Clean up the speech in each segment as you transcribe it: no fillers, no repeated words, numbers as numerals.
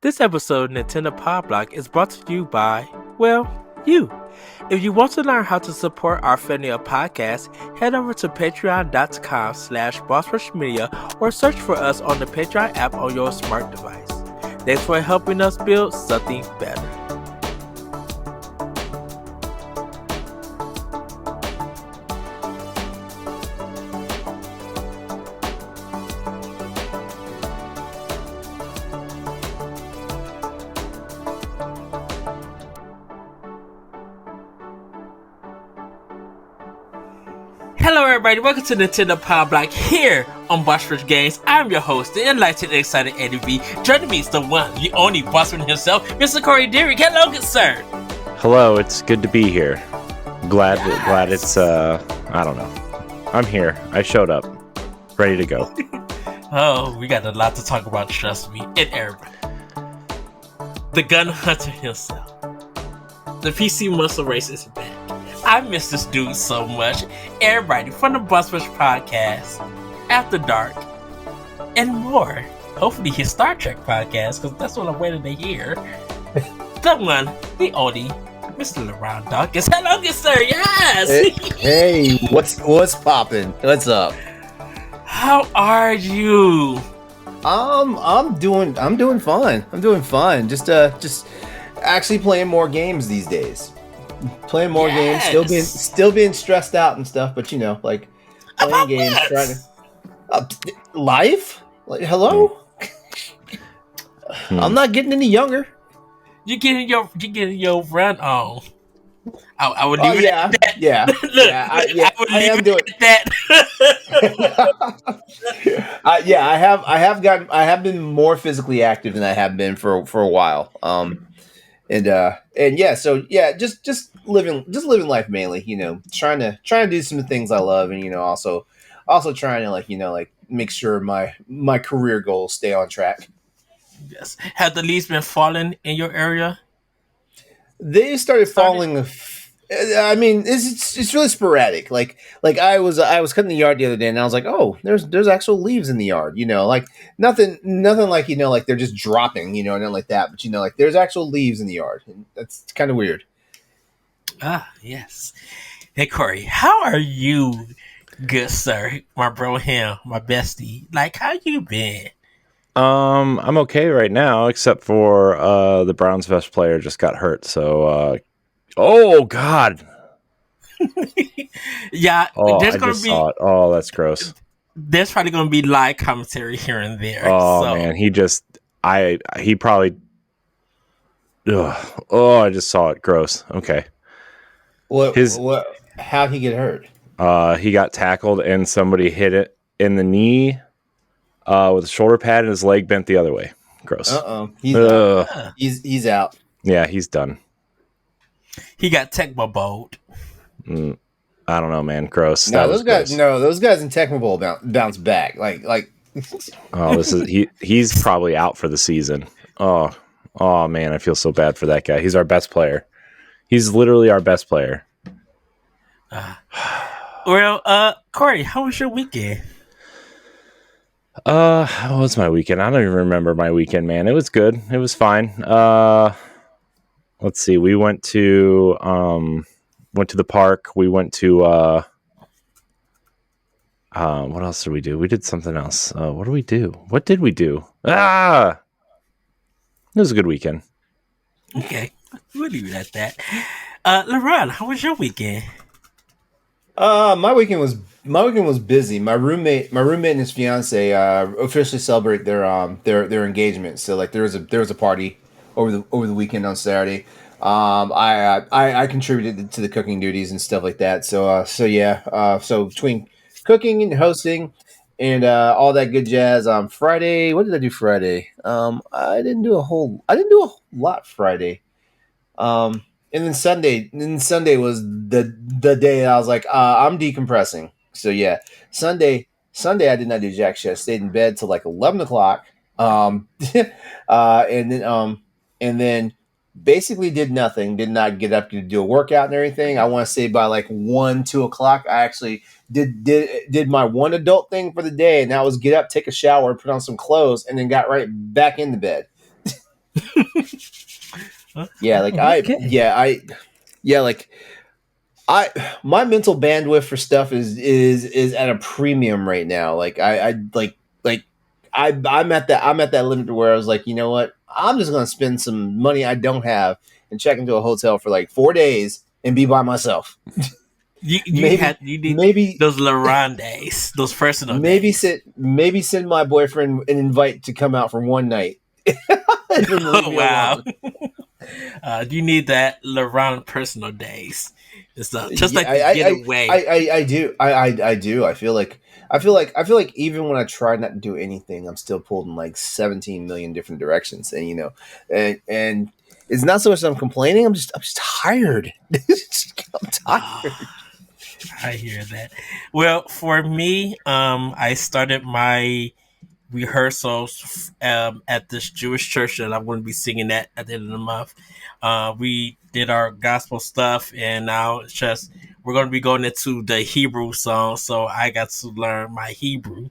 This episode of Nintendo Pow Block is brought to you by, well, you. If you want to learn how to support our family of podcasts, head over to patreon.com/bossrushmedia or search for us on the Patreon app on your smart device. Thanks for helping us build something better. Hello everybody, welcome to Nintendo Pow Block here on Boss Rush Games. I'm your host, the enlightened and excited Eddie B. Joining me is the one, the only bossman himself, Mr. Corey Derrick. Hello, good sir. Hello, it's good to be here. Glad it's I don't know. I'm here. I showed up. Ready to go. Oh, we got a lot to talk about, trust me, and everybody. The gun hunter himself. The PC muscle race is back. I miss this dude so much. Everybody from the Boss Rush podcast, After Dark, and more. Hopefully his Star Trek podcast, because that's what I'm waiting to hear. The one, the only, Mr. LeRon Dawkins. Hello, good sir. Yes. Hey, what's poppin'? What's up? How are you? I'm doing fine. I'm doing fine. Just actually playing more games these days. Playing more games, still being stressed out and stuff, but you know, like playing About games, what? trying to life. Like, hello, I'm not getting any younger. You getting your run on? I would leave it Yeah, at that. yeah, Look, I am doing that. I have been more physically active than I have been for a while. And yeah, so yeah, just living life mainly, you know, trying to do some things I love, and you know, also trying to like make sure my career goals stay on track. Yes. Have the leaves been falling in your area? They started falling. I mean, it's really sporadic. Like I was cutting the yard the other day, and I was like, oh, there's actual leaves in the yard. You know, like nothing like, you know, like they're just dropping. You know, nothing like that. But you know, like there's actual leaves in the yard, and that's kind of weird. Ah, yes. Hey, Corey, how are you, good sir? My bro, him, my bestie. Like, how you been? I'm okay right now, except for the Browns best player just got hurt. So, oh God! Yeah, Oh, there's I gonna just be saw it. Oh, that's gross. there's probably gonna be live commentary here and there. Oh so. man, he probably. Ugh. Oh, I just saw it. Gross. Okay. What? How'd he get hurt? He got tackled and somebody hit it in the knee. With a shoulder pad and his leg bent the other way. Gross. He's Ugh. out. He's out. Yeah, he's done. He got Tecmo Bowled. I don't know, man. Gross. No, That was gross. those guys in Tecmo Bowl bounce back. Like. Oh, he's probably out for the season. Oh man, I feel so bad for that guy. He's our best player. He's literally our best player. Well, Corey, how was your weekend? How was my weekend? I don't even remember my weekend, man. It was good. It was fine. Let's see. We went to the park. We went to what else did we do? We did something else. What did we do? What did we do? It was a good weekend. Okay, we'll leave it at that. LeRon, how was your weekend? My weekend was busy. My roommate and his fiance officially celebrate their engagement. So like there was a party over the weekend on Saturday. I contributed to the cooking duties and stuff like that. So so between cooking and hosting and all that good jazz. Friday, what did I do Friday? I didn't do a lot Friday. And then Sunday was the day I was like, I'm decompressing. So yeah, Sunday I did not do jack shit. I stayed in bed till like 11 o'clock. And then basically did nothing. Did not get up to do a workout and everything. I want to say by like 1-2 o'clock, I actually did my one adult thing for the day, and that was get up, take a shower, put on some clothes, and then got right back in the bed. Huh? Yeah, like Oh, okay. like I my mental bandwidth for stuff is at a premium right now. Like like I'm at that limit where I was like, you know what? I'm just gonna spend some money I don't have and check into a hotel for like 4 days and be by myself. You need Maybe those LeRon days, those personal days. maybe send my boyfriend an invite to come out for one night and then leave Oh me wow. alone. You need that LeRon personal days. It's just Yeah, like the getaway. I do. I do. I feel like even when I try not to do anything, I'm still pulled in like 17 million different directions. And you know, and it's not so much that I'm complaining, I'm just tired. I'm tired. I hear that. Well, for me, I started my rehearsals at this Jewish church that I'm going to be singing at the end of the month. We did our gospel stuff, and now it's just we're going to be going into the Hebrew song. So I got to learn my Hebrew,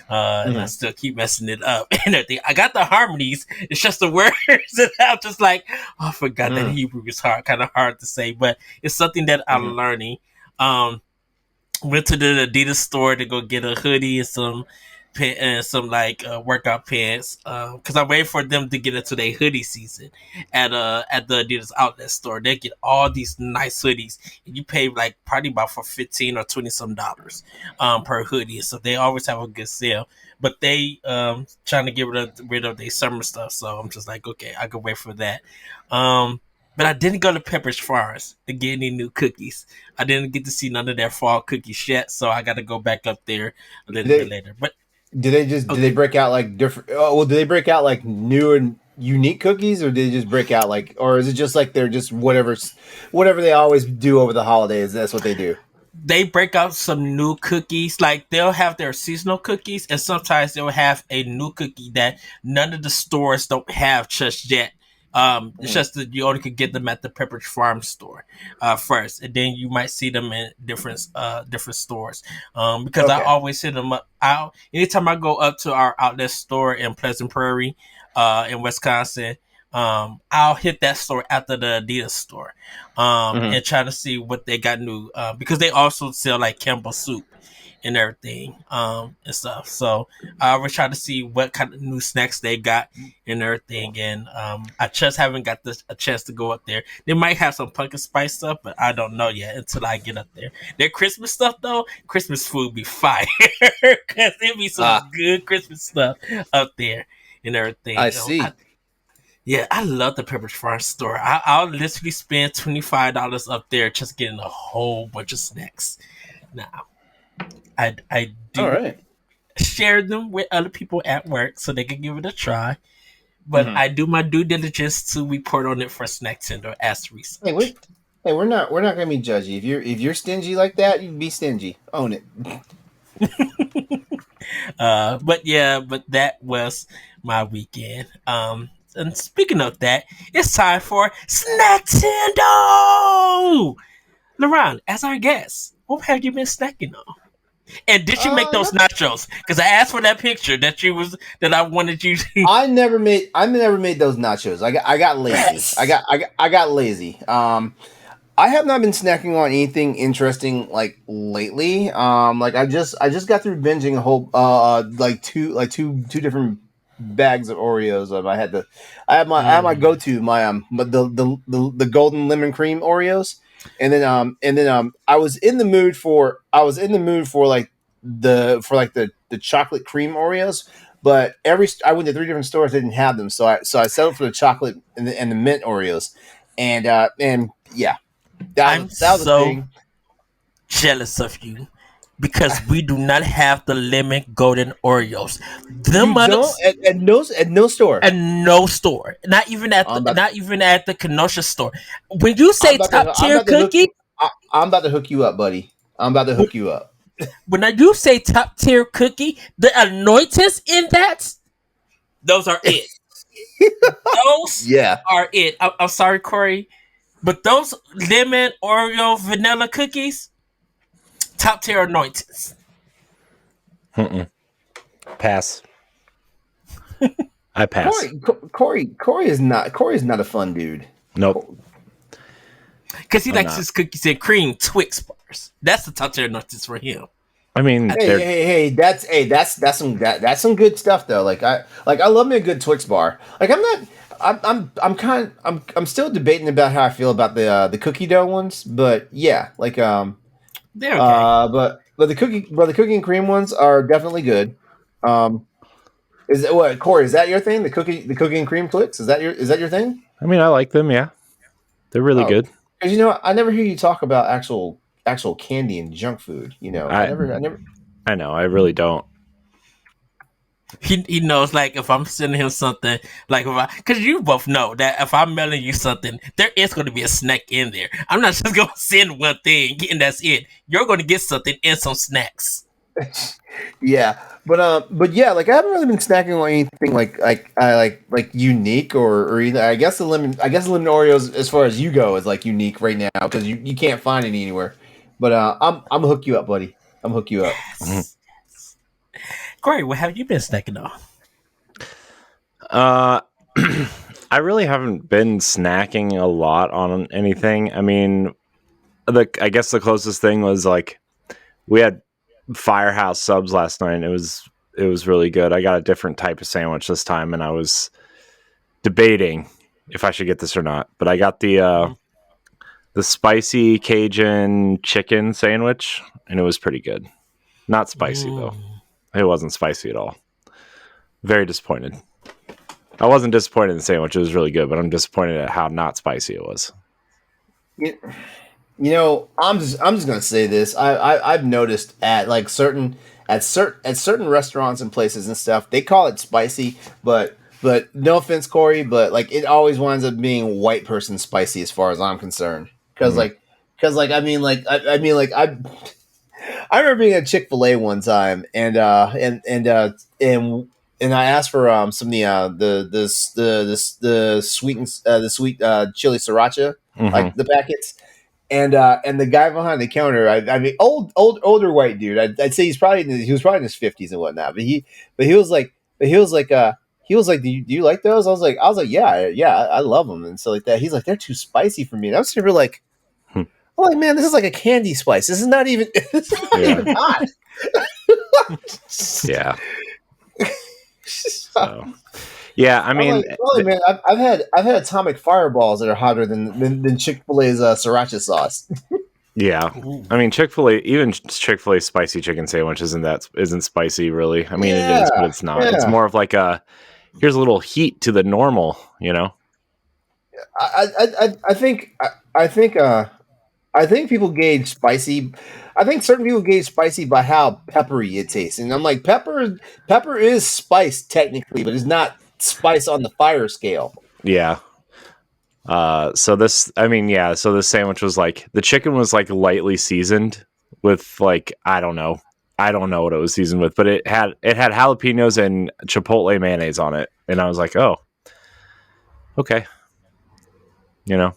and I Mhm. still keep messing it up and everything. I got the harmonies. It's just the words, and I'm just like, oh, I forgot that Mhm. Hebrew is kind of hard to say, but it's something that I'm Mhm. learning. Um, Went to the Adidas store to go get a hoodie and some like workout pants because I'm waiting for them to get into their hoodie season at the Adidas outlet store. They get all these nice hoodies and you pay like probably about for 15 or 20 some dollars per hoodie. So they always have a good sale. But they trying to get rid of their summer stuff. So I'm just like, okay, I could wait for that. Um but I didn't go to Pepperidge Farms to get any new cookies. I didn't get to see none of their fall cookies yet, so I got to go back up there a little bit They later. But did they okay, break out like different? Oh, well, did they break out like new and unique cookies, or did they just break out like, or is it just like they're just whatever they always do over the holidays? That's what they do. they break out some new cookies. Like they'll have their seasonal cookies, and sometimes they'll have a new cookie that none of the stores don't have just yet. It's Mhm. just that you only could get them at the Pepperidge Farm store first, and then you might see them in different stores. Because I Okay. always hit them up. Anytime I go up to our outlet store in Pleasant Prairie, in Wisconsin, I'll hit that store after the Adidas store Hmm. and try to see what they got new because they also sell like Campbell soup and everything and stuff. So I always try to see what kind of new snacks they got and everything. And I just haven't got a chance to go up there. They might have some pumpkin spice stuff, but I don't know yet until I get up there. Their Christmas stuff though, Christmas food be fire because there be some Ah, good Christmas stuff up there and everything. I see. Yeah, I love the Pepperidge Farm store. I'll literally spend $25 up there just getting a whole bunch of snacks. Now, I All do right. share them with other people at work so they can give it a try. But Mm-hmm. I do my due diligence to report on it for Snack Tender as Hey, research. we're not gonna be judgy. If you're stingy like that, you be stingy. Own it. But yeah, but that was my weekend. And speaking of that, it's time for Snack Tendo. LeRon, as our guest, what have you been snacking on? And did you make those Not, nachos? Because I asked for that picture that I wanted you to. I never made those nachos. I got lazy. Yes. I got lazy. I have not been snacking on anything interesting like lately. Like I just got through binging a whole like two different bags of Oreos. I had my go Mm. to my but the golden lemon cream Oreos, and then I was in the mood for like the chocolate cream Oreos. But I went to three different stores that didn't have them, so I settled for the chocolate and the mint Oreos, and yeah, I'm that was a so thing. jealous of you because we do not have the lemon golden Oreos. You Them don't others at no store. and no store, I'm about not even at the Kenosha store. When you I'm say about top to I'm tier about to hook cookie, I'm about to hook you up, buddy. I'm about to hook you up. when I do say top tier cookie, the anointings in that, those are it. Those Yeah. are it. I'm sorry, Corey, but those lemon Oreo vanilla cookies, top tier anointings. Mm-mm. Pass. I pass. Corey is not a fun dude. Nope. Because he I'm likes not. his cookies and cream Twix bars. That's the top tier nuts for him. I mean, That's some good stuff though. I love me a good Twix bar. Like I'm still debating about how I feel about the cookie dough ones, but yeah, They're okay. but the cookie and cream ones are definitely good. Um, is that what Corey? Is that your thing? The cookie and cream Twix? Is that your thing? I mean, I like them. Yeah, they're really Oh, good. because I never hear you talk about actual candy and junk food. I never. I know. I really don't. He knows, like, if I'm sending him something, like, because you both know that if I'm mailing you something, there is going to be a snack in there. I'm not just going to send one thing and that's it. You're going to get something and some snacks. Yeah, but yeah, like I haven't really been snacking on anything like unique or either. I guess the lemon Oreos, as far as you go, is like unique right now because you can't find any anywhere. But I'm gonna hook you up, buddy. I'm gonna hook you up. Yes. Corey, what have you been snacking on? Uh, I really haven't been snacking a lot on anything. I mean, I guess the closest thing was like we had Firehouse subs last night. And it was really good. I got a different type of sandwich this time, and I was debating if I should get this or not. But I got the spicy Cajun chicken sandwich, and it was pretty good. Not spicy though. It wasn't spicy at all. Very disappointed. I wasn't disappointed in the sandwich. It was really good, but I'm disappointed at how not spicy it was. I'm just gonna say this. I've noticed at certain restaurants and places and stuff, they call it spicy, but no offense, Corey, but like it always winds up being white person spicy as far as I'm concerned. Because I remember being at Chick-fil-A one time, and I asked for some of the sweet chili sriracha, like the packets. And the guy behind the counter, I mean, older white dude. I'd say he was probably in his 50s and whatnot. But he was like, do you like those? I was like, yeah, I love them and so like that. He's like, they're too spicy for me. And I was super like, I'm like, man, this is like a candy spice. This is not even, this is not even hot. Yeah. So, yeah, I mean, man, I've had atomic fireballs that are hotter than Chick-fil-A's sriracha sauce. yeah. I mean, even Chick-fil-A spicy chicken sandwich isn't spicy really. I mean, it is, but it's not. It's more of like here's a little heat to the normal, you know. I think people gauge spicy. I think certain people gauge spicy by how peppery it tastes, and I'm like, pepper is spice technically, but it's not spice on the fire scale. Yeah. So this sandwich was like the chicken was like lightly seasoned with like I don't know what it was seasoned with, but it had jalapenos and chipotle mayonnaise on it, and I was like, oh, okay, you know.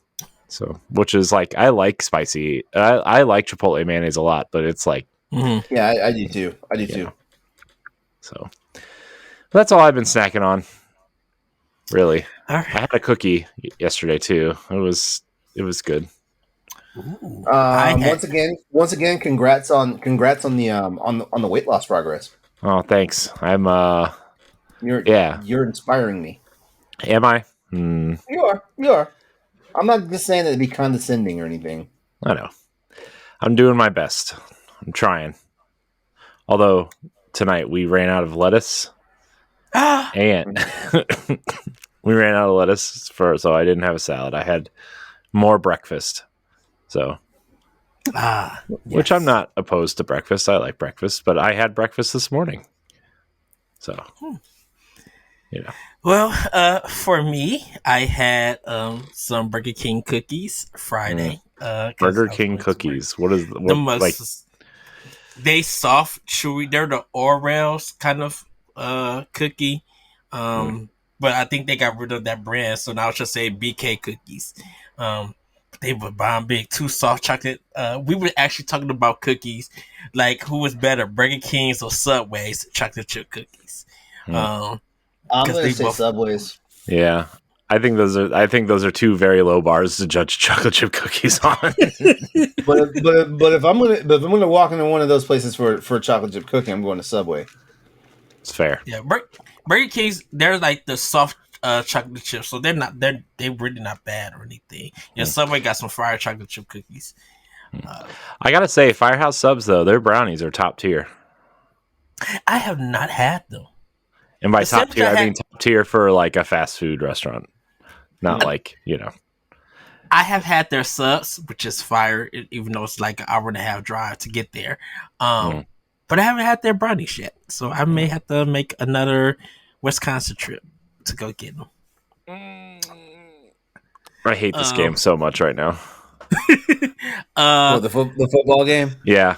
So, which is like, I like spicy. I like chipotle mayonnaise a lot, but it's like, yeah, I do too. Too. So, that's all I've been snacking on. Really, All right. I had a cookie yesterday too. It was good. Once again, congrats on the weight loss progress. Oh, thanks. You're inspiring me. Am I? You are. I'm not just saying that to be condescending or anything. I know. I'm doing my best. I'm trying. Although tonight we ran out of lettuce, and we ran out of lettuce so I didn't have a salad. I had more breakfast. So, which I'm not opposed to breakfast. I like breakfast, but I had breakfast this morning. So, you know. Well, for me, I had some Burger King cookies Friday. Burger King cookies. What is the most like? They soft, chewy. They're the Oreos kind of cookie. But I think they got rid of that brand, so now I should say BK cookies. They were bomb big, too soft chocolate. We were actually talking about cookies, like who was better, Burger King's or Subway's chocolate chip cookies. I'm gonna say Subway's. Yeah, I think those are two very low bars to judge chocolate chip cookies on. but if I'm gonna walk into one of those places for a chocolate chip cookie, I'm going to Subway. It's fair. Yeah, Burger King's they're like the soft chocolate chips, so they're really not bad or anything. Yeah, Subway got some fire chocolate chip cookies. I gotta say, Firehouse Subs though, their brownies are top tier. I have not had them. And by The top sandwich tier, I I had- mean top tier for like a fast food restaurant, not like I have had their subs, which is fire, even though it's like an hour and a half drive to get there. But I haven't had their brownies yet, so I may have to make another Wisconsin trip to go get them. I hate this game so much right now. The football game. Yeah.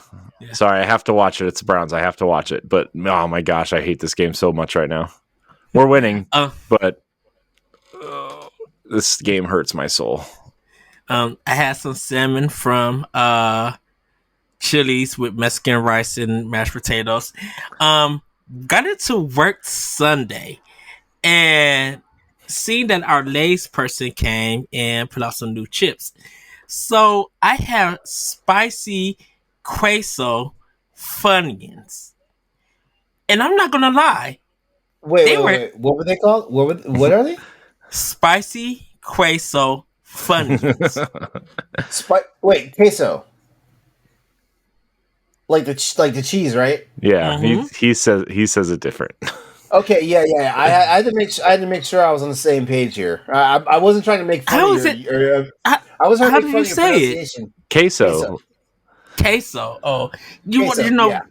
Sorry, I have to watch it. It's the Browns. I have to watch it. But oh my gosh, I hate this game so much right now. We're winning, but this game hurts my soul. I had some salmon from Chili's with Mexican rice and mashed potatoes. Got into work Sunday and seen that our Lay's person came and put out some new chips. So I have spicy queso Funyuns. And I'm not gonna lie. Wait. What were they called? What are they? Spicy queso Funyuns. Wait, queso. Like the cheese, right? Yeah, he says it different. Okay, yeah. I had to make sure I was on the same page here. I wasn't trying to make fun How of is it? I was trying How to do make fun you of your say it? pronunciation. Queso. Queso. Oh, you Queso, you know yeah.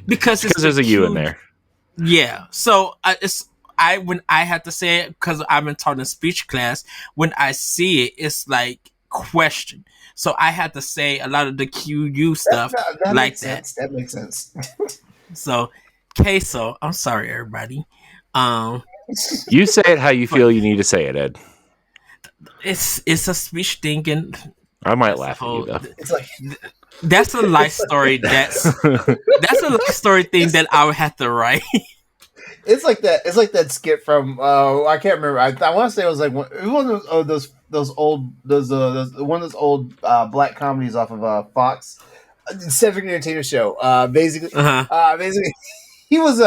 because it's There's a U in cute- there. Yeah. So when I have to say it because I've been taught in speech class. When I see it, it's like question. So I had to say a lot of the QU stuff That like makes that. sense. That makes sense. So queso. I'm sorry, everybody. You say it how you feel you need to say it, Ed. It's a speech thing, and I might laugh at you though. It's like that's a life story. That's a life story thing that I would have to write. it's like that. It's like that skit from I can't remember. I want to say it was like one of those old black comedies off of Fox, Cedric the Entertainer show. Basically, he was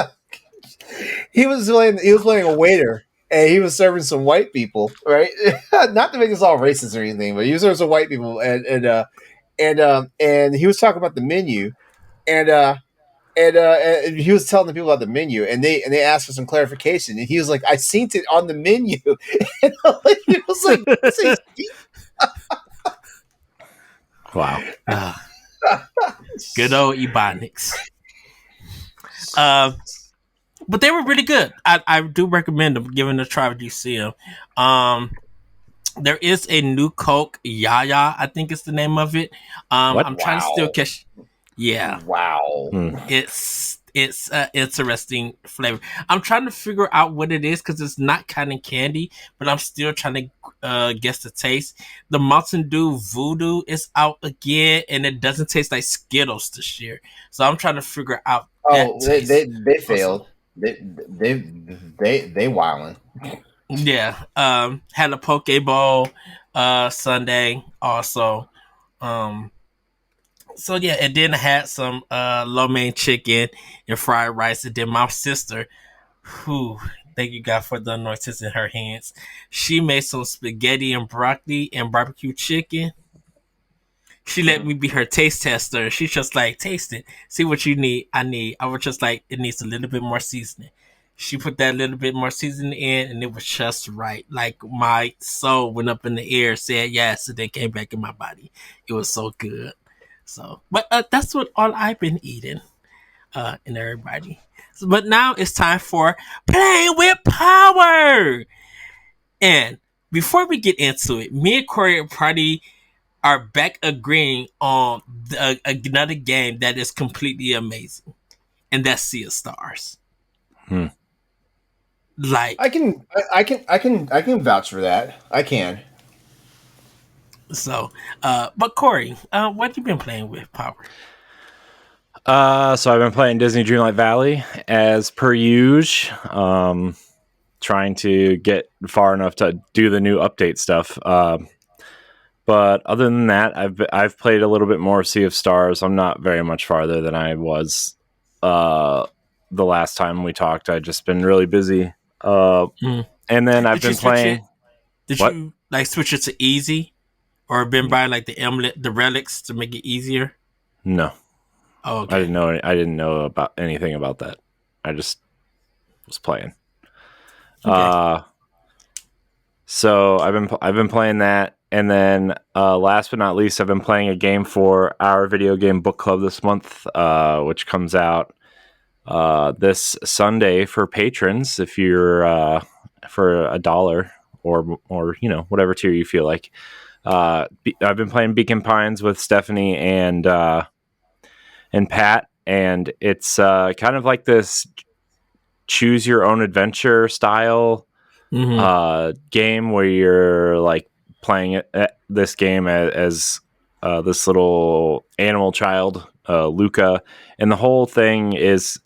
playing a waiter. And he was serving some white people, right? Not to make us all racist or anything, but he was serving some white people, and he was talking about the menu, and he was telling the people about the menu, and they asked for some clarification, and he was like, "I seen it on the menu," and he was like, Wow. Good old Ebonics. But they were really good. I do recommend them, giving a try if you see them. There is a new Coke, Yaya, I think it's the name of it. I'm trying to still catch. Yeah, wow. it's interesting flavor. I'm trying to figure out what it is because it's not cotton candy, but I'm still trying to guess the taste. The Mountain Dew Voodoo is out again, and it doesn't taste like Skittles this year. So I'm trying to figure out. Oh, they failed. They wildin'. Yeah. Had a poke bowl Sunday also. So yeah, and then I had some lo mein chicken and fried rice. And then my sister, who thank you God for the anointings in her hands, she made some spaghetti and broccoli and barbecue chicken. She let me be her taste tester. She's just like, taste it, see what you need. I was just like, it needs a little bit more seasoning. She put that little bit more seasoning in, and it was just right. Like my soul went up in the air, said yes, and then came back in my body. It was so good. So, but that's what all I've been eating, and everybody. So, but now it's time for Playing with Power. And before we get into it, me and Corey Party are back agreeing on another game that is completely amazing, and that's Sea of Stars. Like I can vouch for that. I can. So, but Corey, what have you been playing with, Power? So I've been playing Disney Dreamlight Valley as per usual. trying to get far enough to do the new update stuff. But other than that, I've played a little bit more Sea of Stars. I'm not very much farther than I was the last time we talked. I've just been really busy. Mm. And then I've Did you been switch it? playing. Did What? you like switch it to easy, or been buying like the amulet, the relics to make it easier? No, Oh, I okay. didn't know. I didn't know about anything about that. I just was playing. Okay. So I've been playing that, and then last but not least, I've been playing a game for our video game book club this month, which comes out this Sunday for patrons. If you're for $1 or whatever tier you feel like. I've been playing Beacon Pines with Stephanie and Pat, and it's kind of like this choose your own adventure style game where you're like playing this game as this little animal child, Luca, and the whole thing is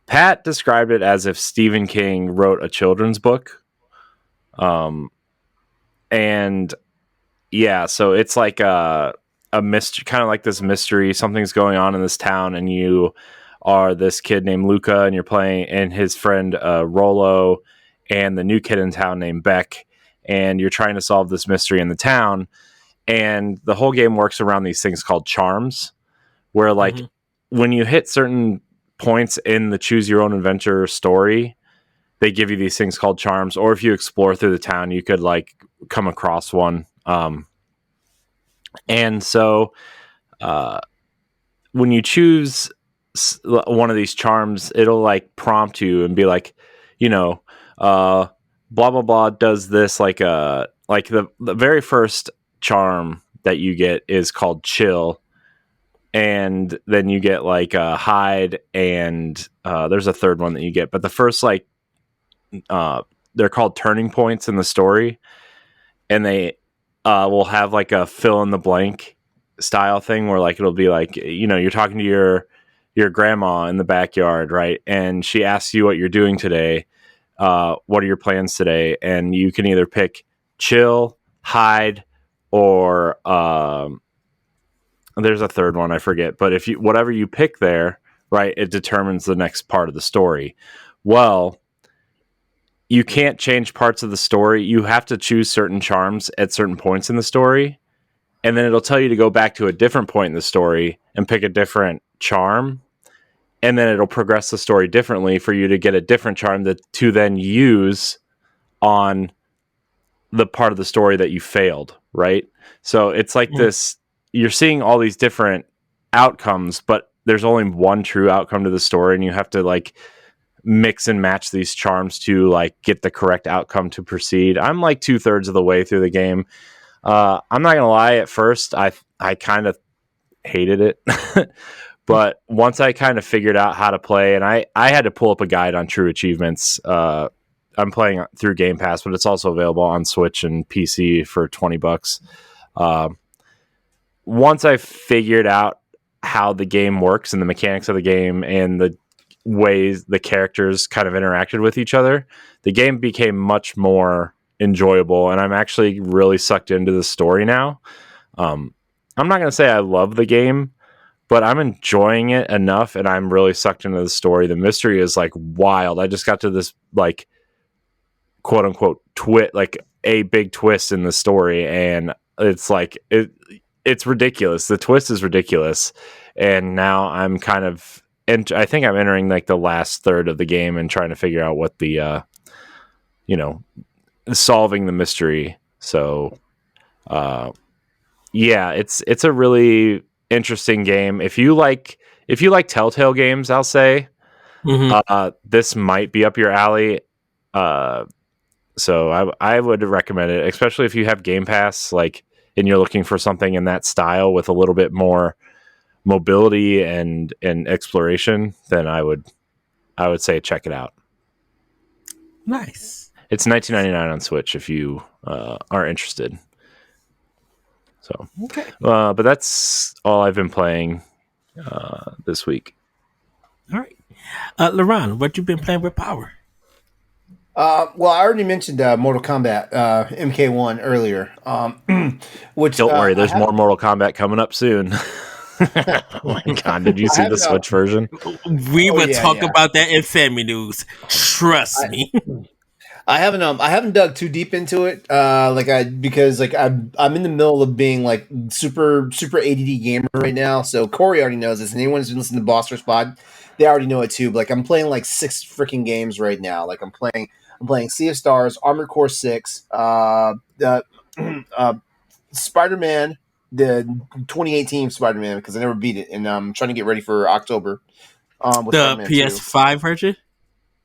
Pat described it as if Stephen King wrote a children's book, and yeah, so it's like a mystery, kind of like this mystery. Something's going on in this town, and you are this kid named Luca, and you're playing, and his friend Rolo, and the new kid in town named Beck, and you're trying to solve this mystery in the town. And the whole game works around these things called charms, where like when you hit certain points in the choose your own adventure story, they give you these things called charms. Or if you explore through the town, you could like come across one. And so when you choose one of these charms, it'll like prompt you and be like, blah blah blah does this, like the very first charm that you get is called chill, and then you get like hide, and there's a third one that you get, but the first like they're called turning points in the story, and they will have like a fill in the blank style thing where like it'll be like, you're talking to your grandma in the backyard, right? And she asks you what you're doing today. What are your plans today? And you can either pick chill, hide, or there's a third one I forget. But if you whatever you pick there, right, it determines the next part of the story. Well, you can't change parts of the story. You have to choose certain charms at certain points in the story, and then it'll tell you to go back to a different point in the story and pick a different charm, and then it'll progress the story differently for you to get a different charm to then use on the part of the story that you failed, right? So it's like this, you're seeing all these different outcomes, but there's only one true outcome to the story, and you have to like mix and match these charms to like get the correct outcome to proceed. I'm like 2/3 of the way through the game. I'm not gonna lie, at first I kind of hated it. But once I kind of figured out how to play, and I had to pull up a guide on true achievements. I'm playing through Game Pass, but it's also available on Switch and PC for $20. Once I figured out how the game works and the mechanics of the game and the ways the characters kind of interacted with each other, the game became much more enjoyable, and I'm actually really sucked into the story now. I'm not going to say I love the game, but I'm enjoying it enough, and I'm really sucked into the story. The mystery is like wild. I just got to this like quote unquote like a big twist in the story, and it's like it's ridiculous. The twist is ridiculous, and now I'm kind of, and I think I'm entering like the last third of the game and trying to figure out what the solving the mystery. So yeah, it's a really interesting game. If you like Telltale games, I'll say this might be up your alley. So I would recommend it, especially if you have Game Pass, like, and you're looking for something in that style with a little bit more mobility and exploration. Then I would say check it out. Nice. It's $19.99 on Switch if you are interested. So, Okay. But that's all I've been playing this week. All right. LeRon, what you been playing with Power? Well, I already mentioned Mortal Kombat MK1 earlier, which Don't worry, I there's more haven't. Mortal Kombat coming up soon. Oh my god, did you I see the haven't. Switch version? We Oh will yeah, talk yeah. about that in family news. Trust I, me. I haven't. I haven't dug too deep into it. Because like I'm in the middle of being like super ADD gamer right now. So Corey already knows this, and anyone who's been listening to Boss Rush Pod, they already know it too. But like I'm playing like 6 freaking games right now. Like I'm playing Sea of Stars, Armored Core 6, uh, Spider Man, the 2018 Spider Man, because I never beat it, and I'm trying to get ready for October. With Spider The Man 2. PS5 version.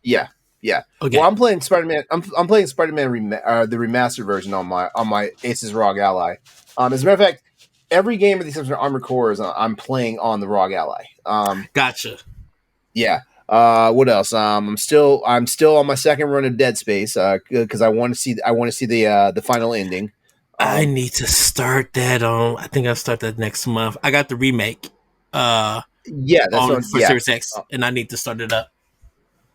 Yeah, yeah. Well, Okay. I'm playing Spider Man. I'm playing Spider Man the remastered version on my Aces ROG Ally. As a matter of fact, every game of the exception of Armored Core is I'm playing on the ROG Ally. Gotcha. Yeah. What else? I'm still on my second run of Dead Space. Because I want to see the final ending. I Um, need to start that on. I think I'll start that next month. I got the remake yeah, that's on what. for Yeah. Series X, and I need to start it up.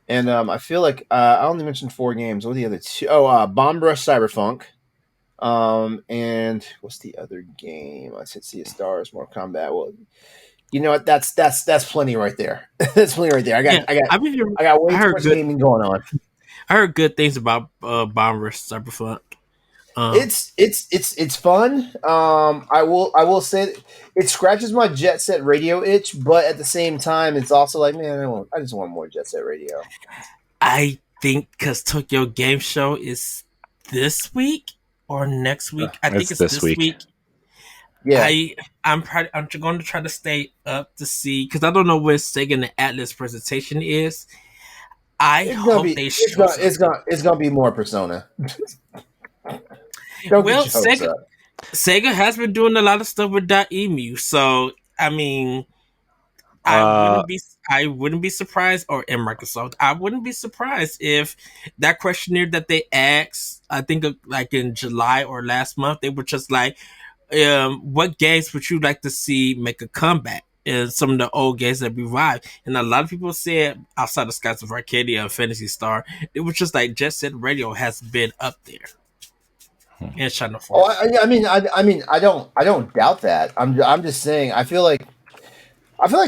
And I feel like I only mentioned 4 games. What are the other two? Oh, Bomb Rush Cyberpunk. And what's the other game? I said Sea of Stars, Mortal Kombat. Well, you know what? That's plenty right there. That's plenty right there. Yeah, I mean, I got I way too heard much good. gaming going on. I heard good things about Bomb Rush Cyberpunk. Um, It's fun. I will say that it scratches my Jet Set Radio itch, but at the same time, it's also like, man, I just want more Jet Set Radio. I think because Tokyo Game Show is this week or next week. I think It's it's this this week. week. Yeah, I'm going to try to stay up to see because I don't know where Sega and the Atlas presentation is. I it's gonna hope be they show something. it's gonna be more Persona. Don't Well, get your hopes up. Sega has been doing a lot of stuff with .emu, so I mean, Uh, I wouldn't be surprised, or in Microsoft, I wouldn't be surprised if that questionnaire that they asked, I think like in July or last month, they were just like, what games would you like to see make a comeback? And some of the old games that revived, and a lot of people said outside of Skies of Arcadia and Fantasy Star, it was just like Jet Set Radio has been up there and Channel Oh, 4. I don't doubt that. I'm just saying. I feel like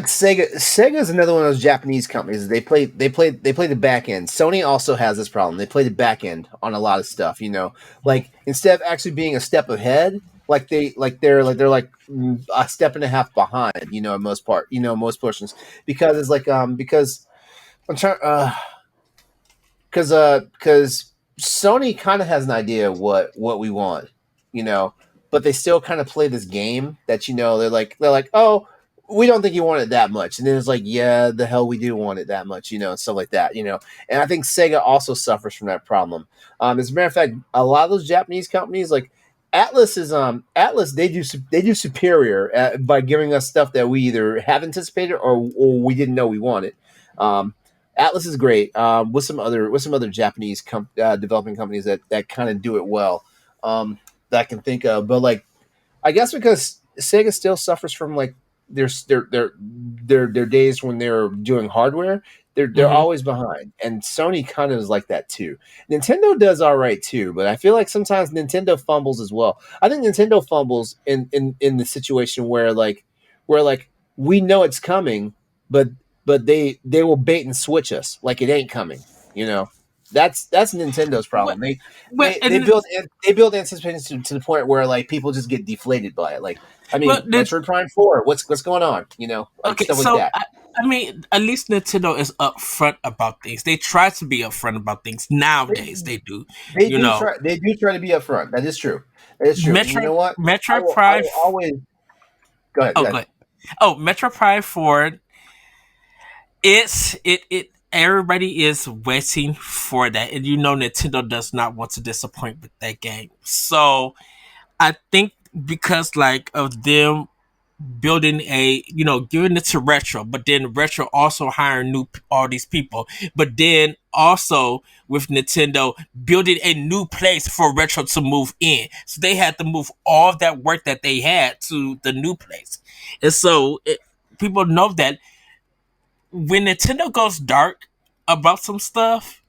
Sega is another one of those Japanese companies. They play the back end. Sony also has this problem. They play the back end on a lot of stuff. Like instead of actually being a step ahead, they're like a step and a half behind. In most part. Most portions because it's like because I'm trying because Sony kind of has an idea what we want, you know, but they still kind of play this game that they're like, oh, we don't think you want it that much, and then it's like, yeah, the hell we do want it that much, and stuff like that, and I think Sega also suffers from that problem. As a matter of fact, a lot of those Japanese companies like Atlas they do superior by giving us stuff that we either have anticipated or we didn't know we wanted. Um, Atlas is great. With some other Japanese developing companies that kind of do it well, that I can think of. But like, I guess because Sega still suffers from like their days when they're doing hardware, they're Mm-hmm. always behind, and Sony kind of is like that too. Nintendo does all right too, but I feel like sometimes Nintendo fumbles as well. I think Nintendo fumbles in the situation where we know it's coming, but they will bait and switch us like it ain't coming. You know, that's Nintendo's What? problem. They Well, they build they build anticipation to the point where like people just get deflated by it. Like, I well, mean, Metroid Prime 4, what's going on? Like okay, stuff like so that. I mean, at least Nintendo is upfront about things. They try to be upfront about things They, nowadays. They do, they you do know. try they do try to be upfront. That is true. That is true. And you Metro know what? I Metro will I Prime. will always go ahead. Oh, Go go ahead. ahead. Oh, Metro Prime 4. It. Everybody is waiting for that, and Nintendo does not want to disappoint with that game. So I think because like of them building giving it to Retro, but then Retro also hiring all these people, but then also with Nintendo building a new place for Retro to move in, so they had to move all of that work that they had to the new place, and so people know that when Nintendo goes dark about some stuff,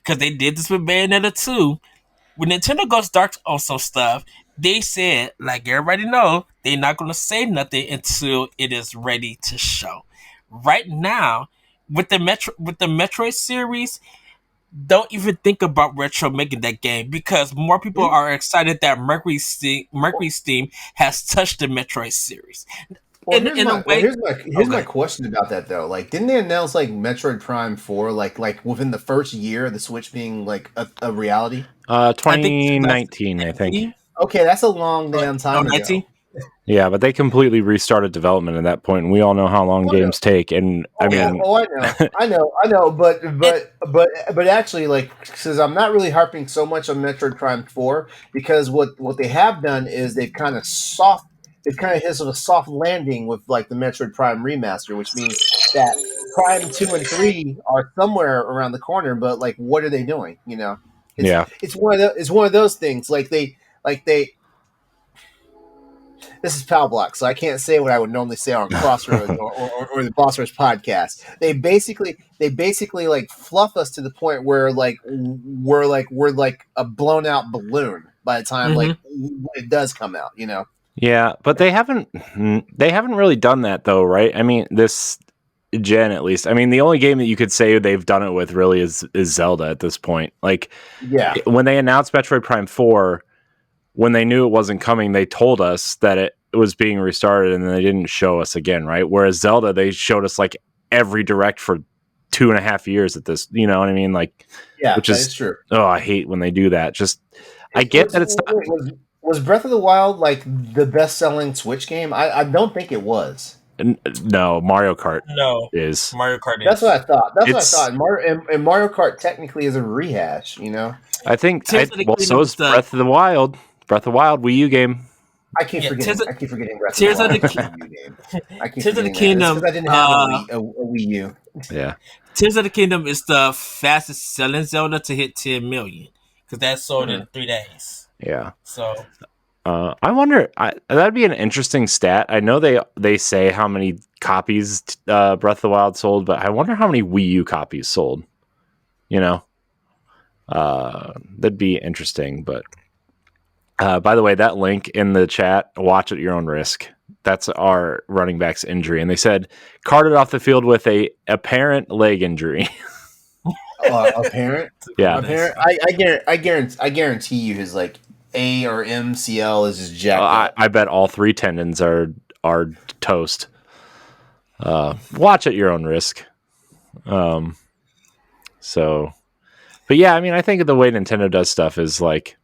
because they did this with Bayonetta 2. When Nintendo goes dark on some stuff, they said, like everybody know, they're not going to say nothing until it is ready to show. Right now, with the Metroid series, don't even think about Retro making that game because more people are excited that Mercury Steam has touched the Metroid series. Well, Way, here's my question about that though. Like, didn't they announce like Metroid Prime 4 like within the first year of the Switch being like a reality? 2019, I think. Okay, that's a long damn time ago. 19? Yeah, but they completely restarted development at that point, and we all know how long games take. And I mean, I know, but actually, like, because I'm not really harping so much on Metroid Prime 4 because what they have done is they've kind of hit a soft landing with like the Metroid Prime remaster, which means that Prime 2 and 3 are somewhere around the corner. But like, what are they doing? You know, it's one of those things. Like they. This is Pow Block, so I can't say what I would normally say on Crossroads or the Bossers podcast. They basically like fluff us to the point where like we're like a blown out balloon by the time like it does come out, you know. Yeah, but they haven't really done that though, right? I mean, this gen at least. I mean, the only game that you could say they've done it with really is Zelda at this point. Like, yeah, when they announced Metroid Prime 4. When they knew it wasn't coming, they told us that it was being restarted, and then they didn't show us again, right? Whereas Zelda, they showed us like every direct for 2.5 years at this. You know what I mean? Like, yeah, which is true. Oh, I hate when they do that. Just, I get that it's not. Was Breath of the Wild like the best-selling Switch game? I don't think it was. No, Mario Kart. No, is Mario Kart. That's what I thought. And Mario Kart technically is a rehash. You know, I think. So is Breath of the Wild. Breath of the Wild Wii U game. I keep forgetting Breath Tears of the Wild game. I keep Tears of the Kingdom. Because I didn't have a Wii U. Yeah. Tears of the Kingdom is the fastest selling Zelda to hit 10 million because that sold in 3 days. Yeah. So. I wonder. That'd be an interesting stat. I know they say how many copies Breath of the Wild sold, but I wonder how many Wii U copies sold. You know, that'd be interesting, but. By the way, that link in the chat, watch at your own risk. That's our running back's injury. And they said, carted off the field with a apparent leg injury. Apparent? Yeah. Apparent. I guarantee you his like A or MCL is just jacked up. I bet all 3 tendons are toast. Watch at your own risk. So, but yeah, I mean, I think the way Nintendo does stuff is like,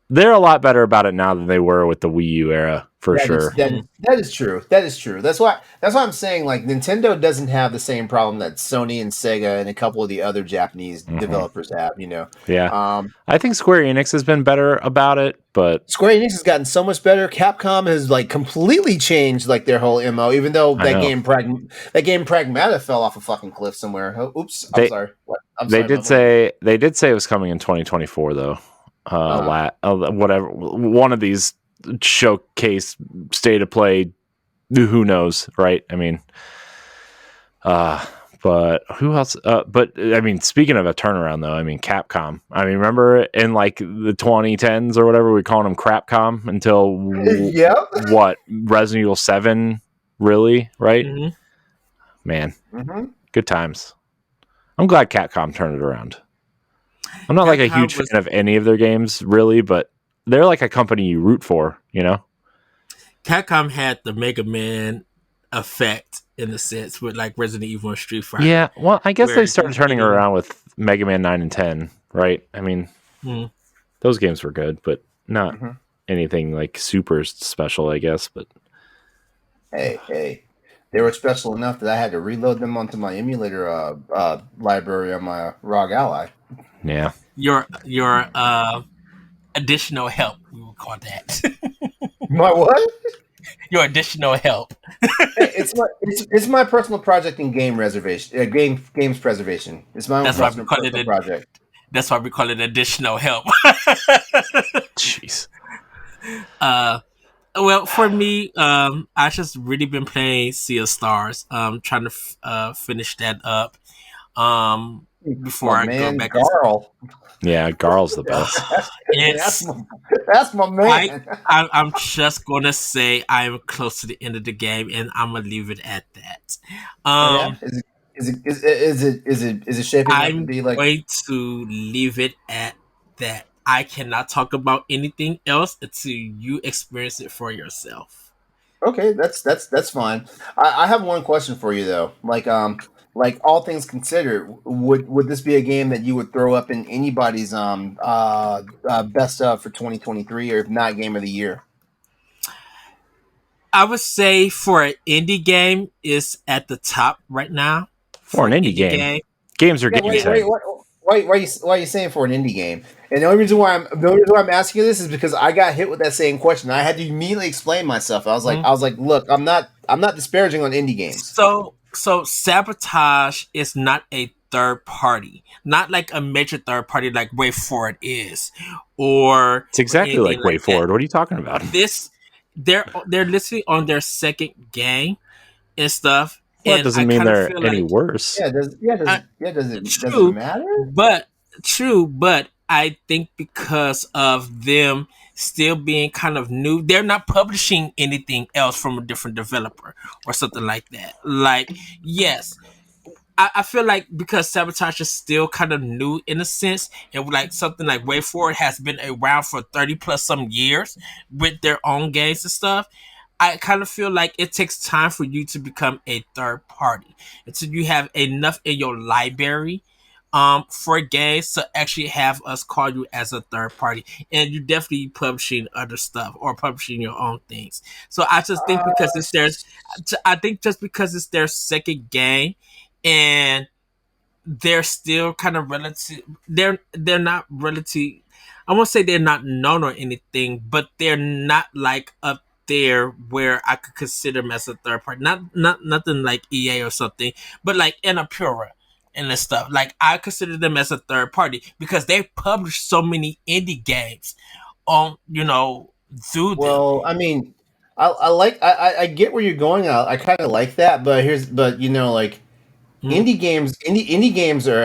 they're a lot better about it now than they were with the Wii U era, for sure. That is true. That is true. That's why I'm saying like Nintendo doesn't have the same problem that Sony and Sega and a couple of the other Japanese developers have. You know. Yeah. I think Square Enix has been better about it, but Square Enix has gotten so much better. Capcom has like completely changed like their whole MO, even though that game Pragmata fell off a fucking cliff somewhere. Oh, oops. I'm sorry. What? They did say it was coming in 2024 though. Whatever, one of these showcase state of play, who knows, right? I mean, but who else? But I mean, speaking of a turnaround though, I mean, Capcom. I mean, remember in like the 2010s or whatever, we calling them Crapcom until what Resident Evil 7, really, right? Man, good times. I'm glad Capcom turned it around. I'm not like a huge fan of any of their games, really, but they're like a company you root for, you know? Capcom had the Mega Man effect in a sense with like Resident Evil and Street Fighter. Yeah, well, I guess they started turning around with Mega Man 9 and 10, right? I mean, those games were good, but not anything like super special, I guess. But hey, they were special enough that I had to reload them onto my emulator library on my ROG Ally. Yeah. Your additional help, we would call that. My what? Your additional help. It's my personal project in game reservation, games preservation. It's my own personal project. That's why we call it additional help. Jeez. Well, for me, I just really been playing Sea of Stars. Trying to finish that up. before My I go man, back. Garl. Yeah, Garl's the best. It's That's my I, man. I'm just gonna say I'm close to the end of the game, and I'm gonna leave it at that. Oh yeah, Um, is it shaping up to I'm be like? going to leave it at that. I cannot talk about anything else until you experience it for yourself. Okay, that's fine. I have one question for you though. Like all things considered, would this be a game that you would throw up in anybody's best of for 2023, or if not, game of the year? I would say for an indie game is at the top right now. For For an an indie indie game, game, games are Yeah, getting tight. why are you saying for an indie game? And the only reason why I'm asking you this is because I got hit with that same question. I had to immediately explain myself. Mhm. I was like, look, I'm not disparaging on indie games. So Sabotage is not a third party, not like a major third party like Way Forward is, It's or exactly anything like Way like that. Forward. What are you talking about? This they're literally on their second game and stuff, Well, that and I doesn't mean kind of they're feel any like worse. I, Does it true, matter? but but I think because of them still being kind of new, they're not publishing anything else from a different developer or something like that. Like, yes, I feel like because Sabotage is still kind of new in a sense, and like something like Way Forward has been around for 30 plus some years with their own games and stuff. I kind of feel like it takes time for you to become a third party until you have enough in your library for games to actually have us call you as a third party, and you definitely publishing other stuff or publishing your own things. So I just think because it's theirs, I think just because it's their second game, and they're still kind of relative. They're not relative. I won't say they're not known or anything, but they're not like up there where I could consider them as a third party. Not nothing like EA or something, but like Annapurna and this stuff. Like I consider them as a third party because they publish so many indie games on through them. Well, I mean, I get where you're going. I kind of like that, but like Mhm. indie games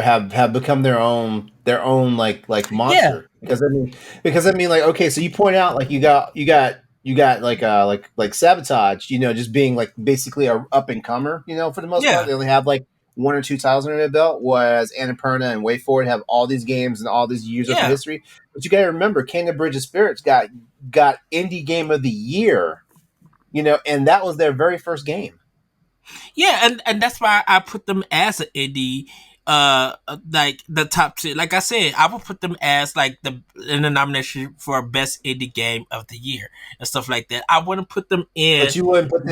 have become their own like Yeah, monster, because I mean like, okay, so you point out like you got like Sabotage, just being like basically a up and comer, for the most part. yeah, They only have like one or two titles under their belt, whereas Annapurna and Way Forward have all these games and all these years of yeah. history. But you got to remember, Kingdom Bridge of Spirits got indie game of the year, and that was their very first game. Yeah, and that's why I put them as an indie, like the top two. Like I said, I would put them as like in the nomination for best indie game of the year and stuff like that. I wouldn't put them in. You wouldn't put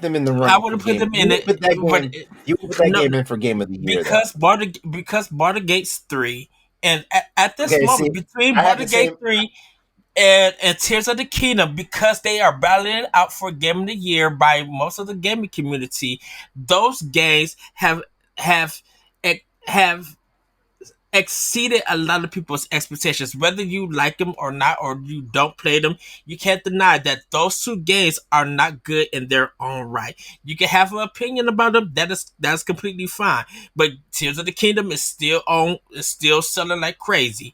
them in the I running for wouldn't put game. them in it, but You would put that no, game in for game of the year, though. because Barter Gates 3, and at this Okay, see, moment between I had Barter the Gate same. 3 and Tears of the Kingdom, because they are battling it out for Game of the Year by most of the gaming community, those games have have exceeded a lot of people's expectations. Whether you like them or not, or you don't play them, you can't deny that those two games are not good in their own right. You can have an opinion about them. That's completely fine. But Tears of the Kingdom is still selling like crazy.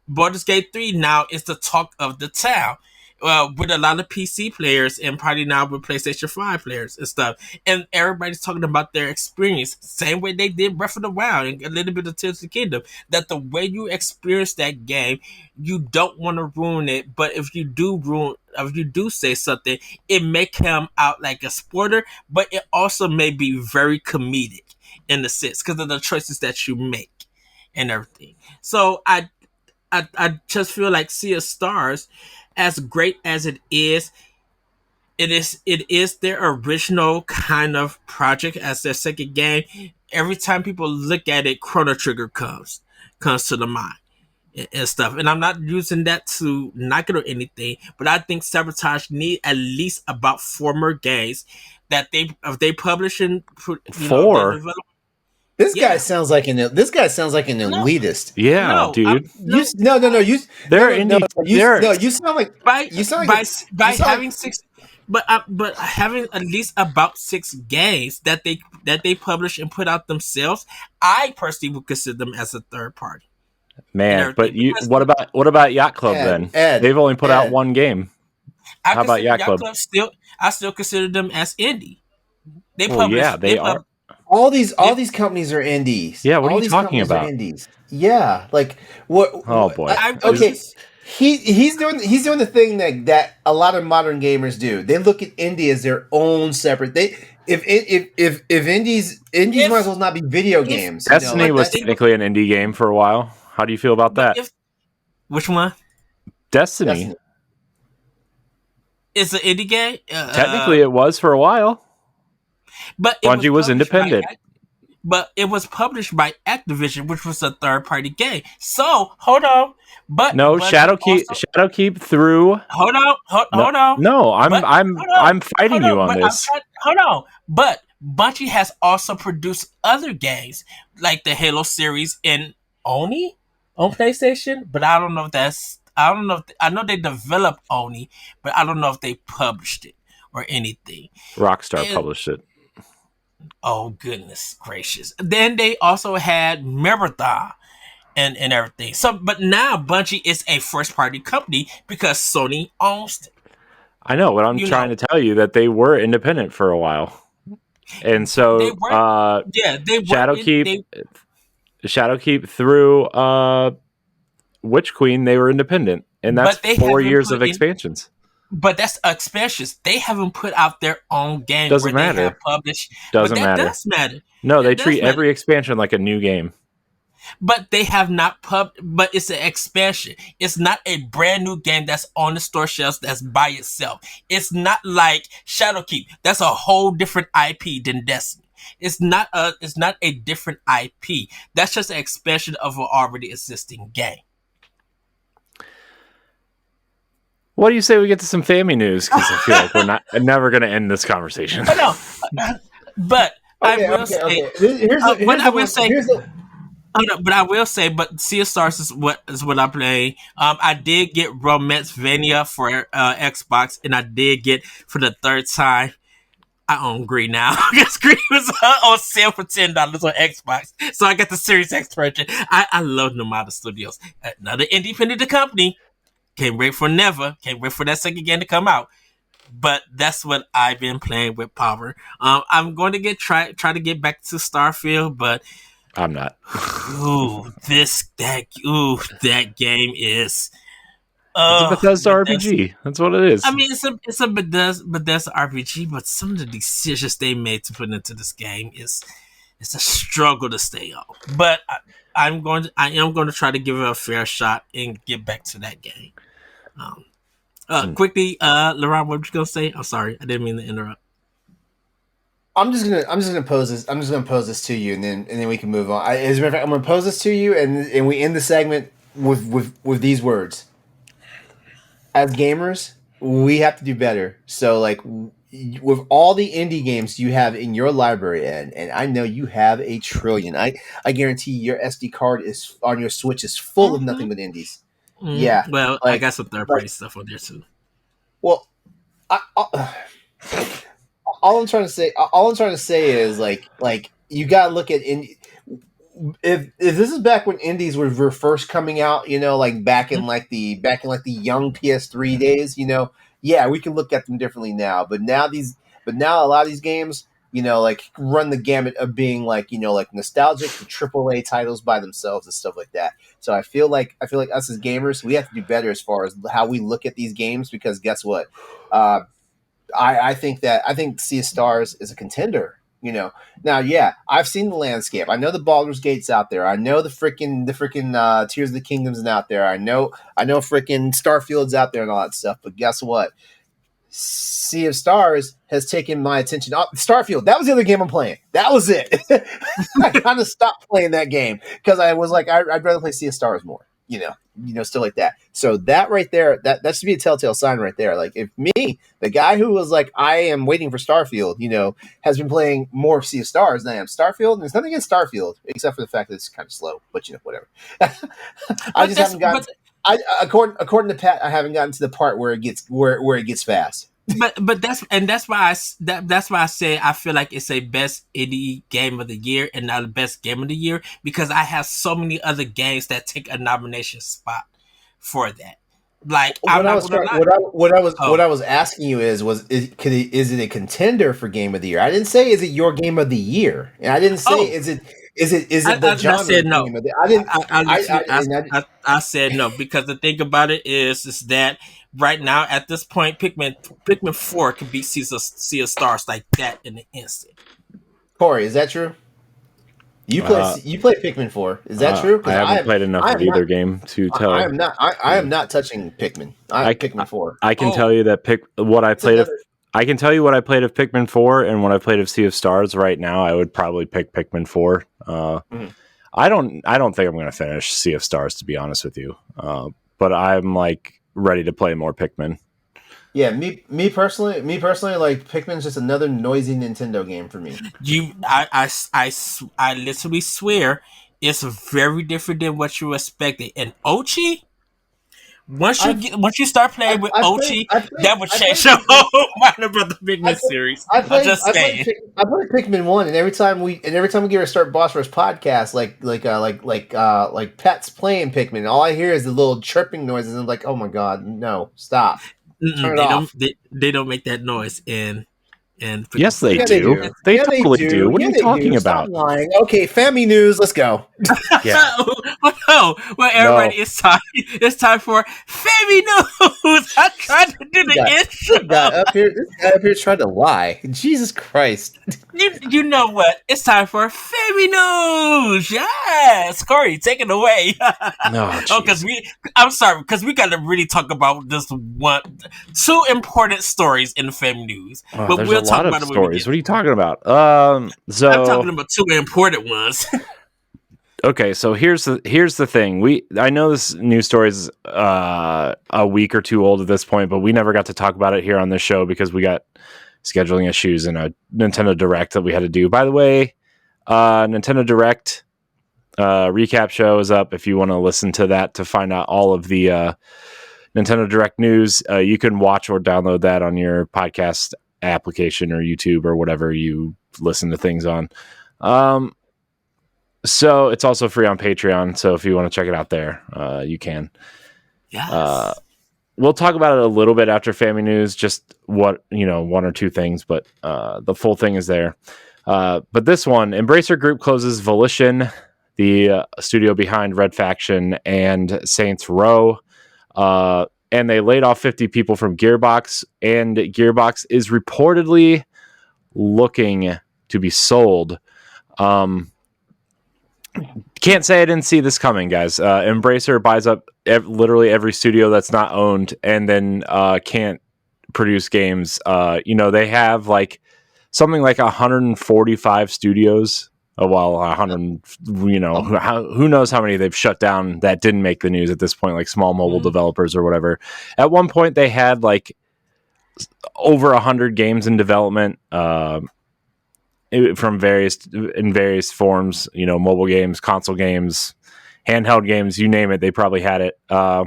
Baldur's Gate 3 now is the talk of the town. With a lot of PC players and probably now with PlayStation 5 players and stuff. And everybody's talking about their experience, same way they did Breath of the Wild and a little bit of Tears of the Kingdom. That the way you experience that game, you don't want to ruin it. But if you do say something, it may come out like a spoiler, but it also may be very comedic in the sense because of the choices that you make and everything. So I just feel like Sea of Stars, as great as it is their original kind of project as their second game. Every time people look at it, Chrono Trigger comes to the mind and stuff. And I'm not using that to knock it or anything, but I think Sabotage need at least about four more games that they publish and they Four? develop. This guy Yeah, sounds like an no, elitist. Yeah, no, dude. You no, They're indie. They're you sound like by you sound like by you by sound like having six. but having at least about 6 games that they publish and put out themselves, I personally would consider them as a third party and Man, but everything. you Because what about Yacht Club then? Ed, They've only put out Ed. one game. I How about consider Yacht Yacht Club? Club I still consider them as indie. They Well, yeah, they they pub are. All they, these companies are indies. Yeah, what are All you these talking companies are about? indies. Yeah, like Oh boy. I would okay. just He's doing the thing that a lot of modern gamers do. They look at indie as their own separate. They if indies might as if well not be video if games. Destiny but the was thing technically an indie game for a while. How do you feel about but that? if which one Destiny. is an indie game? Technically, it was for a while. But it Bungie was published by independent. but it was published by Activision, which was a third party game. So hold on, No, but Shadowkeep through. hold on, hold on. No, But hold on, I'm fighting hold you on. on But I'm this. trying. Hold on. But Bungie has also produced other games like the Halo series in Oni on PlayStation. But I don't know if that's. I don't know. I know they developed Oni, but I don't know if they published it or anything. Rockstar And published it. oh goodness gracious! Then they also had Marathon and everything. So, but now Bungie is a first party company because Sony owns it. I know, but I'm You trying know, to tell you that they were independent for a while. And they so were. Yeah, they were. Shadowkeep through Witch Queen, they were independent. And that's But they 4 haven't years of put in. expansions. But that's expansions. They haven't put out their own game Doesn't where they matter. have published. But Doesn't that matter. does matter. No, they That does treat matter. every expansion like a new game. But they have not but it's an expansion. It's not a brand new game that's on the store shelves that's by itself. It's not like Shadowkeep. That's a whole different IP than Destiny. It's not a different IP. That's just an expansion of an already existing game. What do you say we get to some family news? Because I feel like we're never going to end this conversation. But no, but I will say, but I will say, oh, no, but I will say, but Sea of Stars is what I play. I did get Romancevania for Xbox, and I did get for the third time. I own Green now because Green was on sale for $10 on Xbox, so I got the Series X version. I love Nomada Studios, another independent company. Can't wait for that second game to come out. But that's what I've been playing with Power. I'm going to try to get back to Starfield, but I'm not. that game is. It's a Bethesda RPG. That's what it is. I mean, it's a Bethesda RPG, but some of the decisions they made to put into this game it's a struggle to stay on. But I am going to try to give it a fair shot and get back to that game. Quickly, LeRon, what were you gonna say? I'm sorry, I didn't mean to interrupt. I'm just gonna pose this. I'm just gonna pose this to you, and then we can move on. As a matter of fact, I'm gonna pose this to you, and we end the segment with these words. As gamers, we have to do better. So, like, with all the indie games you have in your library, and I know you have a trillion. I guarantee your SD card is on your Switch is full of nothing but indies. Mm-hmm. Yeah. Well, I got some third party stuff on there too. Well, all I'm trying to say is like you gotta look at indie. If this is back when indies were first coming out, like back in like the young PS3 days, yeah, we can look at them differently now. But now a lot of these games, like run the gamut of being like nostalgic to AAA titles by themselves and stuff like that. So I feel like us as gamers, we have to do better as far as how we look at these games, because guess what? I think Sea of Stars is a contender. Now, yeah, I've seen the landscape. I know the Baldur's Gate's out there. I know the freaking Tears of the Kingdom's out there. I know freaking Starfield's out there and all that stuff. But guess what? Sea of Stars has taken my attention. Starfield, that was the other game I'm playing. That was it. I kind of stopped playing that game because I was like, I'd rather play Sea of Stars more. Stuff like that. So that right there, that should be a telltale sign right there. Like, if me, the guy who was like, I am waiting for Starfield, has been playing more of Sea of Stars than I am Starfield. And there's nothing against Starfield except for the fact that it's kind of slow. But whatever. I just haven't gotten. According to Pat, I haven't gotten to the part where it gets fast. that's why that's why I say I feel like it's a best indie game of the year and not the best game of the year, because I have so many other games that take a nomination spot for that. Like, I'm What I not was gonna trying, lie. what Oh, I was asking you is it a contender for game of the year? I didn't say is it your game of the year, and I didn't say oh, is it the I genre said no. game of the. I didn't. I I literally and I, I said no, because the thing about it is that right now at this point, Pikmin 4 could beat Sea of Stars like that in an instant. Corey, is that true? Uh, You play Pikmin 4. Is that true? I Because haven't played enough I of am not either game to I tell am not I am you. not touching Pikmin. I, Pikmin 4. I can Oh, tell you that what I It's played of. another. I can tell you what I played of Pikmin 4 and what I played of Sea of Stars right now. I would probably pick Pikmin 4. Mhm. I don't think I'm going to finish Sea of Stars, to be honest with you. But I'm like ready to play more Pikmin. Yeah, me personally, like Pikmin's just another noisy Nintendo game for me. I literally swear it's very different than what you expected. And Ochi, I've once you start playing with Ochi, that would I change played your Pikmin. whole mind about the Pikmin series. I'm just saying. I played Pikmin 1, and every time we get to start Boss Rush podcast, like pets playing Pikmin, all I hear is the little chirping noises, and I'm like, oh my god, no, stop, turn Mm-mm, it off. they don't make that noise in Pikmin Yes, 4. they Yeah, they do. do. They Yeah, they totally do. do. What are Yeah, you they talking do. Stop about? lying. Okay, family news. Let's go. Yeah. Oh, well, No. everybody, it's time for Family News. I tried to do the intro. This guy up here trying to lie. Jesus Christ. You know what? It's time for Family News. Yes, Corey, take it away. No, Oh, jeez. I'm sorry, because we got to really talk about two important stories in the Family News, Oh, but there's a we'll talk lot of about it when we stories. get What are there. you talking about? I'm talking about two important ones. Okay, so here's the thing. I know this news story is a week or two old at this point, but we never got to talk about it here on this show because we got scheduling issues and a Nintendo Direct that we had to do. By the way, Nintendo Direct recap show is up. If you want to listen to that to find out all of the Nintendo Direct news, you can watch or download that on your podcast application or YouTube or whatever you listen to things on. So it's also free on Patreon. So if you want to check it out there, you can. Yes. We'll talk about it a little bit after Family News, just one or two things, but the full thing is there. But this one, Embracer Group closes Volition, the studio behind Red Faction and Saints Row. And they laid off 50 people from Gearbox, and Gearbox is reportedly looking to be sold. Can't say I didn't see this coming, guys. Embracer buys up literally every studio that's not owned, and then can't produce games. They have like something like 145 studios. Well, 100. Who knows how many they've shut down that didn't make the news at this point, like small mobile developers or whatever. At one point, they had like over 100 games in development. From various forms, mobile games, console games, handheld games, you name it, they probably had it. I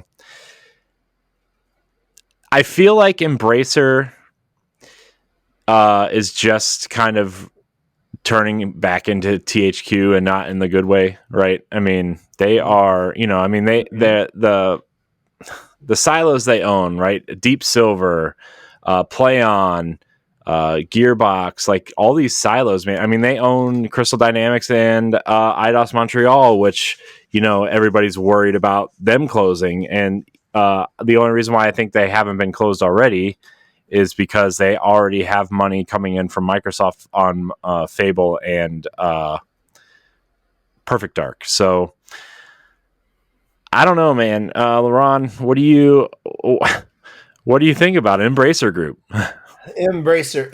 feel like Embracer is just kind of turning back into THQ and not in the good way, right? I mean, they are, the silos they own, right? Deep Silver, Play On, Gearbox, like all these silos, man. I mean, they own Crystal Dynamics and Eidos Montreal, which everybody's worried about them closing. And the only reason why I think they haven't been closed already is because they already have money coming in from Microsoft on Fable and Perfect Dark. So I don't know, man. LeRon, what do you think about Embracer Group? Embracer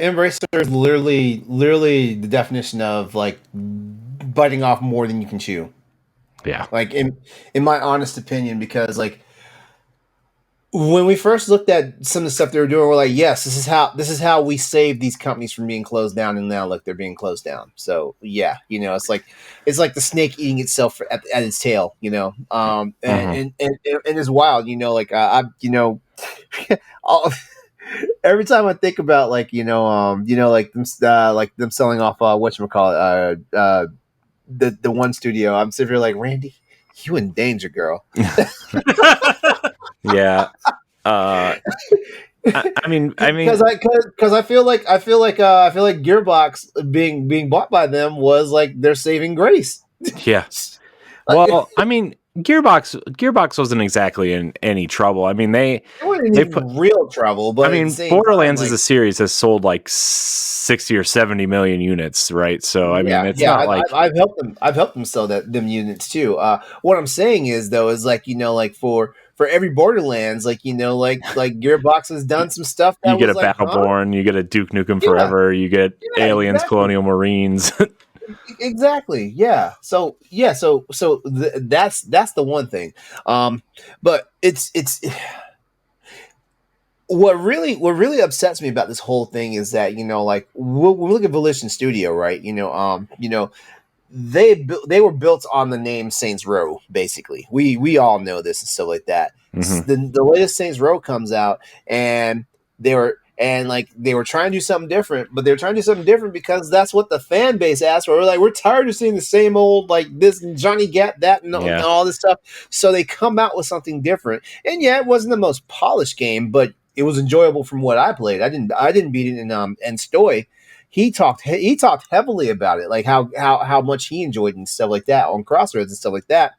is literally the definition of like biting off more than you can chew. Yeah. Like in my honest opinion, because like when we first looked at some of the stuff they were doing, we're like, yes, this is how we save these companies from being closed down, and now look, they're being closed down. So yeah, it's like the snake eating itself at its tail, and it's wild, like all, every time I think about like them selling off whatchamacallit, the one studio, I'm sitting here like, Randy, you in danger, girl. Yeah. I mean, Because I feel like Gearbox being bought by them was like their saving grace. yeah. Well, I mean, Gearbox wasn't exactly in any trouble. I mean, It wasn't they any put. real trouble, but I at the mean, same time, Borderlands as like, a series has sold like 60 or 70 million units, right? So, I mean, yeah, it's yeah, not I've, like, I've, I've helped them. I've helped them sell them units too. What I'm saying is though is like like for every Borderlands, like Gearbox has done some stuff you that get was a like, huh? Battleborn, you get a Duke Nukem Yeah, Forever, you get yeah, Aliens, exactly. Colonial Marines. Exactly. Yeah. That's the one thing. But it's what really upsets me about this whole thing is that like when we look at Volition Studio, right? They were built on the name Saints Row. Basically, we all know this and stuff like that. Hmm. The latest Saints Row comes out, and they were trying to do something different, but they were trying to do something different because that's what the fan base asked for. We're like, we're tired of seeing the same old like this Johnny Gap that and Yeah. all this stuff. So they come out with something different, and yeah, it wasn't the most polished game, but it was enjoyable from what I played. I didn't beat it in and Stoy. He talked heavily about it, like how much he enjoyed and stuff like that on Crossroads and stuff like that.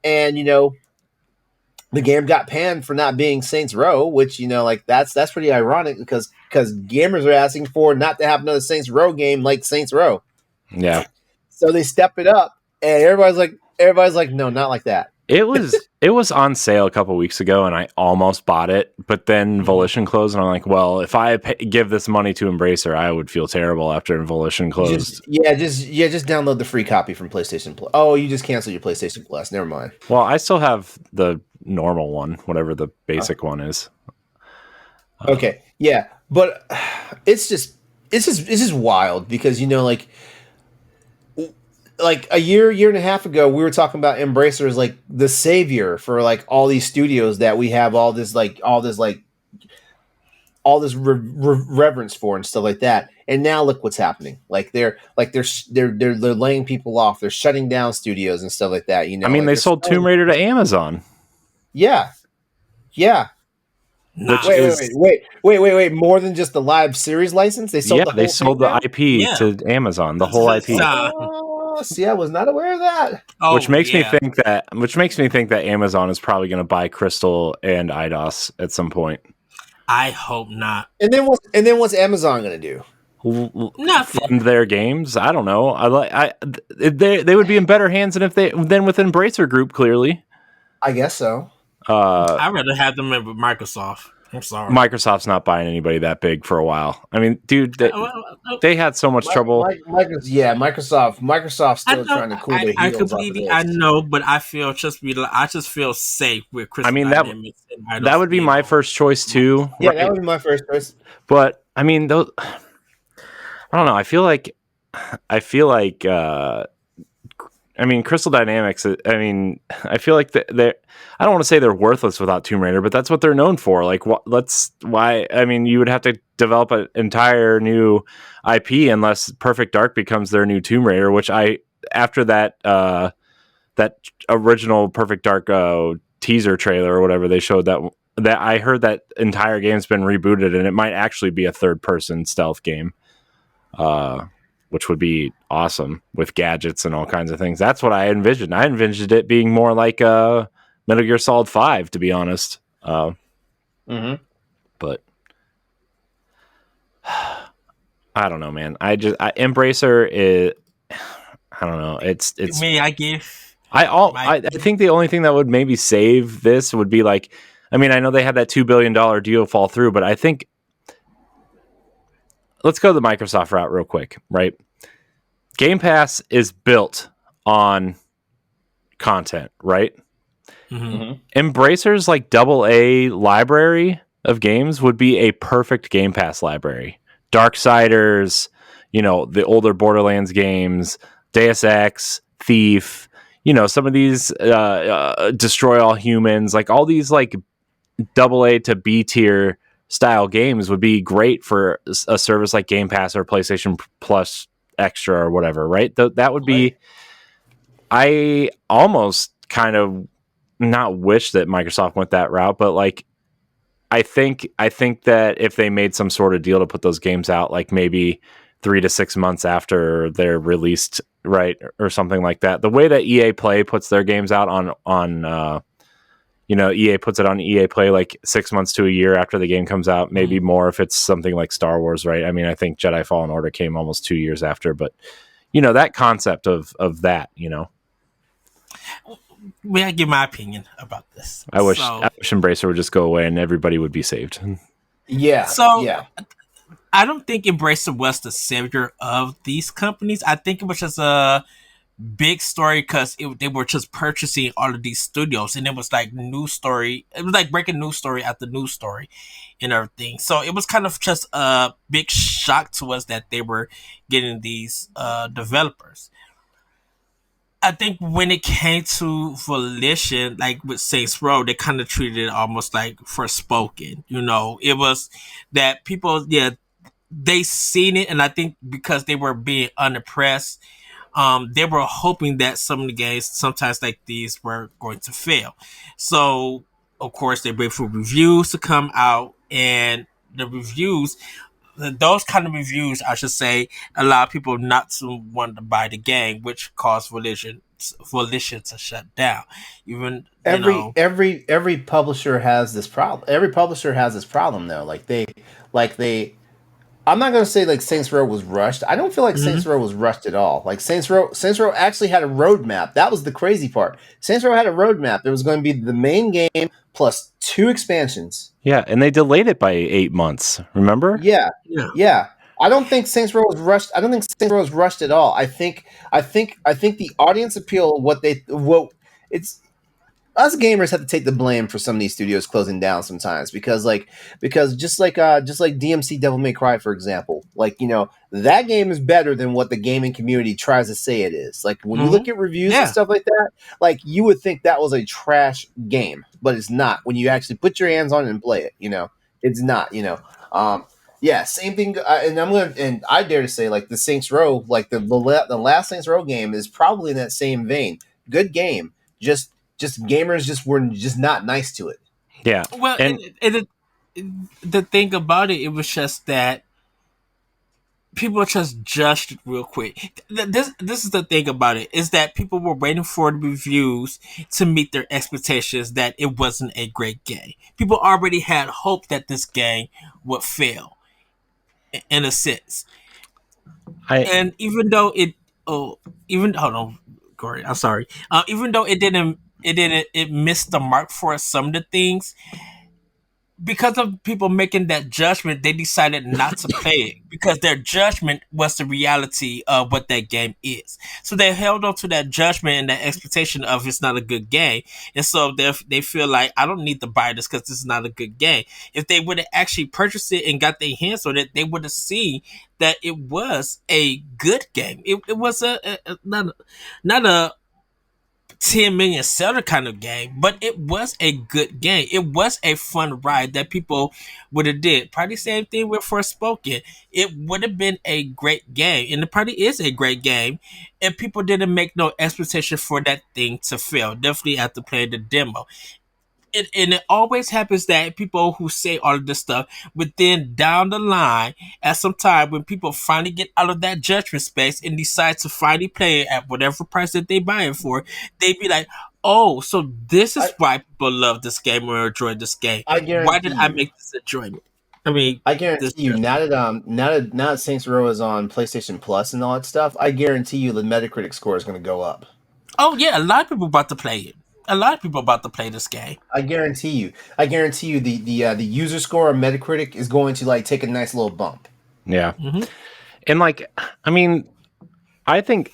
And the game got panned for not being Saints Row, which like that's pretty ironic because gamers are asking for not to have another Saints Row game like Saints Row. Yeah. So they step it up, and everybody's like, no, not like that. It was on sale a couple weeks ago, and I almost bought it, but then Volition closed, and I'm like, well, if I give this money to Embracer, I would feel terrible after Volition closed. Just download the free copy from PlayStation Plus. Oh, you just canceled your PlayStation Plus. Never mind. Well, I still have the normal one, whatever the basic one is. Okay, yeah, but it's just wild because like a year and a half ago, we were talking about Embracer as like the savior for like all these studios that we have all this reverence for and stuff like that. And now look what's happening. They're laying people off. They're shutting down studios and stuff like that. I mean, like they they're sold selling- Tomb Raider to Amazon, Yeah, yeah. which Wait, is wait. More than just the live series license. They sold yeah, the whole they thing sold now? the IP Yeah. to Amazon, the whole IP. See, I was not aware of that. Oh, Which makes yeah. me think that Amazon is probably going to buy Crystal and IDOS at some point. I hope not. And then what's Amazon going to do? Nothing. Fund their games. I don't know. They would be in better hands than with Embracer Group. Clearly, I guess so. I'd rather have them with Microsoft. I'm sorry. Microsoft's not buying anybody that big for a while. I mean, dude, they had so much trouble. Microsoft's still trying to cool their I heels completely, off I of this. know, but I just feel safe with Crystal I mean, Dynamics and Eidos that would be being my on. first choice too. Yeah, right? that would be my first choice. But I mean, those. I don't know. I feel like. I mean, Crystal Dynamics. I mean, I feel like they're. I don't want to say they're worthless without Tomb Raider, but that's what they're known for. Like, why? I mean, you would have to develop an entire new IP unless Perfect Dark becomes their new Tomb Raider. Which after that original Perfect Dark teaser trailer or whatever they showed that I heard that entire game's been rebooted and it might actually be a third person stealth game. Which would be awesome with gadgets and all kinds of things. That's what I envisioned. I envisioned it being more like Metal Gear Solid 5, to be honest. But I don't know, man. Embracer is. I don't know. It's Me, I give. I think the only thing that would maybe save this would be like. I mean, I know they had that $2 billion deal fall through, but I think. Let's go the Microsoft route real quick, right? Game Pass is built on content, right? Mm-hmm. Embracer's like AA library of games would be a perfect Game Pass library. Darksiders, the older Borderlands games, Deus Ex, Thief, some of these Destroy All Humans, like all these like AA to B tier style games would be great for a service like Game Pass or PlayStation Plus Extra or whatever, right? That would be. I almost kind of not wish that Microsoft went that route, but like I think that if they made some sort of deal to put those games out, like maybe 3 to 6 months after they're released, right, or something like that. The way that EA Play puts their games out on EA puts it on EA Play like 6 months to a year after the game comes out, maybe more if it's something like Star Wars, right? I mean, I think Jedi Fallen Order came almost 2 years after, but that concept of that, May I give my opinion about this? I wish Embracer would just go away and everybody would be saved. Yeah. So yeah. I don't think Embracer was the savior of these companies. I think it was just a big story because they were just purchasing all of these studios, and it was like news story. It was like breaking news story after news story and everything. So it was kind of just a big shock to us that they were getting these developers. I think when it came to Volition, like with Saints Row, they kind of treated it almost like Forspoken. It was that people, yeah, they seen it, and I think because they were being unimpressed, they were hoping that some of the games, sometimes like these, were going to fail. So, of course, they wait for reviews to come out, and the reviews, those kind of reviews, I should say, allow people not to want to buy the game, which caused Volition to shut down. Even every publisher has this problem. Every publisher has this problem though. Like they. I'm not going to say like Saints Row was rushed. I don't feel like Saints Row was rushed at all. Like Saints Row actually had a roadmap. That was the crazy part. Saints Row had a roadmap. It was going to be the main game plus 2 expansions. Yeah, and they delayed it by 8 months. Remember? Yeah. I don't think Saints Row was rushed. I don't think Saints Row was rushed at all. I think the audience appeal, it's us gamers have to take the blame for some of these studios closing down sometimes because just like DMC Devil May Cry, for example, that game is better than what the gaming community tries to say it is. Like when you look at reviews and stuff like that, like you would think that was a trash game, but it's not when you actually put your hands on it and play it. It's not. Yeah, same thing. And I dare to say like the Saints Row, like the last Saints Row game is probably in that same vein. Good game, just gamers just were just not nice to it. Yeah. Well, and the thing about it was just that people just judged it real quick. This is the thing about it, is that people were waiting for the reviews to meet their expectations that it wasn't a great game. People already had hope that this game would fail, in a sense. And even though hold on, Corey, I'm sorry. Even though it missed the mark for some of the things. Because of people making that judgment, they decided not to play it because their judgment was the reality of what that game is. So they held on to that judgment and that expectation of it's not a good game. And so they feel like, I don't need to buy this because this is not a good game. If they would have actually purchased it and got their hands on it, they would have seen that it was a good game. It was not a 10 million seller kind of game, but it was a good game. It was a fun ride that people would have did. Probably same thing with Forspoken. It would have been a great game, and it probably is a great game if people didn't make no expectation for that thing to fail. Definitely after playing the demo. And it always happens that people who say all of this stuff, but then down the line, at some time when people finally get out of that judgment space and decide to finally play it at whatever price that they buy it for, they be like, "Oh, so this is why people love this game or enjoy this game. Why did I make this enjoyment?" I guarantee you, now that Saints Row is on PlayStation Plus and all that stuff, I guarantee you the Metacritic score is going to go up. Oh yeah, a lot of people about to play it. A lot of people about to play this game. I guarantee you the user score on Metacritic is going to take a nice little bump. Yeah. And I mean, I think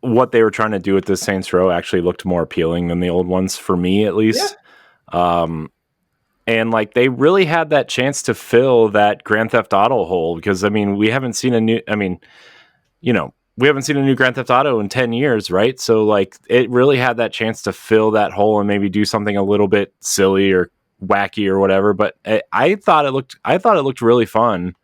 what they were trying to do with this Saints Row actually looked more appealing than the old ones, for me at least. Yeah. And they really had that chance to fill that Grand Theft Auto hole, because I mean, we haven't seen a new Grand Theft Auto in 10 years, right? So it really had that chance to fill that hole and maybe do something a little bit silly or wacky or whatever, but I thought it looked really fun.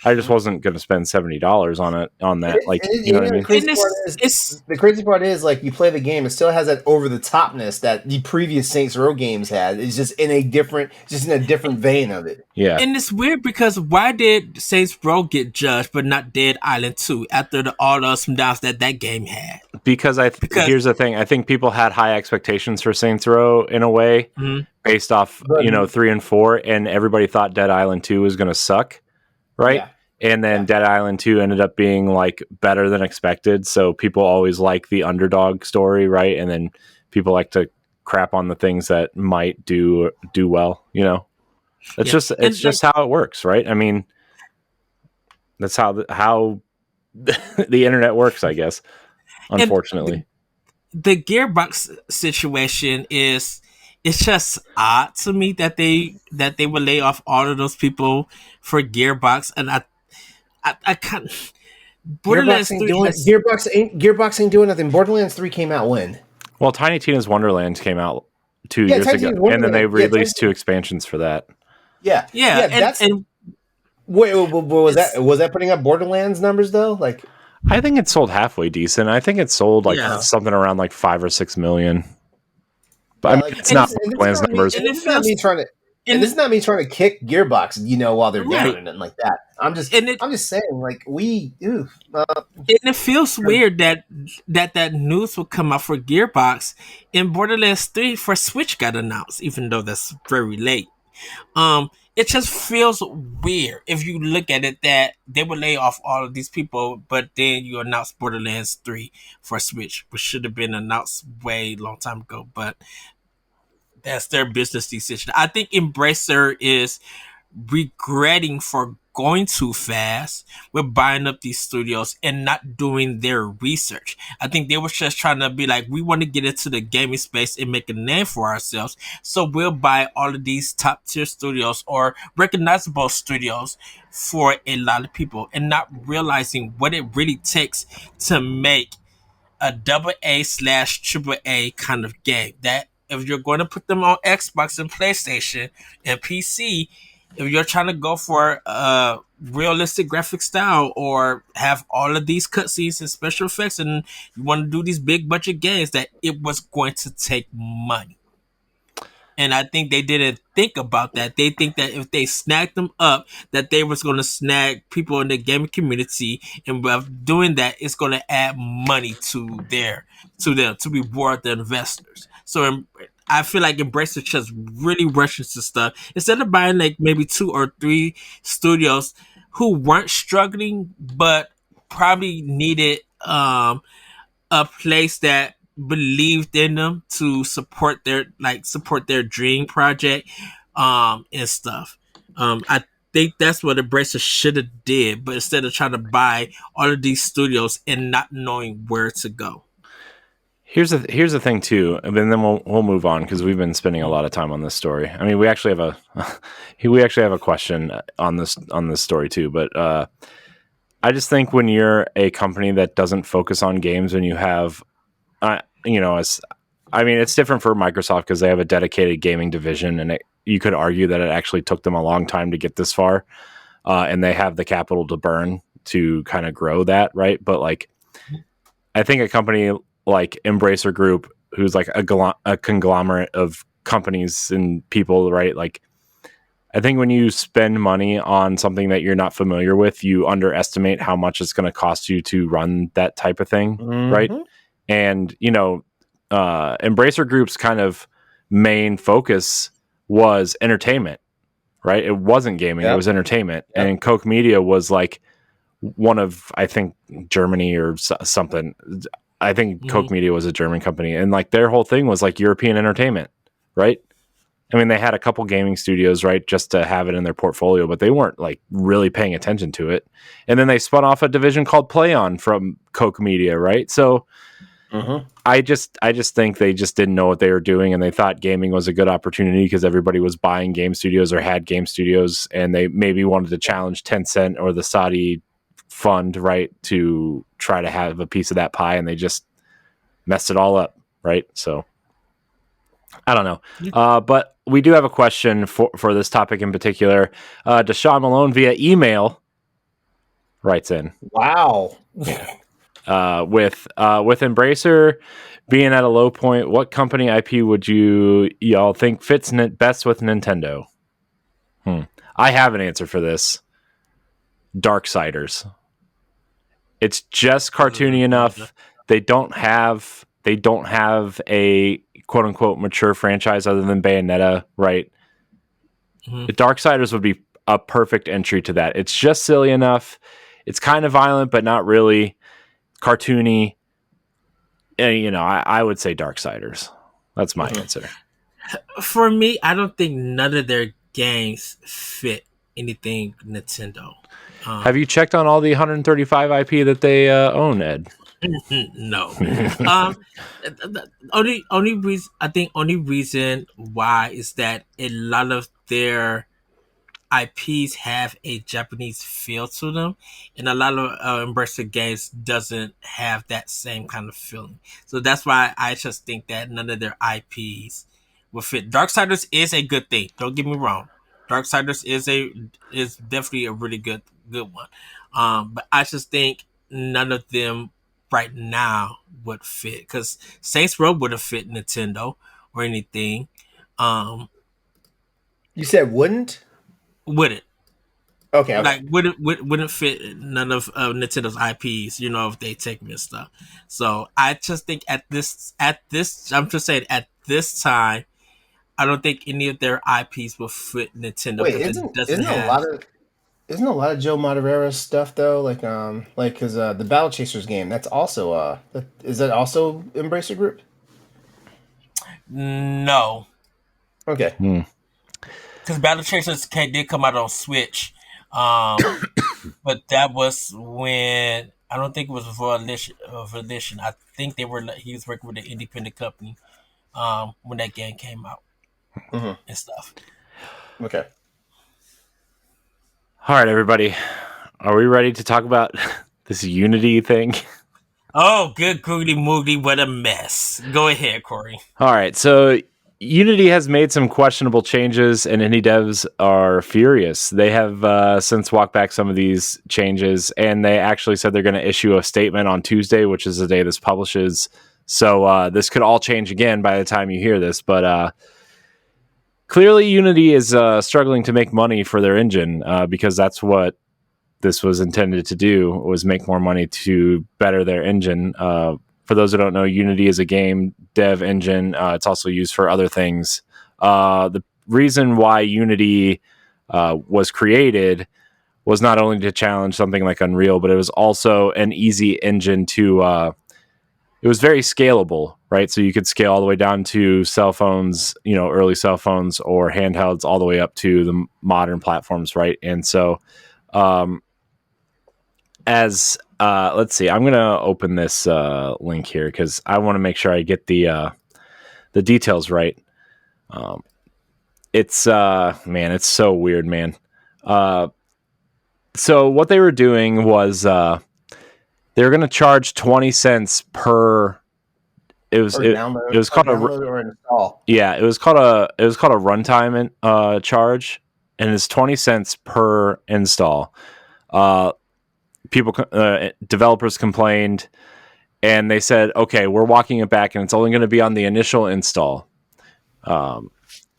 I just wasn't going to spend $70 on that. Like, you know what I mean? The crazy part is, like, you play the game, it still has that over the topness that the previous Saints Row games had. It's just in a different vein of it. Yeah. And it's weird because why did Saints Row get judged but not Dead Island 2 after all the ups and downs that game had? Because here's the thing. I think people had high expectations for Saints Row in a way based off, 3 and 4, and everybody thought Dead Island 2 was going to suck, right? Yeah. And then Dead Island 2 ended up being like better than expected. So people always like the underdog story, right? And then people like to crap on the things that might do well, you know? It's just how it works, right? I mean, that's how the internet works, I guess. Unfortunately. The Gearbox situation it's just odd to me that they would lay off all of those people for Gearbox, and I can't. Gearbox ain't doing nothing. Borderlands 3 came out when? Well, Tiny Tina's Wonderland came out 2 years ago, and then they released 2 expansions for that. Yeah. Wait, was that putting up Borderlands numbers though? Like, I think it sold halfway decent. I think it sold something around like 5 or 6 million. But it's not Borderlands numbers. This is not me trying to kick Gearbox, while they're down and like that. I'm just saying, like, and it feels weird that news will come out for Gearbox, and Borderlands 3 for Switch got announced, even though that's very late. It just feels weird if you look at it that they would lay off all of these people, but then you announce Borderlands 3 for Switch, which should have been announced way long time ago, but that's their business decision. I think Embracer is regretting for going too fast with buying up these studios and not doing their research. I think they were just trying to be like, we want to get into the gaming space and make a name for ourselves, so we'll buy all of these top tier studios or recognizable studios for a lot of people, and not realizing what it really takes to make a AA/AAA kind of game. That if you're going to put them on Xbox and PlayStation and PC, if you're trying to go for a realistic graphic style or have all of these cutscenes and special effects, and you want to do these big budget games, that it was going to take money. And I think they didn't think about that. They think that if they snagged them up, that they was going to snag people in the gaming community, and by doing that, it's going to add money to them to reward the investors. So I feel like Embracer just really rushes to stuff instead of buying like maybe 2 or 3 studios who weren't struggling but probably needed a place that believed in them to support their dream project and stuff. I think that's what Embracer should have did, but instead of trying to buy all of these studios and not knowing where to go. Here's the thing too, and then we'll move on because we've been spending a lot of time on this story. I mean, we actually have a question on this story too, but I just think when you're a company that doesn't focus on games, and you have, it's different for Microsoft because they have a dedicated gaming division, and you could argue that it actually took them a long time to get this far, and they have the capital to burn to kind of grow that, right? But like, I think a company like Embracer Group, who's like a conglomerate of companies and people, right? Like, I think when you spend money on something that you're not familiar with, you underestimate how much it's going to cost you to run that type of thing, right? And, Embracer Group's kind of main focus was entertainment, right? It wasn't gaming, It was entertainment. Yep. And Koch Media was like one of, I think, Germany or something. I think Koch Media was a German company, and like their whole thing was like European entertainment, right? I mean, they had a couple gaming studios, right, just to have it in their portfolio, but they weren't like really paying attention to it. And then they spun off a division called PlayOn from Koch Media, right? So I just think they just didn't know what they were doing, and they thought gaming was a good opportunity because everybody was buying game studios or had game studios, and they maybe wanted to challenge Tencent or the Saudi fund, right, to try to have a piece of that pie, and they just messed it all up, right? So I don't know. But we do have a question for this topic in particular. Deshaun Malone via email writes in. Wow. With Embracer being at a low point, what company IP would y'all think fits best with Nintendo? I have an answer for this. Darksiders. It's just cartoony enough. They don't have a quote unquote mature franchise other than Bayonetta, right? Mm-hmm. Darksiders would be a perfect entry to that. It's just silly enough. It's kind of violent, but not really cartoony. And, I would say Darksiders. That's my answer. For me, I don't think none of their games fit anything Nintendo. Have you checked on all the 135 IP that they own, Ed? No. Only reason why is that a lot of their IPs have a Japanese feel to them, and a lot of Embracer games doesn't have that same kind of feeling. So that's why I just think that none of their IPs will fit. Darksiders is a good thing. Don't get me wrong. Darksiders is definitely a really good one. But I just think none of them right now would fit, because Saints Row would have fit Nintendo or anything. You said wouldn't? Wouldn't. Okay. Like wouldn't fit none of Nintendo's IPs, if they take me and stuff. So I just think at this I'm just saying at this time, I don't think any of their IPs will fit Nintendo. Wait, isn't a lot of Joe Madureira stuff though? Like because the Battle Chasers game, that's also is that also Embracer Group? No. Okay. Because Battle Chasers did come out on Switch, but that was when I don't think it was Volition. I think he was working with an independent company when that game came out and stuff. Okay. All right, everybody. Are we ready to talk about this Unity thing? Oh, good goody moody, what a mess. Go ahead, Corey. All right, so Unity has made some questionable changes, and indie devs are furious. They have since walked back some of these changes, and they actually said they're going to issue a statement on Tuesday, which is the day this publishes. So this could all change again by the time you hear this, but clearly Unity is struggling to make money for their engine because that's what this was intended to do, was make more money to better their engine. For those who don't know, Unity is a game dev engine. It's also used for other things. The reason why Unity was created was not only to challenge something like Unreal, but it was also an easy engine to... it was very scalable, right? So you could scale all the way down to cell phones, early cell phones, or handhelds, all the way up to the modern platforms, right? And so let's see, I'm going to open this link here because I want to make sure I get the details right. It's so weird, man. So what they were doing was they were going to charge 20 cents per. It was called or install. Yeah, it was called a runtime charge, and it's 20 cents per install. Developers complained, and they said, okay, we're walking it back, and it's only going to be on the initial install. And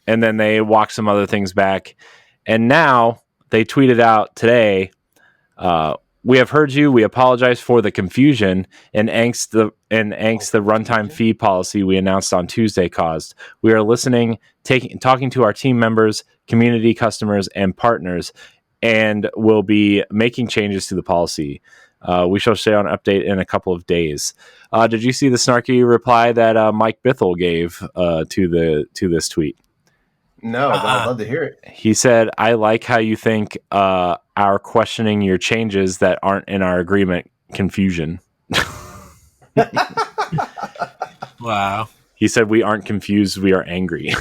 then they walked some other things back, and now they tweeted out today, we have heard you. We apologize for the confusion and angst the runtime fee policy we announced on Tuesday caused. We are listening, talking to our team members, community, customers, and partners, and will be making changes to the policy. We shall share an update in a couple of days. Did you see the snarky reply that Mike Bithell gave to this tweet? No, but I'd love to hear it. He said, I like how you think our questioning your changes that aren't in our agreement confusion. Wow. He said, we aren't confused, we are angry.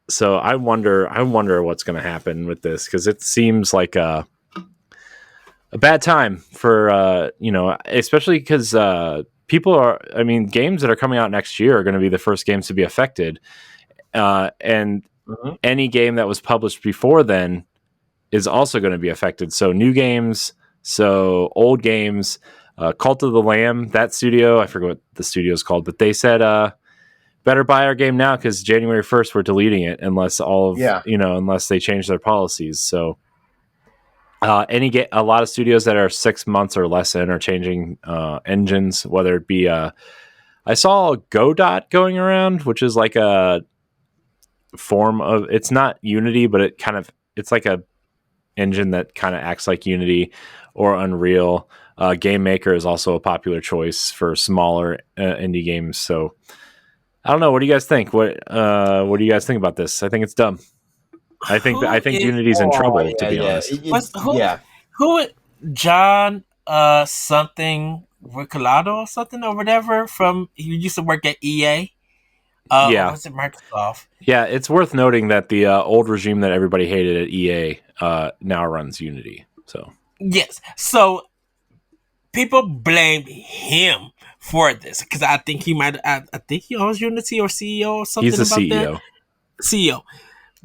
So I wonder what's going to happen with this, because it seems like a bad time for, especially because people are. I mean, games that are coming out next year are going to be the first games to be affected, and Mhm. any game that was published before then is also going to be affected. So new games, so old games. Cult of the Lamb, that studio, I forget what the studio is called, but they said, better buy our game now because January 1st we're deleting it unless Yeah. unless they change their policies. So a lot of studios that are 6 months or less in are changing engines, whether it be I saw Godot going around, which is like a form of, it's not Unity, but it's like a engine that kind of acts like Unity or Unreal. Game Maker is also a popular choice for smaller indie games. So I don't know. What do you guys think? What do you guys think about this? I think it's dumb. I Who think is Unity's in Oh trouble, to yeah, be yeah. honest. what's Yeah. who John something Ricolado or something or whatever from he used to work at EA? Or Yeah, was it Microsoft? yeah. It's worth noting that the old regime that everybody hated at EA now runs Unity. So Yes. So people blame him for this because I think he might. I think he owns Unity or CEO or he's something the about that. CEO. CEO.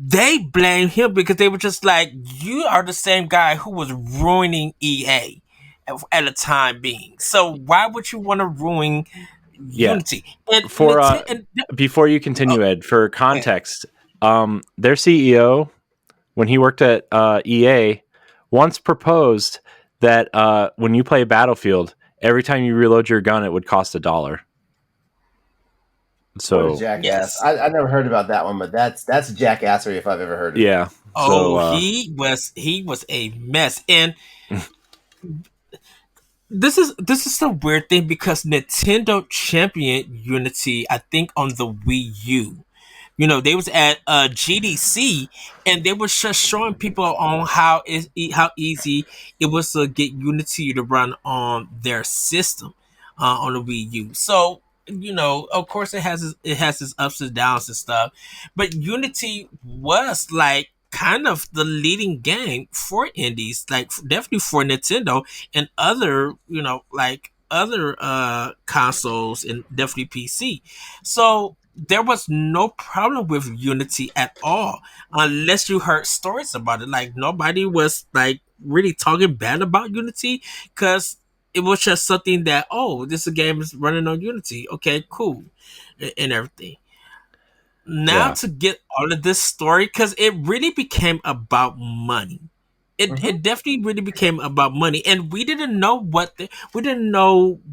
They blame him because they were just like, you are the same guy who was ruining EA at a time being. So why would you want to ruin Yeah. Unity? And For Nintendo. And, before you oh, continue, Ed, for okay. context, their CEO, when he worked at EA, once proposed that when you play Battlefield, every time you reload your gun, it would cost $1. What a So jackass! Yes. I never heard about that one, but that's jackassery if I've ever heard of it. yeah, so Oh, he was a mess, and this is the weird thing because Nintendo championed Unity, I think, on the Wii U. They was at GDC and they were just showing people on how easy it was to get Unity to run on their system on the Wii U. So of course, it has its ups and downs and stuff, but Unity was like kind of the leading game for indies, like definitely for Nintendo and other like other consoles and definitely PC. So there was no problem with Unity at all, unless you heard stories about it. Like nobody was like really talking bad about Unity because it was just something that, oh, this game is running on Unity. Okay, cool, and everything. Now yeah, to get all of this story, because it really became about money. It, Hmm. it definitely really became about money, and we didn't know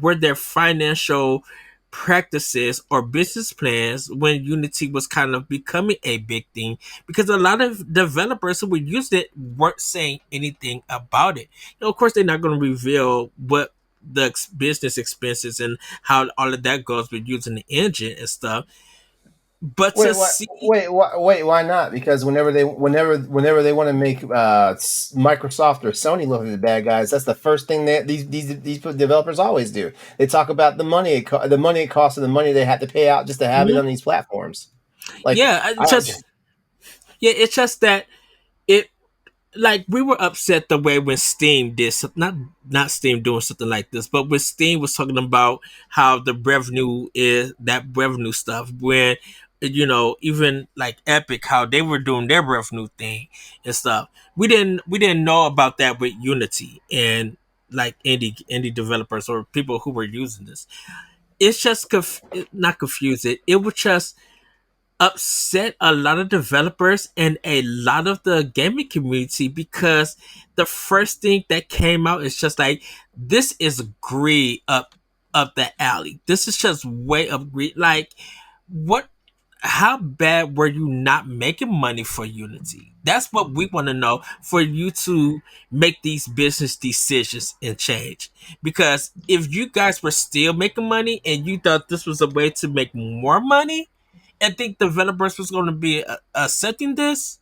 where their financial practices or business plans when Unity was kind of becoming a big thing, because a lot of developers who would use it weren't saying anything about it. Of course, they're not going to reveal what the business expenses and how all of that goes with using the engine and stuff. But to Wait, what? see, Wait, why not? Because whenever they want to make Microsoft or Sony look like the bad guys, that's the first thing that these developers always do. They talk about the money it costs and the money they have to pay out just to have it Mhm. on these platforms. Like Yeah, I don't. it's just that it like we were upset the way when Steam did not Steam doing something like this, but when Steam was talking about how the revenue is that revenue stuff when even like Epic how they were doing their revenue thing and stuff. We didn't know about that with Unity and like indie developers or people who were using this. It's just not confusing. It was just upset a lot of developers and a lot of the gaming community because the first thing that came out is just like, this is greed up the alley. This is just way up greed. Like, what? How bad were you not making money for Unity? That's what we want to know for you to make these business decisions and change. Because if you guys were still making money and you thought this was a way to make more money, and think developers was going to be accepting this,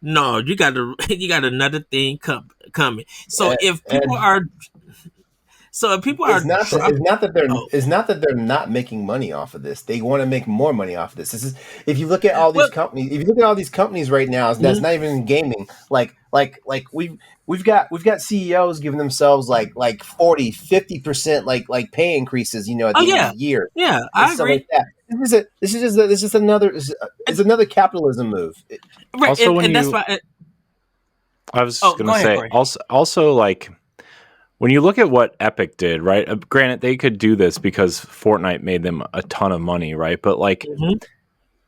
no, you got another thing coming. So And, if people and are So if people are dropping, oh, it's not that they're not making money off of this. They want to make more money off of this. This is if you look at all these well, companies, if you look at all these companies right now, that's mhm. not even in gaming. Like we've got CEOs giving themselves like 40, 50% like pay increases, at Oh the end of yeah, the year yeah, and I stuff like agree. that. This is another it's another capitalism move. Right, Also, when and that's you, why. I was Oh, gonna go ahead, say, Corey. also like when you look at what Epic did, right? Granted, they could do this because Fortnite made them a ton of money, right? But like Hmm.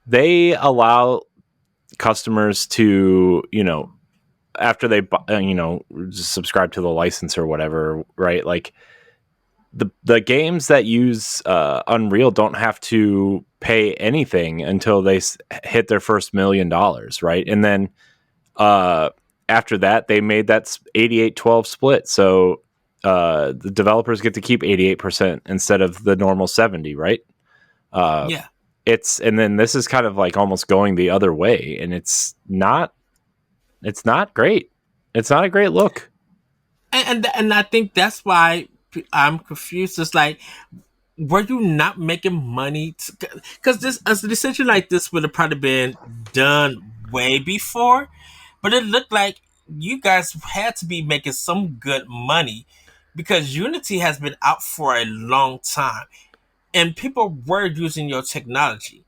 they allow customers to, after they, subscribe to the license or whatever, right? Like the games that use Unreal don't have to pay anything until they hit their first $1 million, right? And then uh, after that, they made that 88-12 split. So the developers get to keep 88% instead of the normal 70, right? Uh, Yeah, and then this is kind of like almost going the other way, and it's not great. It's not a great look. and I think that's why I'm confused. It's like, were you not making money? Because this a decision like this would have probably been done way before, but it looked like you guys had to be making some good money because Unity has been out for a long time and people were using your technology.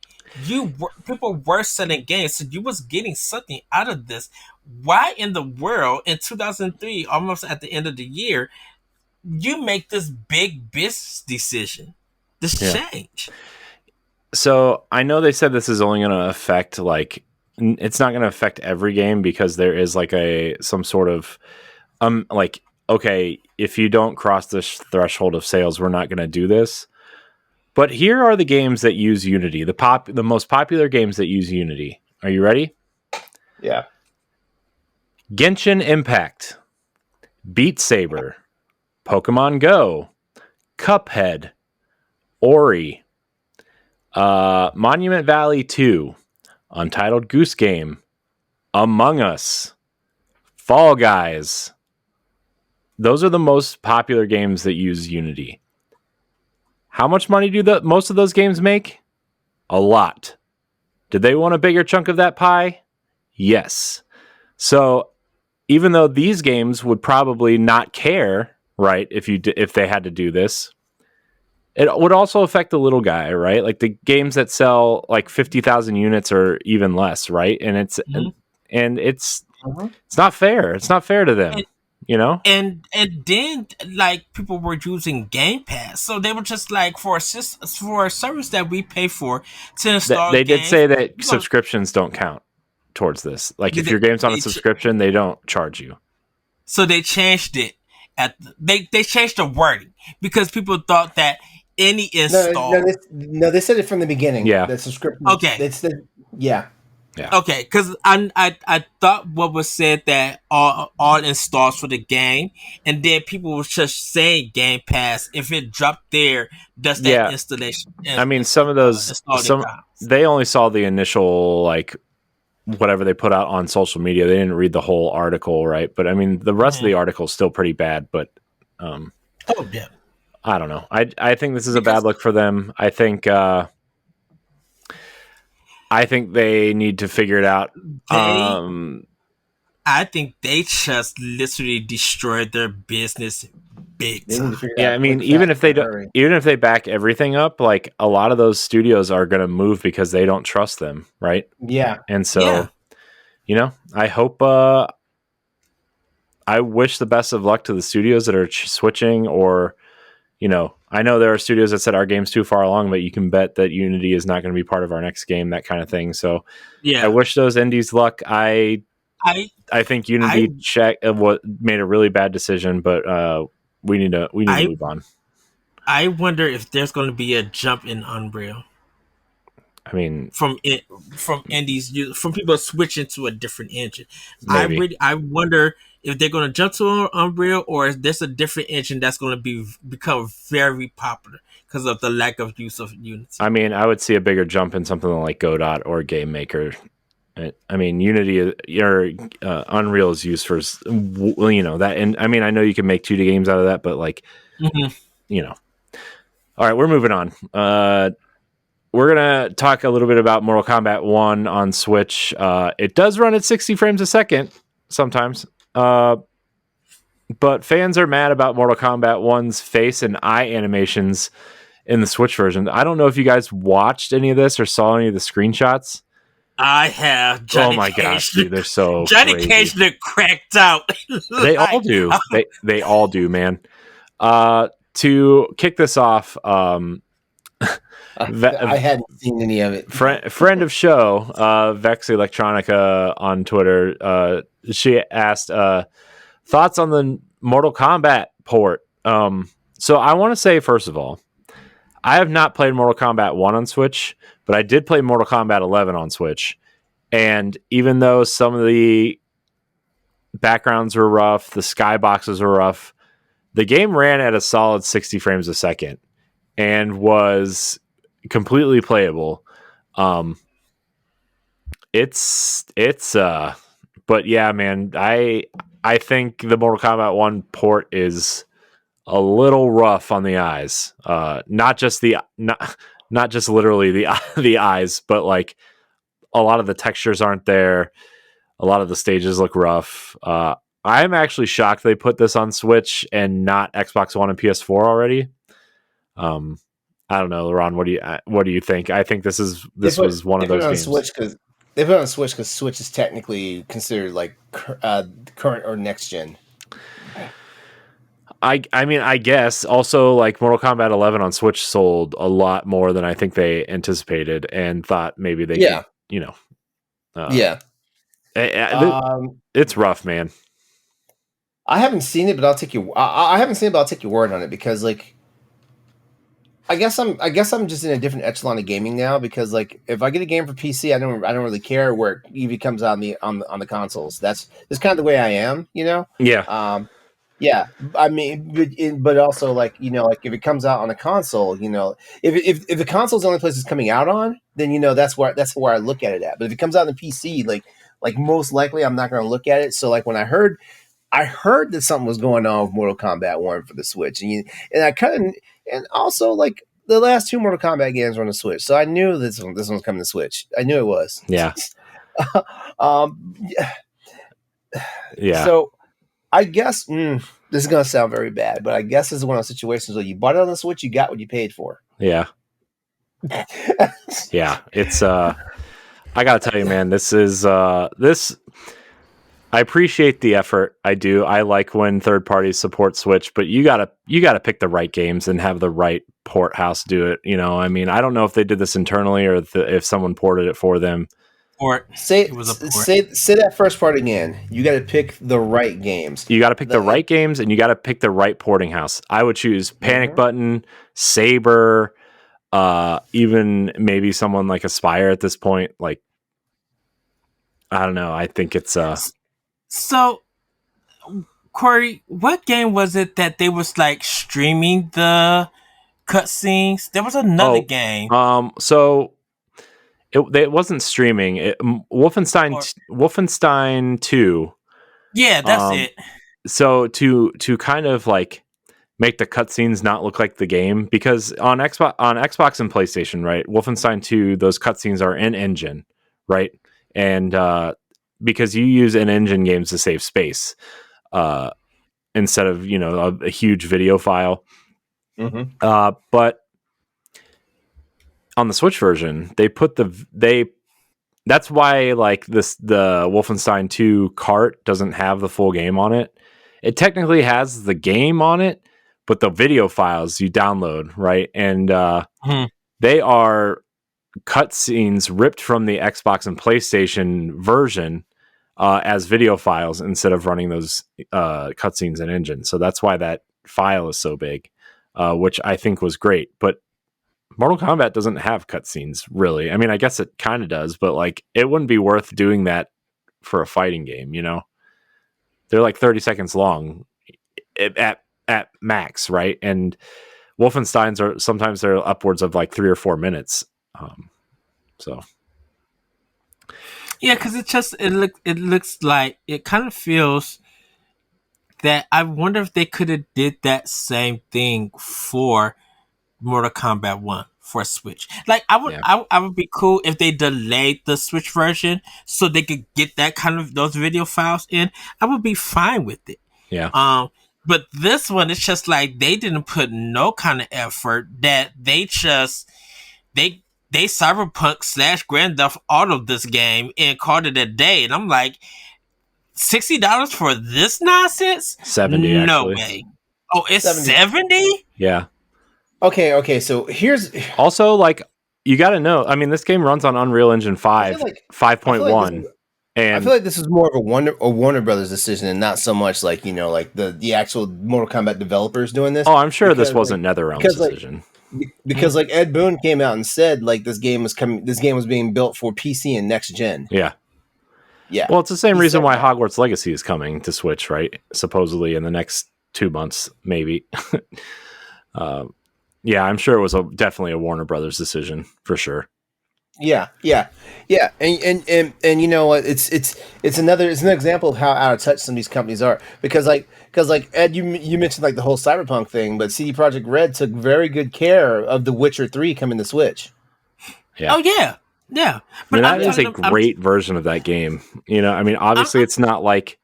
People were selling games, so you was getting something out of this. Why in the world in 2003, almost at the end of the year, you make this big business decision, this Yeah. change? So I know they said this is only going to affect it's not going to affect every game because there is like some sort of like, okay, if you don't cross this threshold of sales, we're not going to do this. But here are the games that use Unity, the most popular games that use Unity. Are you ready? Yeah. Genshin Impact, Beat Saber, Pokemon Go, Cuphead, Ori, Monument Valley 2, Untitled Goose Game, Among Us, Fall Guys. Those are the most popular games that use Unity. How much money do most of those games make? A lot. Did they want a bigger chunk of that pie? Yes. So even though these games would probably not care, right, if they had to do this, it would also affect the little guy, right? Like the games that sell like 50,000 units or even less, right? And Mhm. it's Mhm. it's not fair. It's not fair to them, And, you know? and then like people were using Game Pass, so they were just like for a service that we pay for to install They did games. say that Well, subscriptions don't count towards this. Like if they, your game's on a they subscription, they don't charge you. so they changed it they changed the wording because people thought that any No, install. they said it from the beginning. Yeah. The subscription. Okay, Yeah. Yeah. okay, because I thought what was said that all installs for the game, and then people were just saying Game Pass. If it dropped there, does that Yeah. installation I mean, some of those installing counts? they only saw the initial like whatever they put out on social media. They didn't read the whole article, right? But I mean, the rest of the article is still pretty bad, but Oh yeah, I don't know. I think this is a bad because look for them. I think they need to figure it out. they, I think they just literally destroyed their business big They need time. to figure it Yeah, out I mean, quick, fast, and hurry. even if they back everything up, like a lot of those studios are going to move because they don't trust them, right? Yeah. And Yeah, so, I hope. I wish the best of luck to the studios that are switching, or I know there are studios that said our game's too far along, but you can bet that Unity is not going to be part of our next game, that kind of thing. So, I yeah. wish those indies luck. I I think I Unity what made a really bad decision, but we need to I move on. I wonder if there's going to be a jump in Unreal I mean, from indies from people switching to a different engine. maybe. I wonder if they're going to jump to Unreal or if there's a different engine that's going to become very popular because of the lack of use of Unity. I mean, I would see a bigger jump in something like Godot or Game Maker. I mean, Unity or Unreal is used for that, and I mean, I know you can make 2D games out of that, but like Mhm. you know. All right, we're moving on. We're gonna talk a little bit about Mortal Kombat 1 on Switch. It does run at 60 frames a second sometimes, but fans are mad about Mortal Kombat 1's face and eye animations in the Switch version. I don't know if you guys watched any of this or saw any of the screenshots. I have Oh Johnny my Cage. gosh, dude, they're so Johnny crazy. Cage looked cracked out. They all Like, do. They all do, man. To kick this off, I hadn't seen any of it. friend of show, Vex Electronica on Twitter, she asked thoughts on the Mortal Kombat port. So I want to say, first of all, I have not played Mortal Kombat 1 on Switch, but I did play Mortal Kombat 11 on Switch. And even though some of the backgrounds were rough, the skyboxes were rough, the game ran at a solid 60 frames a second and was completely playable. But yeah, man, I think the Mortal Kombat 1 port is a little rough on the eyes. Not just literally the eyes, but like a lot of the textures aren't there. A lot of the stages look rough. I'm actually shocked they put this on Switch and not Xbox One and PS4 already. I don't know, LeRon. What do you think? I think this was one of those games. They put it on Switch because Switch is technically considered like current or next gen. I mean, I guess also like Mortal Kombat 11 on Switch sold a lot more than I think they anticipated and thought maybe they could, it's rough, man. I haven't seen it, but I'll take your. I haven't seen it, but I'll take your word on it because, like, I guess I'm just in a different echelon of gaming now because, like, if I get a game for PC, I don't really care where it even comes out on the consoles. That's kind of the way I am, you know. Yeah. Yeah. I mean, but also like like if it comes out on a console, if the console's the only place it's coming out on, then that's where I look at it at. But if it comes out on the PC, like most likely I'm not going to look at it. So like when I heard that something was going on with Mortal Kombat 1 for the Switch, and also like the last two Mortal Kombat games were on the Switch, so I knew this one's coming to Switch. I knew it was. Yeah. Yeah. So I guess this is gonna sound very bad, but I guess this is one of those situations where you bought it on the Switch, you got what you paid for. Yeah. Yeah. It's I gotta tell you, man, this is this. I appreciate the effort. I do. I like when third parties support Switch, but you gotta pick the right games and have the right port house do it. I mean, I don't know if they did this internally or if someone ported it for them. Say that first part again. You got to pick the right games. You got to pick the right games, and you got to pick the right porting house. I would choose Panic Button, Saber, even maybe someone like Aspire at this point. Like, I don't know. I think it's So, Corey, what game was it that they was like streaming the cutscenes? There was another game. So it wasn't streaming. Wolfenstein 2. Yeah, that's it. So to kind of like make the cutscenes not look like the game, because on Xbox and PlayStation, right? Wolfenstein 2, those cutscenes are in engine, right? And because you use in-engine games to save space instead of a huge video file. Mm-hmm. But on the Switch version, that's why like the Wolfenstein 2 cart doesn't have the full game on it. It technically has the game on it, but the video files you download, right? And they are cutscenes ripped from the Xbox and PlayStation version as video files instead of running those cutscenes in engine. So that's why that file is so big, which I think was great. But Mortal Kombat doesn't have cutscenes, really. I mean, I guess it kind of does, but like it wouldn't be worth doing that for a fighting game, They're like 30 seconds long at max, right? And Wolfenstein's are sometimes they're upwards of like 3 or 4 minutes. So yeah, because it looks like it kind of feels that I wonder if they could have did that same thing for Mortal Kombat 1 for Switch. Like I would be cool if they delayed the Switch version so they could get that kind of those video files in. I would be fine with it. Yeah. But this one, it's just like they didn't put no kind of effort. That they just they Cyberpunk / Grand Theft Auto this game and called it a day. And I'm like, $60 for this nonsense? 70 No actually. way. Oh, it's 70? Yeah. Okay. So here's also like you got to know. I mean, this game runs on Unreal Engine 5.1. And I feel like this was more of a Warner Brothers decision and not so much like, like the actual Mortal Kombat developers doing this. Oh, I'm sure this wasn't NetherRealm's decision. Because like Ed Boon came out and said like this game was being built for PC and next gen. Yeah. Yeah. Well, it's the same reason why Hogwarts Legacy is coming to Switch, right? Supposedly in the next 2 months, maybe. Yeah, I'm sure it was definitely a Warner Brothers decision for sure. Yeah, and you know what? It's another example of how out of touch some of these companies are because Ed, you mentioned like the whole Cyberpunk thing, but CD Projekt Red took very good care of The Witcher 3 coming to Switch. Yeah. Oh yeah. But that is a great version of that game. I mean, obviously it's not like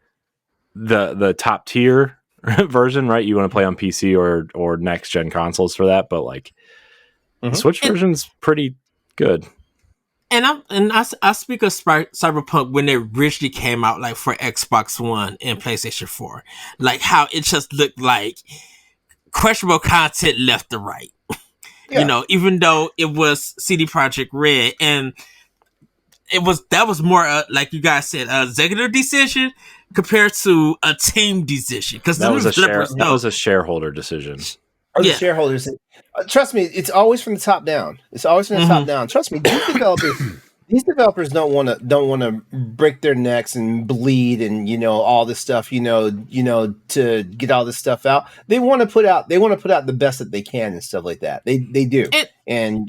the top tier version, right? You want to play on PC or next gen consoles for that, but like the Switch version's pretty good. And I speak of Cyberpunk when it originally came out, like for Xbox One and PlayStation 4, like how it just looked like questionable content left to right. Yeah. Even though it was CD Projekt Red, and that was more like you guys said, an executive decision compared to a team decision because that was a shareholder decision. Or the shareholders. Trust me, it's always from the top down. It's always from the top down. Trust me, these developers don't want to break their necks and bleed and all this stuff to get all this stuff out. They want to put out the best that they can and stuff like that. They do. I'm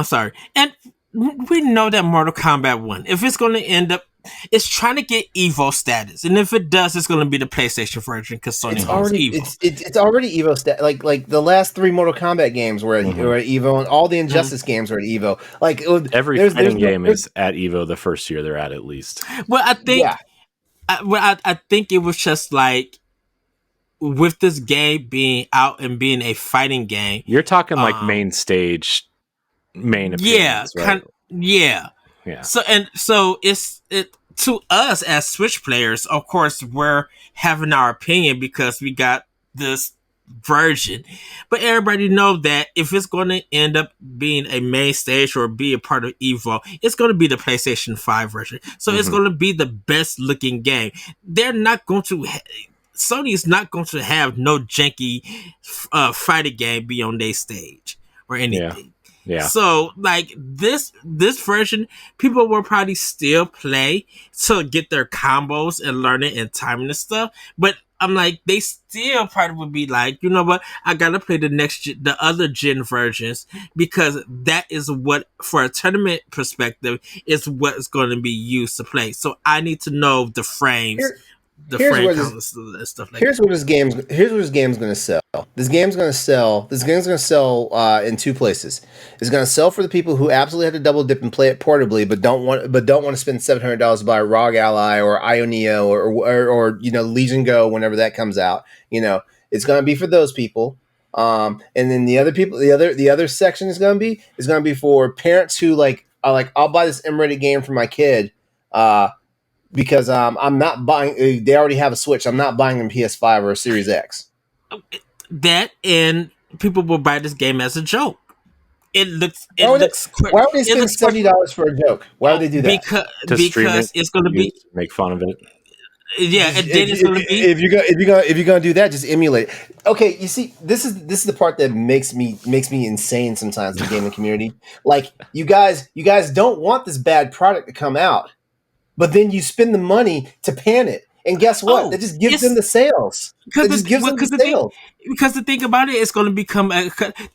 sorry. And we know that Mortal Kombat 1, if it's going to end up, it's trying to get Evo status, and if it does, it's going to be the PlayStation version because Sony owns Evo. It's already Evo status. Like the last 3 Mortal Kombat games were at Evo, and all the Injustice games were at Evo. Like every fighting game is at Evo the first year they're at least. Well, I think, I think it was just like with this game being out and being a fighting game. You're talking like main stage, main appearance, right? Yeah. So it's to us as Switch players, of course, we're having our opinion because we got this version. But everybody know that if it's going to end up being a main stage or be a part of Evo, it's going to be the PlayStation 5 version. So it's going to be the best looking game. They're not going to Sony is not going to have no janky fighting game be on their stage or anything. Yeah. So like this version, people will probably still play to get their combos and learn it and timing and stuff. But I'm like, they still probably would be like, you know what? I gotta play the other gen versions because that is what, for a tournament perspective, is what is going to be used to play. So I need to know the frames. Here's what this game's going to sell. This game's going to sell in 2 places. It's going to sell for the people who absolutely have to double dip and play it portably, but don't want to spend $700 to buy Rogue Ally or Ionio or Legion Go whenever that comes out. It's going to be for those people. And then the other people, the other section is going to be for parents who I'll buy this M-rated game for my kid. Because I'm not buying. They already have a Switch. I'm not buying them PS5 or a Series X. That, and people will buy this game as a joke. Why would they spend $70 for a joke? Why would they do that? Because it's going to be make fun of it. Yeah, and then it's going to be. If you're gonna do that, just emulate. Okay, you see, this is the part that makes me insane sometimes in the gaming community. Like you guys don't want this bad product to come out. But then you spend the money to pan it. And guess what? That just gives them the sales. Because the thing about it, it's going to become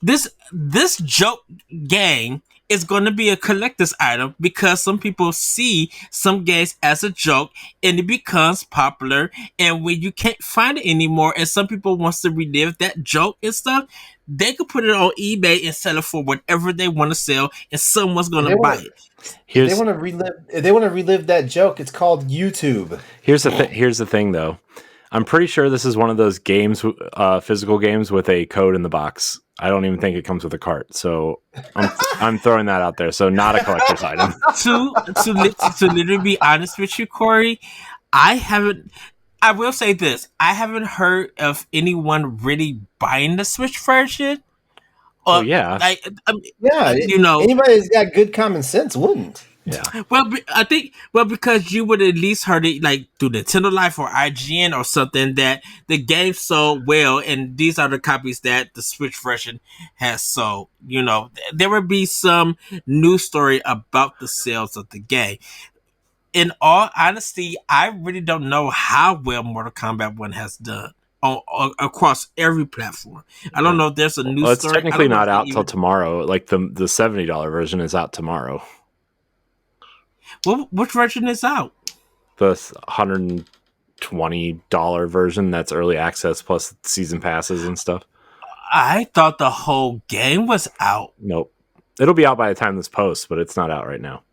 this joke game it's going to be a collector's item because some people see some games as a joke and it becomes popular. And when you can't find it anymore, and some people wants to relive that joke and stuff, they could put it on eBay and sell it for whatever they want to sell, and someone's going to buy it. If they want to relive that joke, it's called YouTube. Here's the thing, though. I'm pretty sure this is one of those games, physical games with a code in the box. I don't even think it comes with a cart, so I'm throwing that out there. So not a collector's item. To literally be honest with you, Corey, I will say this: I haven't heard of anyone really buying the Switch version. Oh yeah, anybody that's got good common sense wouldn't. Yeah. Well, I think because you would at least heard it like through Nintendo Life or IGN or something that the game sold well, and these are the copies that the Switch version has sold. There would be some news story about the sales of the game. In all honesty, I really don't know how well Mortal Kombat 1 has done across every platform. I don't know if there's a news story. It's technically not out till tomorrow. Like the $70 version is out tomorrow. Well, which version is out? The $120 version that's early access plus season passes and stuff. I thought the whole game was out. Nope. It'll be out by the time this posts, but it's not out right now.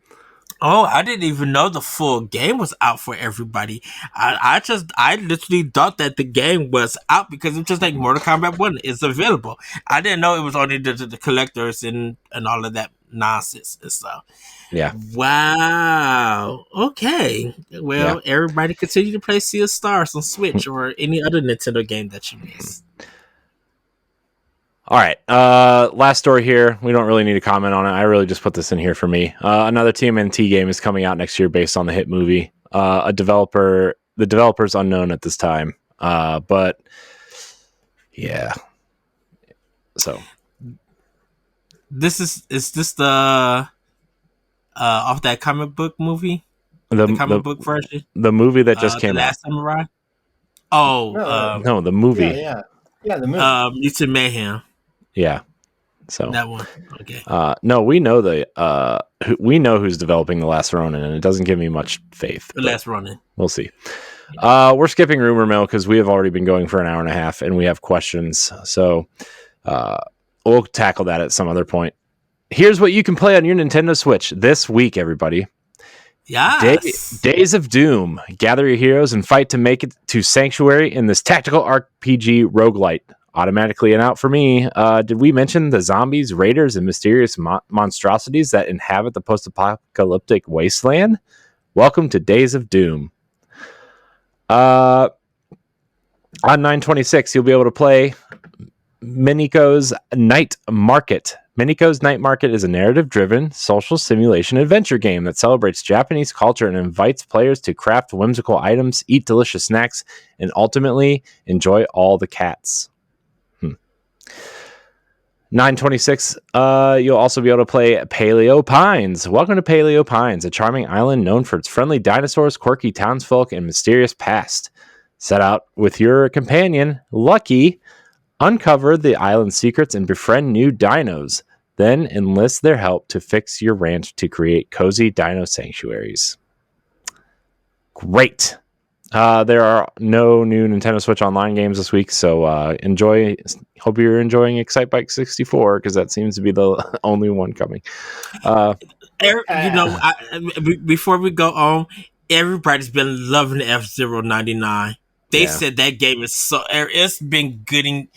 Oh, I didn't even know the full game was out for everybody. I literally thought that the game was out because it's just like Mortal Kombat 1 is available. I didn't know it was only the collectors and all of that nonsense and stuff. Yeah. Wow. Okay. Well, everybody continue to play Sea of Stars on Switch or any other Nintendo game that you miss. All right. Last story here. We don't really need to comment on it. I really just put this in here for me. Another TMNT game is coming out next year based on the hit movie. The developer's unknown at this time. But yeah. So is this the off that comic book movie? The comic book version? The movie that just came out. Last Samurai? Oh, no, the movie. Yeah, the movie. Mutant Mayhem. Yeah. So that one. Okay. No, we know who's developing The Last Ronin, and it doesn't give me much faith. The Last Ronin. We'll see. We're skipping rumor mill because we have already been going for an hour and a half, and we have questions. So we'll tackle that at some other point. Here's what you can play on your Nintendo Switch this week, everybody. Yes. Days of Doom. Gather your heroes and fight to make it to Sanctuary in this tactical RPG roguelite. Automatically and out for me. Did we mention the zombies, raiders, and mysterious monstrosities that inhabit the post-apocalyptic wasteland? Welcome to Days of Doom. On 9/26, you'll be able to play Miniko's Night Market. Miniko's Night Market is a narrative-driven social simulation adventure game that celebrates Japanese culture and invites players to craft whimsical items, eat delicious snacks, and ultimately enjoy all the cats. 9/26, you'll also be able to play Paleo Pines. Welcome to Paleo Pines, a charming island known for its friendly dinosaurs, quirky townsfolk, and mysterious past. Set out with your companion, Lucky. Uncover the island's secrets and befriend new dinos. Then enlist their help to fix your ranch to create cozy dino sanctuaries. Great. There are no new Nintendo Switch Online games this week, so enjoy. Hope you're enjoying Excite Bike 64 because that seems to be the only one coming. Before we go on, everybody's been loving F-Zero 99. They said that game is it's been getting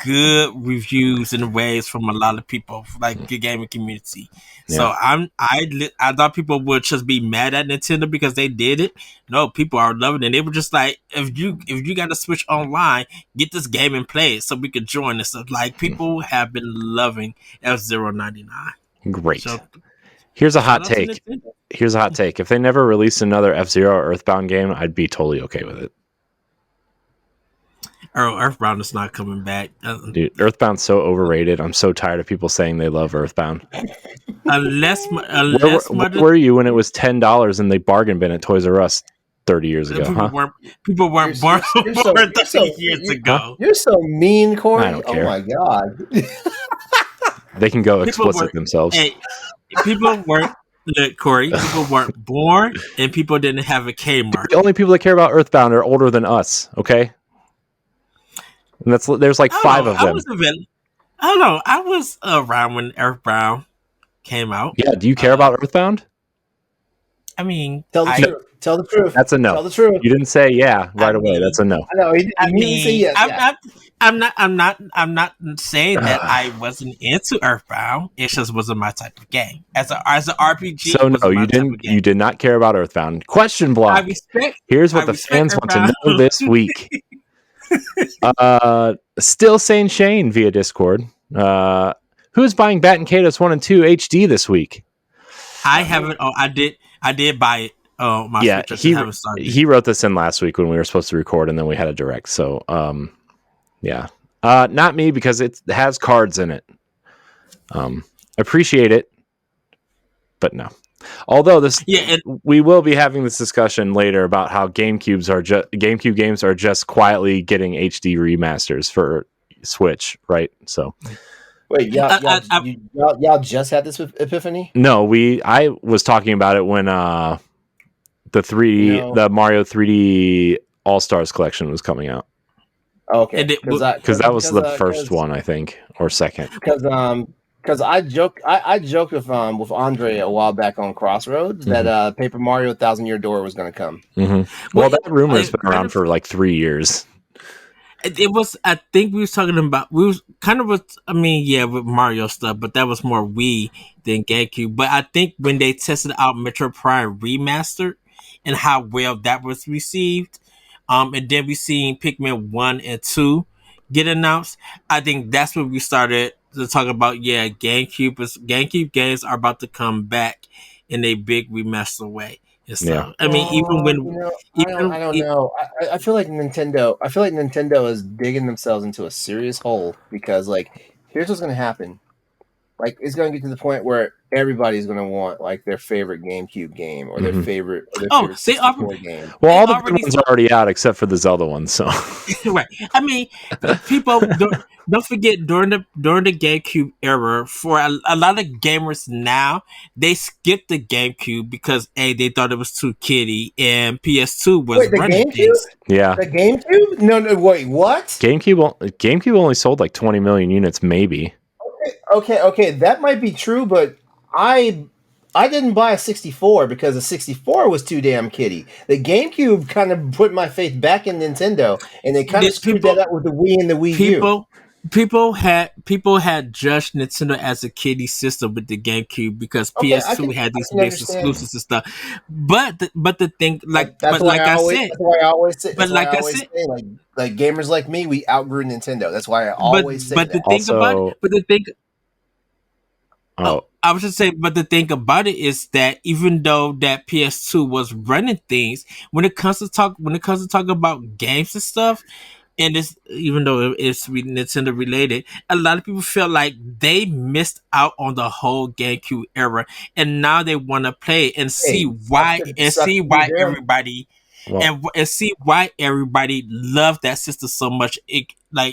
good reviews and waves from a lot of people, like the gaming community. Yeah. So I thought people would just be mad at Nintendo because they did it. No, people are loving it. They were just like, if you got to Switch Online, get this game and play it so we could join this. So, like, people have been loving F-Zero 99. Great. So, here's a hot take. If they never released another F-Zero or Earthbound game, I'd be totally okay with it. Earthbound is not coming back. Dude, Earthbound's so overrated. I'm so tired of people saying they love Earthbound. Where were you when it was $10 in the bargain bin at Toys R Us 30 years ago? People weren't born 30 years ago. You're so mean, Corey. I don't care. Oh my god. They can go People explicit were, themselves. hey, people weren't, look, Corey, people weren't born and people didn't have a Kmart. The only people that care about Earthbound are older than us, okay? And there's like I don't 5 know. of them. I don't know. I was around when Earthbound came out. Yeah, do you care about Earthbound? I mean, Tell the truth. Tell the truth. That's a no. Tell the truth. You didn't say yeah right away. mean, That's a no. I know. He didn't say yes. I'm not saying that I wasn't into Earthbound. It just wasn't my type of game. As an RPG, So no, you didn't. You did not care about Earthbound. Question block. Here's what the fans want to know this week. Still saying Shane via Discord. Who's buying Bat and Kados 1 and 2 HD this week? I haven't. Oh, I did buy it. Oh, my Switch. He wrote this in last week when we were supposed to record, and then we had a direct. So, yeah, not me because it has cards in it. Appreciate it, but no. Although we will be having this discussion later about how GameCube games are just quietly getting HD remasters for Switch, right? So. Wait, y'all just had this with Epiphany? No, I was talking about it when the Mario 3D All Stars collection was coming out. Okay, because that was the first one, I think, or second. Because I joked with Andre a while back on Crossroads that Paper Mario 1,000-Year Door was going to come. Mm-hmm. Well, that rumor has been around for like 3 years. It was. I think we was talking about. We was kind of with. I mean, yeah, with Mario stuff, but that was more Wii than GameCube. But I think when they tested out Metroid Prime Remastered and how well that was received, and then we seen Pikmin 1 and 2 get announced. I think that's when we started to talk about. Yeah, GameCube games are about to come back in a big remaster way. So, I mean, even when I don't know. I feel like Nintendo is digging themselves into a serious hole because, like, here's what's going to happen. Like, it's going to get to the point where everybody's going to want like their favorite GameCube game or their favorite. Favorite 64 game. Well, all the good ones are already out except for the Zelda ones. So, right. I mean, people don't forget during the GameCube era, for a lot of gamers now, they skipped the GameCube because they thought it was too kiddie, and PS2 was running things. Yeah, the GameCube? No, wait, what? GameCube only sold like 20 million units, maybe. Okay, that might be true, but I didn't buy a 64 because the 64 was too damn kiddie. The GameCube kind of put my faith back in Nintendo, and they kind of screwed that up with the Wii and the Wii U. People had judged Nintendo as a kiddie system with the GameCube because PS2 had these big exclusives and stuff. But the thing, like, that's why I always say, like gamers like me, we outgrew Nintendo. That's why I always say that. I was just saying, but the thing about it is that even though that PS2 was running things, when it comes to talk about games and stuff, and even though it's Nintendo related, a lot of people feel like they missed out on the whole GameCube era, and now they want to play and see why everybody loved that system so much,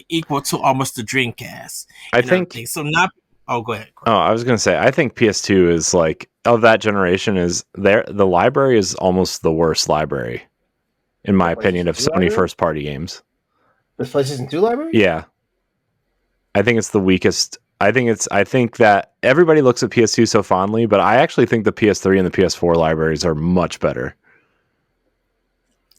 equal to almost the Dreamcast. I think so. Now, go ahead. Oh, I was going to say, I think PS2 is like of that generation is there. The library is almost the worst library, in my opinion, of Sony first party games. The PlayStation 2 library? Yeah. I think it's the weakest. I think that everybody looks at PS2 so fondly, but I actually think the PS3 and the PS4 libraries are much better.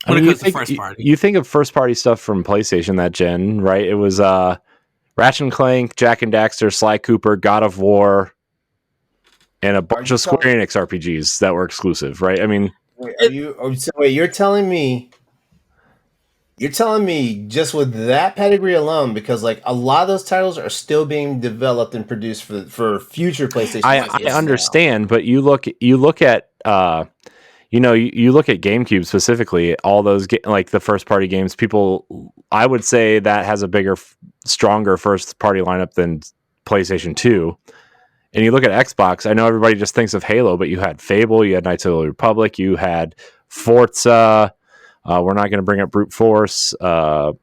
You think of first party stuff from PlayStation that gen, right? It was Ratchet and Clank, Jack and Daxter, Sly Cooper, God of War, and a bunch of Square Enix RPGs that were exclusive, right? I mean, you're telling me just with that pedigree alone, because like a lot of those titles are still being developed and produced for future PlayStation. I understand, now. But you look at you look at GameCube specifically, all those like the first party games. People, I would say that has a bigger, stronger first party lineup than PlayStation 2. And you look at Xbox. I know everybody just thinks of Halo, but you had Fable, you had Knights of the Old Republic, you had Forza. We're not going to bring up Brute Force. Azeric.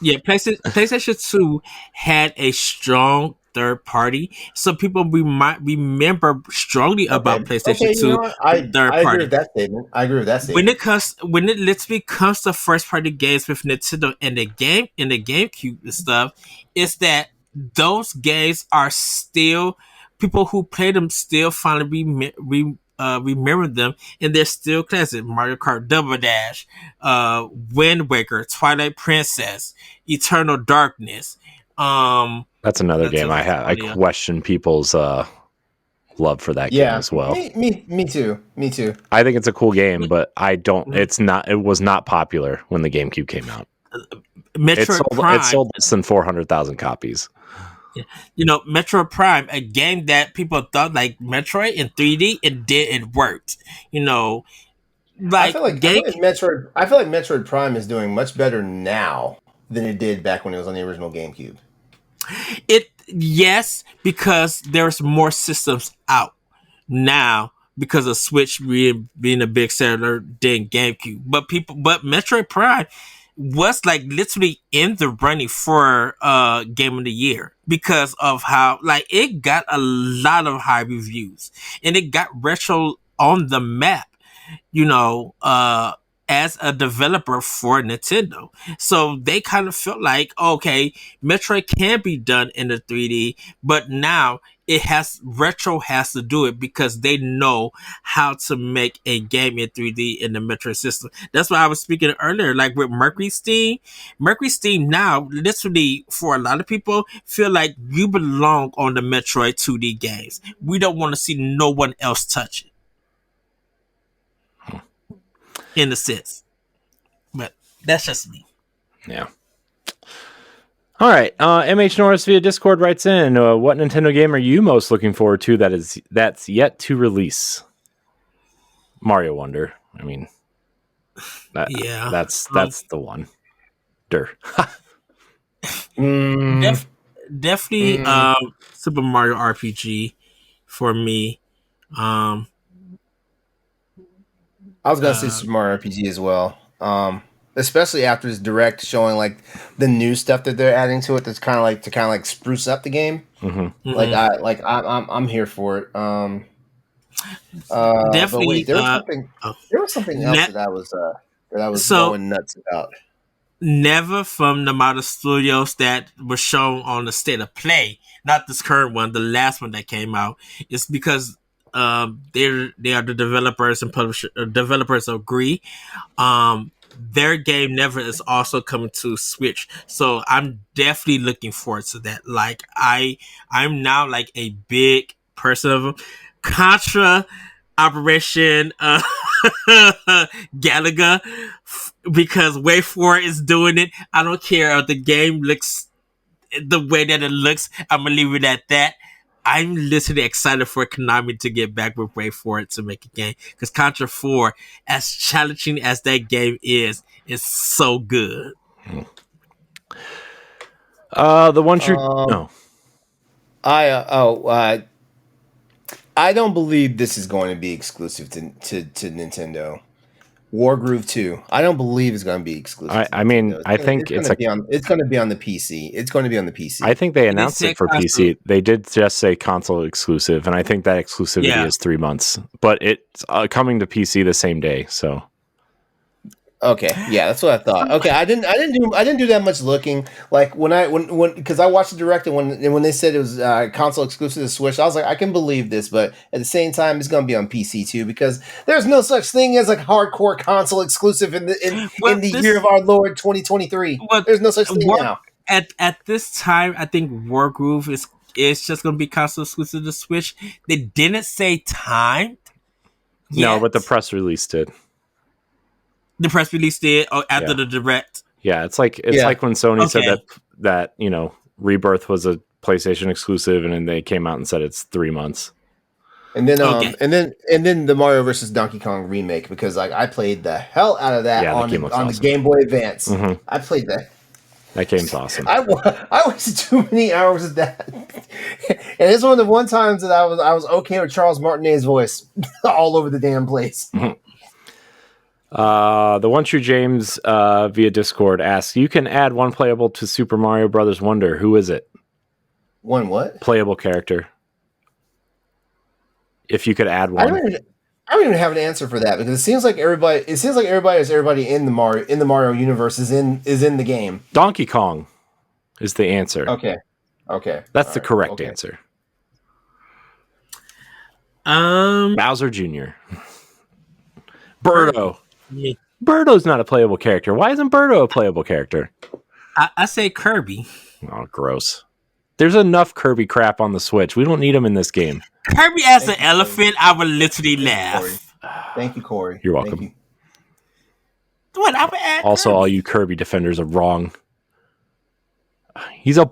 Yeah, PlayStation 2 had a strong third party, so people we might remember strongly about Okay. PlayStation Okay. You know 2 what? with third I agree with party. that statement. I agree with that statement. When it literally comes to first party games with Nintendo and the GameCube and stuff, is that those games are still people who play them still finally remember them, and they're still classic. Mario Kart Double Dash, Wind Waker, Twilight Princess, Eternal Darkness. That's another That's game I have. I question people's love for that game Yeah. as well. Me too. Me too. I think it's a cool game, but I don't. It's not. It was not popular when the GameCube came out. Metroid Prime. It sold less than 400,000 copies. You know, Metroid Prime, a game that people thought like Metroid in 3D, it worked. You know, I like feel like Metroid. I feel like Metroid Prime is doing much better now than it did back when it was on the original GameCube. Yes, because there's more systems out now because of Switch being a big seller than GameCube. But Metroid Prime was like literally in the running for Game of the Year because of how like it got a lot of high reviews and it got retro on the map, you know, as a developer for Nintendo. So they kind of felt like, okay, Metroid can be done in the 3D, but now retro has to do it because they know how to make a game in 3D in the Metroid system. That's why I was speaking earlier, like with Mercury Steam now, literally for a lot of people, feel like you belong on the Metroid 2D games. We don't want to see no one else touch it. In a sense, but that's just me. Yeah. All right. MH Norris via Discord writes in, what Nintendo game are you most looking forward to that's yet to release? Mario Wonder. I mean, that's the one. Definitely Super Mario RPG for me. I was gonna say Super Mario RPG as well. Especially after this direct showing like the new stuff that they're adding to it. That's kind of like to spruce up the game. Mm-hmm. I'm here for it. Definitely. But wait, there was something else that I was going nuts about. Never from the Namato Studios that was shown on the State of Play, not this current one, the last one that came out. It's because they are the developers and developers agree. Their game Never is also coming to Switch, so I'm definitely looking forward to that. Like I'm now like a big person of them. Contra Operation Galaga, because Way 4 is doing it. I don't care if the game looks the way that it looks. I'm gonna leave it at that. I'm literally excited for Konami to get back with Way 4 to make a game, because Contra 4, as challenging as that game is so good. The one no. I don't believe this is going to be exclusive to Nintendo. Wargroove 2. I don't believe it's going to be exclusive. I mean, I think it's going to be on the PC. It's going to be on the PC. I think they announced it for PC. They did just say console exclusive, and I think that exclusivity is 3 months. But it's coming to PC the same day. So. Okay, yeah, that's what I thought. Okay, I didn't do that much looking. Like when because I watched the direct and when they said it was console exclusive to Switch, I was like, I can believe this, but at the same time, it's going to be on PC too, because there's no such thing as like hardcore console exclusive in the year of our Lord 2023. There's no such thing now. At this time, I think Wargroove is just going to be console exclusive to Switch. They didn't say time. No, but the press release did. The press release did after the direct. Yeah, it's like when Sony said that Rebirth was a PlayStation exclusive, and then they came out and said it's 3 months. And then and then the Mario vs. Donkey Kong remake, because like I played the hell out of that on the Game Boy Advance. Mm-hmm. I played that. That game's awesome. I wasted too many hours of that, and it's one of the one times that I was okay with Charles Martinet's voice all over the damn place. Mm-hmm. The One True James via Discord asks, you can add one playable to Super Mario Brothers Wonder. Who is it? One what? Playable character. If you could add one. I don't even have an answer for that because it seems like everybody in the Mario universe is in the game. Donkey Kong is the answer. Okay. That's the correct answer. Bowser Jr. Birdo. Yeah. Birdo's not a playable character. Why isn't Birdo a playable character? I say Kirby. Oh, gross. There's enough Kirby crap on the Switch. We don't need him in this game. Kirby as an elephant, I would literally laugh. Thank you, Corey. You're welcome. You. What? I would add Also, Kirby. all you Kirby defenders are wrong. He's a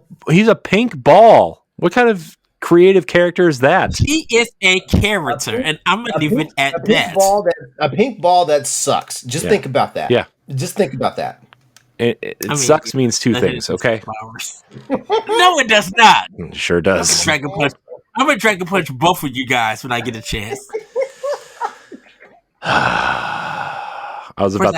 pink ball. What kind of creative character is that? He is a character, and I'm gonna leave it at that. A pink ball that sucks. Just think about that. Yeah. Just think about that. It sucks means two things, okay? No, it does not. It sure does. I'm gonna Dragon Punch both of you guys when I get a chance. I was about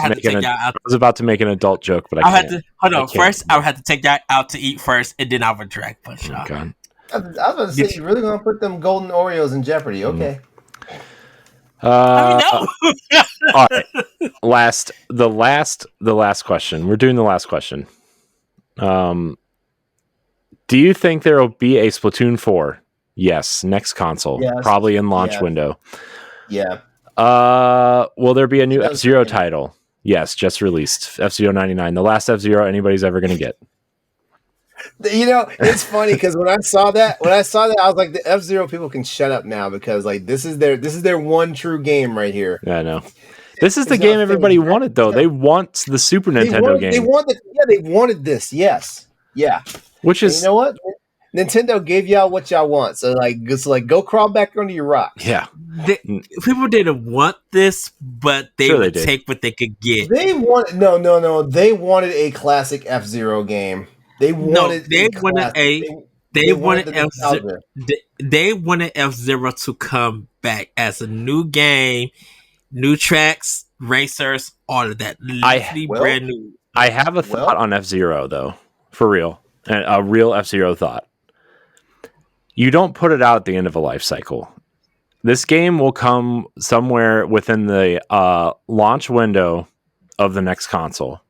to make an adult joke, but I can't. Hold on. First, I would have to take y'all out to eat first, and then I would Dragon Punch y'all. God. I was about to say, you're really gonna put them golden Oreos in jeopardy? Okay. No. All right. The last question. We're doing the last question. Do you think there will be a Splatoon 4? Yes. Next console. Yes. Probably in launch window. Yeah. Will there be a new F-Zero title? Yes, just released. F-Zero 99. The last F-Zero anybody's ever going to get. You know, it's funny because when I saw that, I was like, the F-Zero people can shut up now because like this is their one true game right here. Yeah, I know. This is the game everybody wanted, though. They want the Super Nintendo game. They wanted this. Yes. Yeah. Which is, and you know what? Nintendo gave y'all what y'all want. So go crawl back under your rock. Yeah. People didn't want this, but they would take what they could get. They wanted They wanted a classic F-Zero game. They wanted F-Zero to come back as a new game, new tracks, racers, all of that. Brand new. I have a thought on F-Zero though, for real, and a real F-Zero thought. You don't put it out at the end of a life cycle. This game will come somewhere within the launch window of the next console,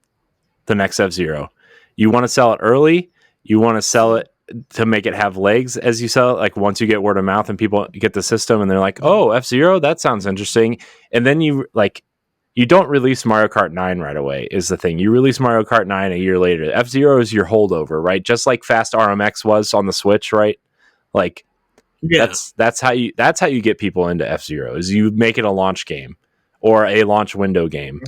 the next F-Zero. You want to sell it early. You want to sell it to make it have legs as you sell it. Like once you get word of mouth and people get the system and they're like, oh, F-Zero, that sounds interesting. And then you don't release Mario Kart 9 right away is the thing. You release Mario Kart 9 a year later. F-Zero is your holdover, right? Just like Fast RMX was on the Switch, right? Like that's how you get people into F-Zero is you make it a launch game or a launch window game.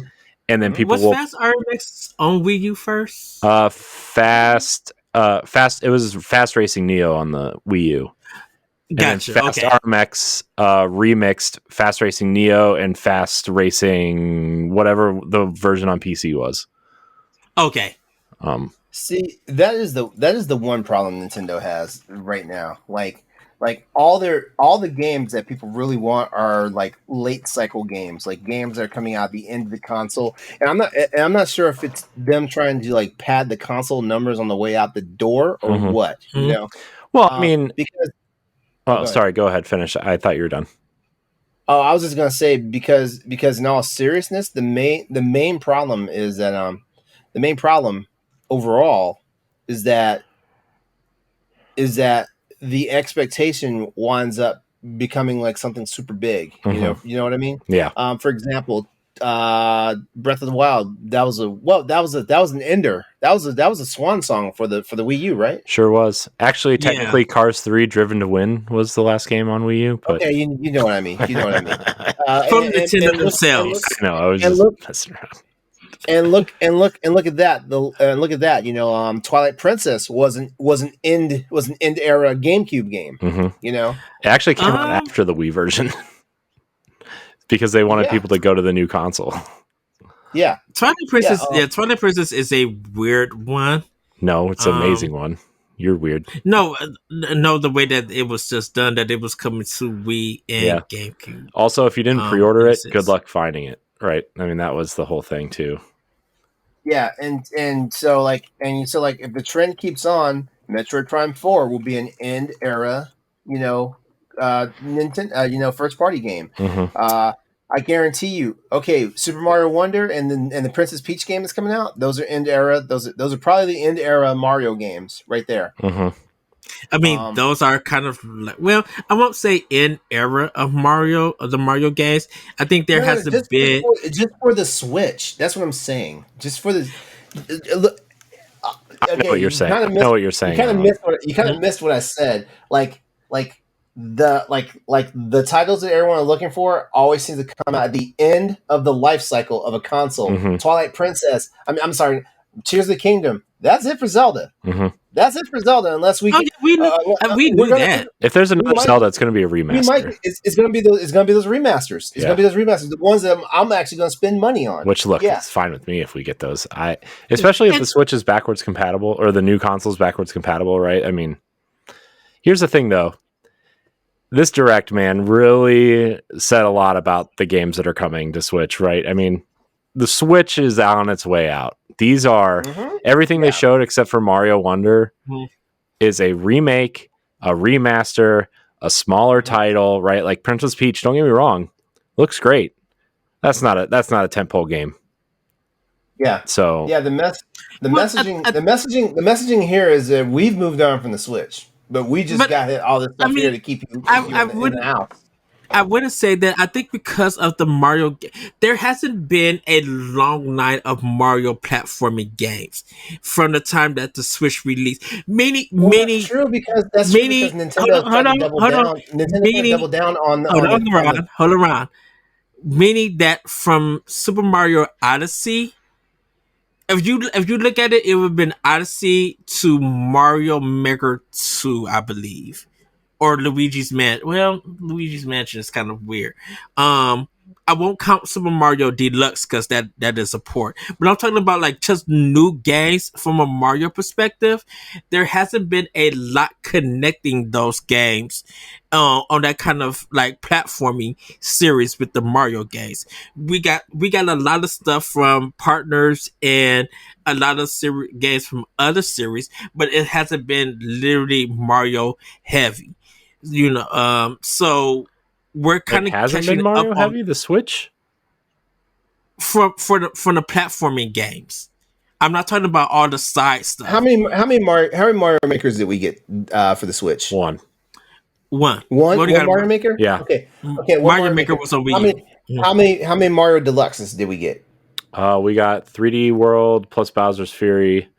And then people will Fast RMX on Wii U first? Fast. It was Fast Racing Neo on the Wii U. Gotcha. Fast RMX remixed Fast Racing Neo and Fast Racing whatever the version on PC was. Okay. See, that is the one problem Nintendo has right now. Like all the games that people really want are like late cycle games, like games that are coming out at the end of the console. And I'm not sure if it's them trying to like pad the console numbers on the way out the door or what. You know? Well, I mean, because. Sorry. Go ahead. Finish. I thought you were done. Oh, I was just gonna say because in all seriousness, the main problem is that the main problem overall is that the expectation winds up becoming like something super big. You know what I mean? Yeah. For example, Breath of the Wild. That was an ender. That was a swan song for the Wii U, right? Sure was. Actually, technically, Cars 3: Driven to Win was the last game on Wii U. But okay, you know what I mean. You know what I mean. From Nintendo themselves. No, I was just messing around. And look at that. Look at that. You know, Twilight Princess was an end era GameCube game. You know, it actually came out after the Wii version because they wanted people to go to the new console. Yeah, Twilight Princess. Twilight Princess is a weird one. No, it's an amazing one. You're weird. No, the way that it was just done, that it was coming to Wii and GameCube. Also, if you didn't pre-order it, good luck finding it. right? I mean, that was the whole thing too. Yeah, and so if the trend keeps on, Metroid Prime 4 will be an end era, Nintendo, first party game. Mm-hmm. I guarantee you. Okay, Super Mario Wonder and the Princess Peach game that's coming out. Those are end era. Those are probably the end era Mario games right there. Mm-hmm. I mean, those are kind of like, well, I won't say in era of the Mario games. I think there has been just for the Switch. That's what I'm saying. Just for the look. I know what you're saying. I know what you're saying. You kind of missed what I said. Like the titles that everyone are looking for always seem to come out at the end of the life cycle of a console. Mm-hmm. Twilight Princess. I'm sorry. Tears of the Kingdom. That's it for Zelda. Mm-hmm. That's it for Zelda. Unless we we knew that. If there's another Zelda, it's going to be a remaster. It's going to be those remasters. It's going to be those remasters. The ones that I'm actually going to spend money on. Which it's fine with me if we get those. Especially if the Switch is backwards compatible or the new console's backwards compatible, right? I mean, here's the thing though. This Direct, man, really said a lot about the games that are coming to Switch, right? I mean, the Switch is on its way out. These are everything they showed except for Mario Wonder is a remake, a remaster, a smaller title, right? Like Princess Peach, don't get me wrong, looks great. That's not a tentpole game. Yeah. So the messaging here is that we've moved on from the Switch, but we just got all this stuff here to keep you in the house. I wouldn't say that. I think because of the Mario, there hasn't been a long line of Mario platforming games from the time that the Switch released. Many. True because Nintendo doubled down on. Hold on. Meaning that from Super Mario Odyssey, if you look at it, it would have been Odyssey to Mario Maker 2, I believe. Or Luigi's Mansion. Well, Luigi's Mansion is kind of weird. I won't count Super Mario Deluxe because that is a port. But I'm talking about like just new games from a Mario perspective. There hasn't been a lot connecting those games on that kind of like platforming series with the Mario games. We got a lot of stuff from partners and a lot of games from other series, but it hasn't been literally Mario heavy. So we're kind of hasn't been Mario heavy. The Switch from the platforming games. I'm not talking about all the side stuff. How many Mario Makers did we get for the Switch? One Mario Maker. Yeah. Okay. Mario Maker was on Wii U. How many Mario Deluxes did we get? We got 3D World plus Bowser's Fury,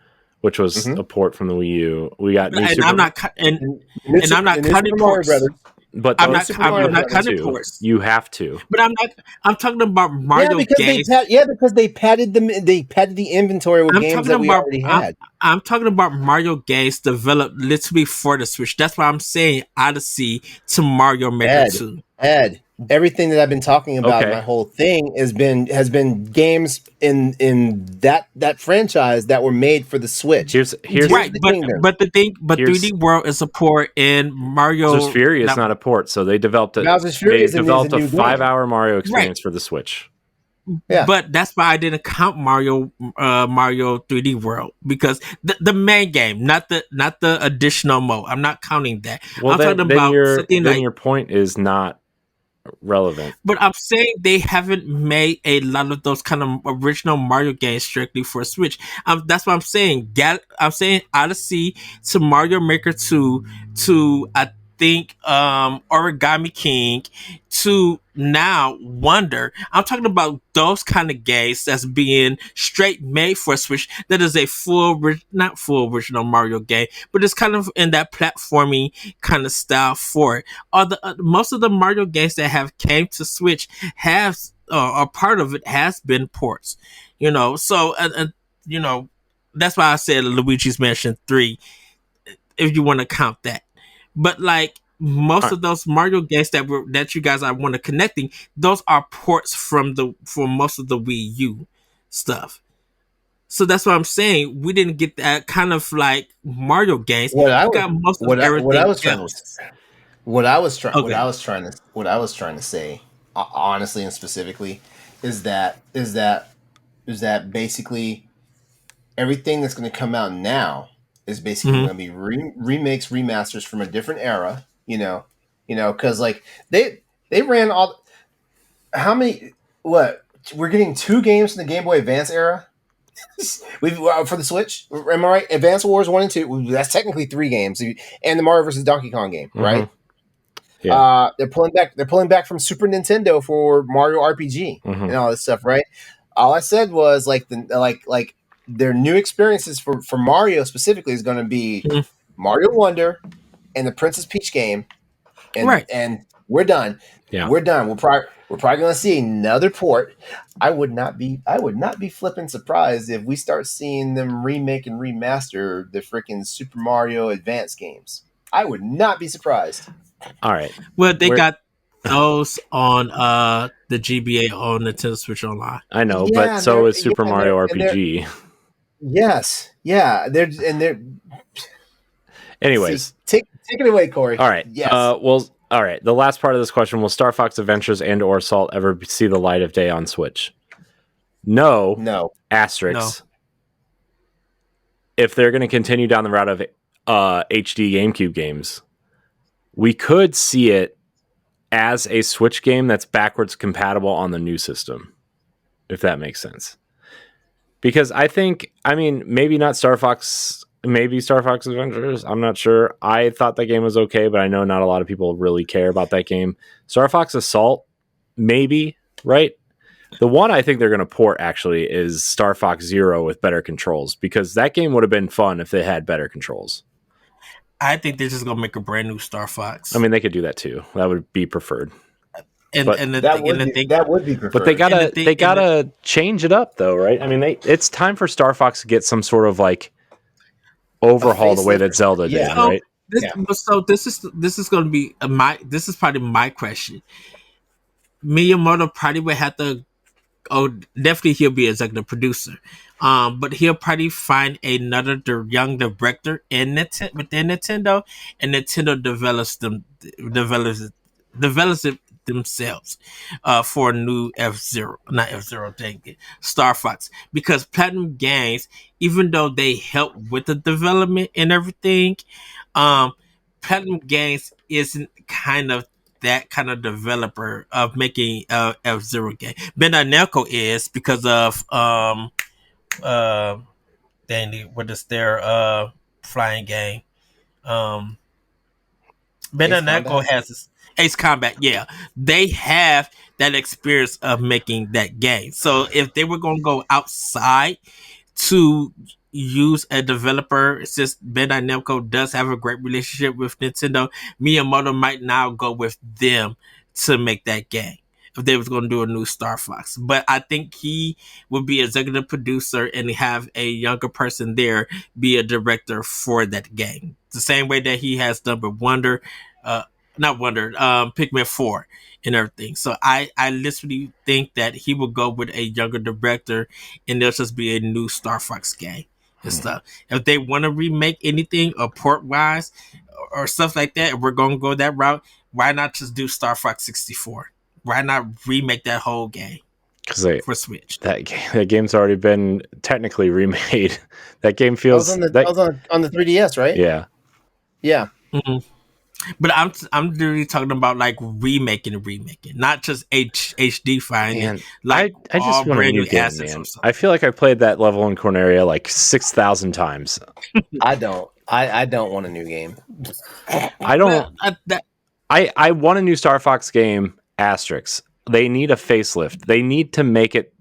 which was a port from the Wii U. We got I'm not cutting ports. But I'm not cutting ports. You have to. But I'm talking about Mario games. Because they padded the inventory with games that we already had. I'm talking about Mario games developed literally for the Switch. That's why I'm saying Odyssey to Mario Maker 2. Ed, everything that I've been talking about, my whole thing has been games in that franchise that were made for the Switch. Here's right, but 3D World is a port in Mario. Bowser's Fury is not a port, so they developed a 5-hour Mario experience for the Switch. Yeah, but that's why I didn't count Mario 3D World because the main game, not the additional mode. I'm not counting that. Well, I'm talking about your point is not relevant. But I'm saying they haven't made a lot of those kind of original Mario games strictly for Switch. That's what I'm saying. I'm saying Odyssey to Mario Maker 2 to I think Origami King to now Wonder. I'm talking about those kind of games that's being straight made for Switch. That is a not full original Mario game, but it's kind of in that platforming kind of style for it. Most of the Mario games that have came to Switch have a part of it has been ports. So that's why I said Luigi's Mansion 3, if you want to count that. But like most of those Mario games that you guys are want to connecting, those are ports from most of the Wii U stuff. So that's what I'm saying. We didn't get that kind of like Mario games. What I was trying to say, honestly and specifically, is that basically everything that's going to come out now is basically Mhm. going to be remakes, remasters from a different era. Because like they ran all how many what we're getting 2 games in the Game Boy Advance era. We've for the Switch. Am I right? Advance Wars 1 and 2. That's technically 3 games, and the Mario vs. Donkey Kong game, right? Yeah. They're pulling back. They're pulling back from Super Nintendo for Mario RPG and all this stuff, right? All I said was like their new experiences for Mario specifically is going to be Mhm. Mario Wonder and the Princess Peach game, Right. and we're done. Yeah. We're done. We're probably going to see another port. I would not be flipping surprised if we start seeing them remake and remaster the freaking Super Mario Advance games. I would not be surprised. All right. Well, they We're- got those on the GBA on Nintendo Switch Online. I know, Yeah, but so is they're- Super yeah, Mario they're- RPG. Yes, yeah. They're. Anyways, Take it away, Corey. all right. Yes. Well, all right. The last part of this question: will Star Fox Adventures and/or Salt ever see the light of day on Switch? No. No. Asterisks. If they're going to continue down the route of HD GameCube games, we could see it as a Switch game that's backwards compatible on the new system, if that makes sense. Because maybe not Star Fox, maybe Star Fox Adventures. I'm not sure. I thought that game was okay, but I know not a lot of people really care about that game. Star Fox Assault, maybe, right? The one I think they're going to port actually is Star Fox Zero with better controls, because that game would have been fun if they had better controls. I think they're just gonna make a brand new Star Fox. I mean, they could do that too. That would be preferred. and but That would be preferred. But they gotta change it up though, right? I mean, it's time for Star Fox to get some sort of like overhaul the way that Zelda did, Yeah. right? So this is going to be this is probably my question. Miyamoto probably would have to. Oh, definitely he'll be executive producer. But he'll probably find another young director within Nintendo, and Nintendo develops it themselves for a new Star Fox, because Platinum Games, even though they help with the development and everything, Platinum Games isn't kind of that kind of developer of making F-Zero game. Bandai Namco is, because of what is their flying game. Bandai Namco has this Ace Combat. Yeah, they have that experience of making that game. So if they were going to go outside to use a developer, since Bandai Namco does have a great relationship with Nintendo, Miyamoto might now go with them to make that game if they was going to do a new Star Fox. But I think he would be executive producer and have a younger person there be a director for that game, the same way that he has done with Pikmin 4 and everything. So I literally think that he will go with a younger director, and there'll just be a new Star Fox game and stuff. If they want to remake anything or port wise or stuff like that, if we're going to go that route, why not just do Star Fox 64? Why not remake that whole game for Switch? That game's already been technically remade. That game feels on the 3DS, right? Yeah. Mm-hmm. But I'm really talking about like remaking, not just HD finding. Like I just want a new game, man. I feel like I played that level in Corneria like 6,000 times. I don't want a new game. I don't. I want a new Star Fox game. Asterisks. They need a facelift. They need to make it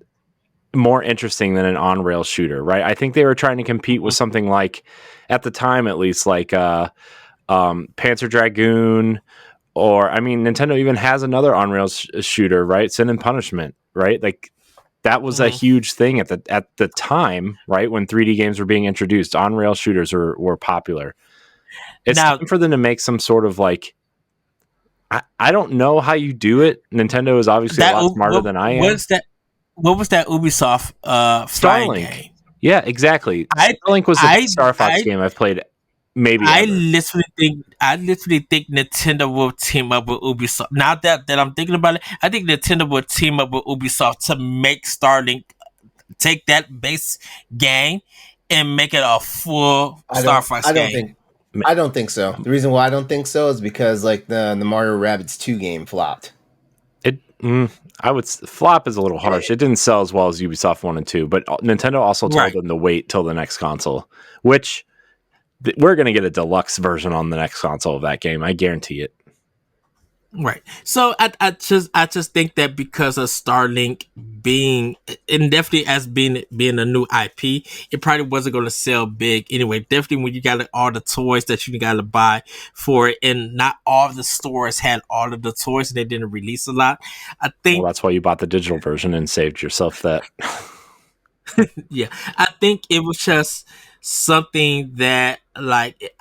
more interesting than an on-rail shooter, right? I think they were trying to compete with something like, at the time at least, like Panzer Dragoon, or Nintendo even has another on-rail shooter, right? Sin and Punishment, right? Like that was a huge thing at the time, right? When 3D games were being introduced, on-rail shooters were popular. It's time for them to make some sort of like, I don't know how you do it. Nintendo is obviously a lot smarter than I am. What was that Ubisoft Starlink game? Yeah, exactly. Starlink was the Star Fox game I've played maybe I ever. literally think Nintendo will team up with Ubisoft. Now that I'm thinking about it, I think Nintendo will team up with Ubisoft to make Starlink take that base game and make it a full Star Fox game. I don't think so. The reason why I don't think so is because like the Mario Rabbids 2 game flopped. Flop is a little harsh. It didn't sell as well as Ubisoft 1 and 2, but Nintendo also told them to wait till the next console, which we're going to get a deluxe version on the next console of that game. I guarantee it. Right. So I just think that because of Starlink being, and definitely as being a new IP, it probably wasn't going to sell big anyway. Definitely when you got all the toys that you got to buy for it, and not all of the stores had all of the toys, and they didn't release a lot. I think that's why you bought the digital version and saved yourself that. Yeah, I think it was just something that, like,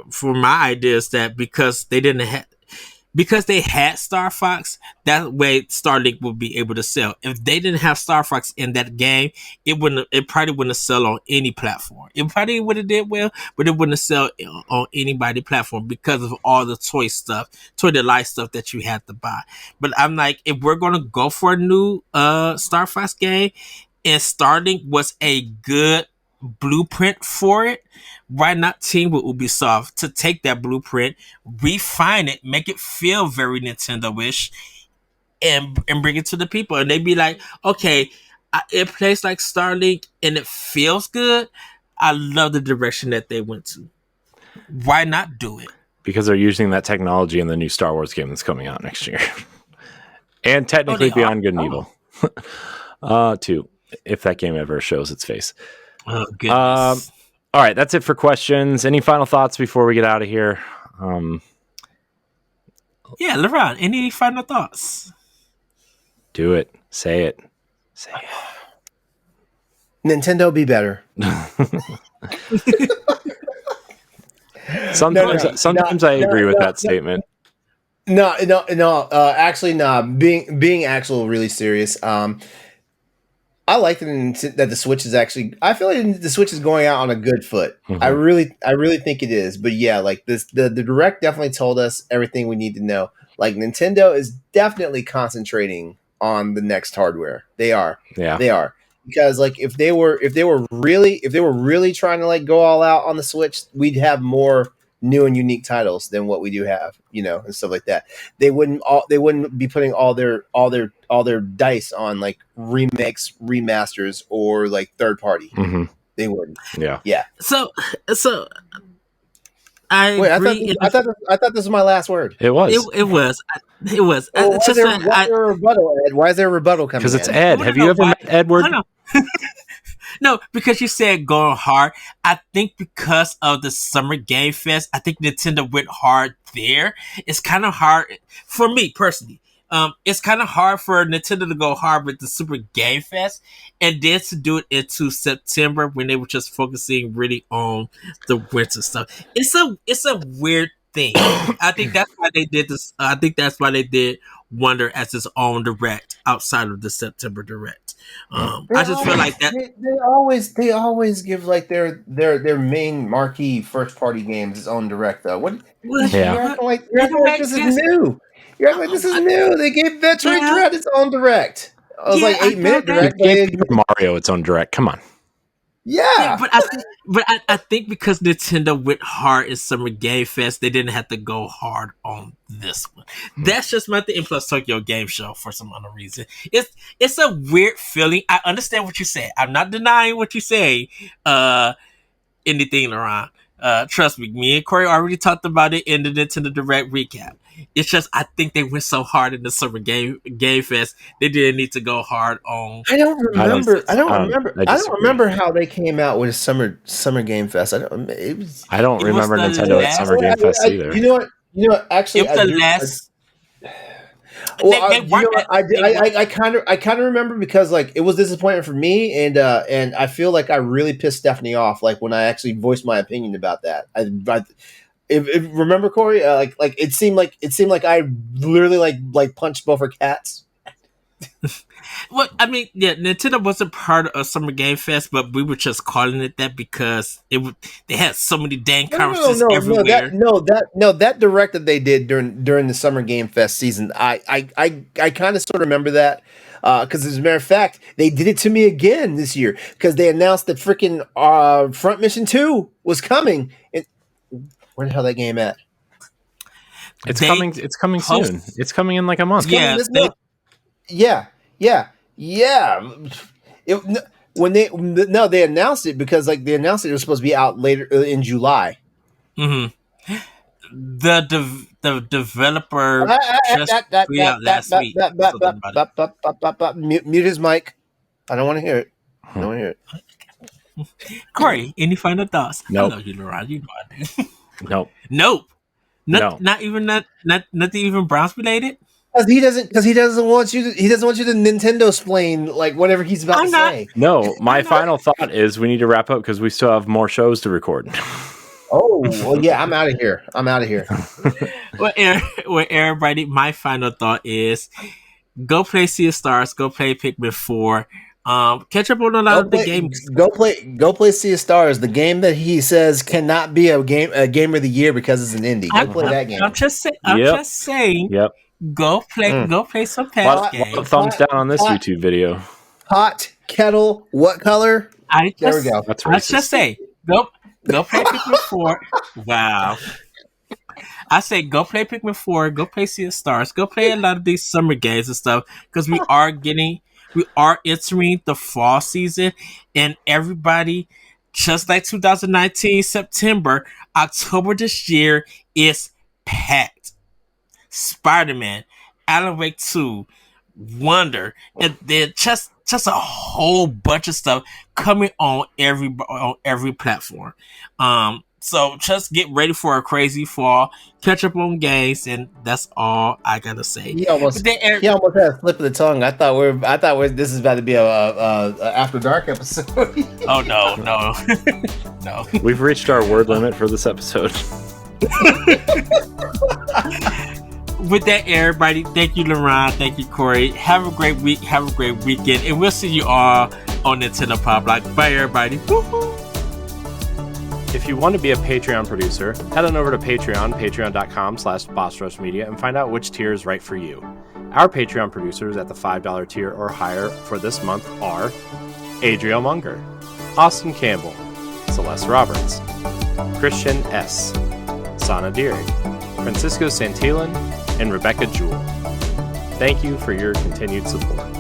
for my ideas, that because they had Star Fox, that way Starlink would be able to sell. If they didn't have Star Fox in that game, it probably wouldn't have sell on any platform. It probably would have did well, but it wouldn't have sell on anybody platform because of all the toy delight stuff that you had to buy. But I'm like, if we're gonna go for a new Star Fox game, and Starlink was a good blueprint for it, why not team with Ubisoft to take that blueprint, refine it, make it feel very Nintendo-ish, and bring it to the people, and they'd be like, okay, it plays like Starlink and it feels good. I love the direction that they went to. Why not do it? Because they're using that technology in the new Star Wars game that's coming out next year, and technically Beyond Good and Evil 2, if that game ever shows its face. Oh goodness. All right, that's it for questions. Any final thoughts before we get out of here? Yeah, LeRon, any final thoughts? Do it. Say it. Nintendo, be better. Sometimes I agree with that statement. No. Actually, no. Being actual really serious. I like that the Switch is actually. I feel like the Switch is going out on a good foot. Mm-hmm. I really think it is. But yeah, like this, the Direct definitely told us everything we need to know. Like Nintendo is definitely concentrating on the next hardware. They are. Yeah, they are. Because like if they were really trying to like go all out on the Switch, we'd have more new and unique titles than what we do have, and stuff like that. They wouldn't be putting all their dice on like remakes, remasters, or like third party. Mm-hmm. They wouldn't. Yeah. So I agree. I thought this was my last word. It was. It was. Well, why is there a rebuttal, Ed? Why is there a rebuttal coming? Because it's Ed. Have you ever met Edward? No, because you said going hard. I think because of the Summer Game Fest, I think Nintendo went hard there. It's kind of hard for me personally. It's kind of hard for Nintendo to go hard with the Super Game Fest and then to do it into September when they were just focusing really on the winter stuff. It's a weird thing. I think that's why they did this. I think that's why they did Wonder as its own Direct outside of the September Direct. I just feel like that they always give like their main marquee first party games its own Direct though. What? You're acting like this is new. You're acting like this is new. They gave Metroid Dread its own Direct. I was like 8-minute Direct. They gave Mario its own Direct. Come on. Yeah, but I think because Nintendo went hard in Summer Game Fest, they didn't have to go hard on this one. That's just my thing. And plus Tokyo Game Show for some other reason. It's a weird feeling. I understand what you say. I'm not denying what you say. Anything, LeRon. Trust me and Corey already talked about it in the Nintendo Direct recap. It's just I think they went so hard in the Summer Game Fest they didn't need to go hard on. I don't remember how they came out with a Summer Game Fest. I don't remember Nintendo at Summer Game Fest either. You know what? Actually, it was the last. I kind of remember because like it was disappointment for me, and I feel like I really pissed Stephanie off like when I actually voiced my opinion about that. If remember Corey, like it seemed like I literally like punched both her cats. Well, I mean, yeah, Nintendo wasn't part of Summer Game Fest, but we were just calling it that because they had so many dang No, no, conferences that everywhere. that direct that they did during the Summer Game Fest season. I kind of sort of remember that because as a matter of fact, they did it to me again this year because they announced that freaking Front Mission 2 was coming. And where the hell that game at? It's They coming. It's coming post- soon. It's coming in like a month. It's coming Yeah, this they month. Yeah. They announced it because like they announced it was supposed to be out later in July. mhm. The developer just tweeted out last week something about it. Mute his mic. I don't want to hear it. I don't want to hear it. Corey, any final thoughts? Nope. I love you, LeRon. You know I do. Nope. Nope. No. Not even nothing even Browns related. Because he doesn't want you to Nintendo explain like whatever he's about I'm to not- say. No. My final thought is we need to wrap up because we still have more shows to record. Oh well, yeah, I'm out of here. Well, everybody, my final thought is go play Sea of Stars, go play Pikmin 4. Catch up on a lot of the games. Go play Sea of Stars, the game that he says cannot be a game of the year because it's an indie. Go play that game. I'm just saying. Yep. Go play some past games. Thumbs down on this YouTube video. Hot kettle, what color? There we go. That's Let's racist. just say go play Pikmin 4. Wow. I say go play Pikmin 4, go play Sea of Stars, go play a lot of these summer games and stuff because we are entering the fall season, and everybody, just like 2019 September, October this year is packed. Spider-Man, Alan Wake 2, Wonder, and then just a whole bunch of stuff coming on every platform. So just get ready for a crazy fall, catch up on games, and that's all I gotta say. He almost had a slip of the tongue. I thought this is about to be a after dark episode. Oh no. No. We've reached our word limit for this episode. With that, everybody, thank you, LeRon. Thank you, Corey. Have a great week. Have a great weekend. And we'll see you all on Nintendo Pow Block. Bye, everybody. Woo-hoo. If you want to be a Patreon producer, head on over to patreon.com/BossRushMedia and find out which tier is right for you. Our Patreon producers at the $5 tier or higher for this month are Adriel Munger, Austin Campbell, Celeste Roberts, Christian S., Sana Deering, Francisco Santillan, and Rebecca Jewell. Thank you for your continued support.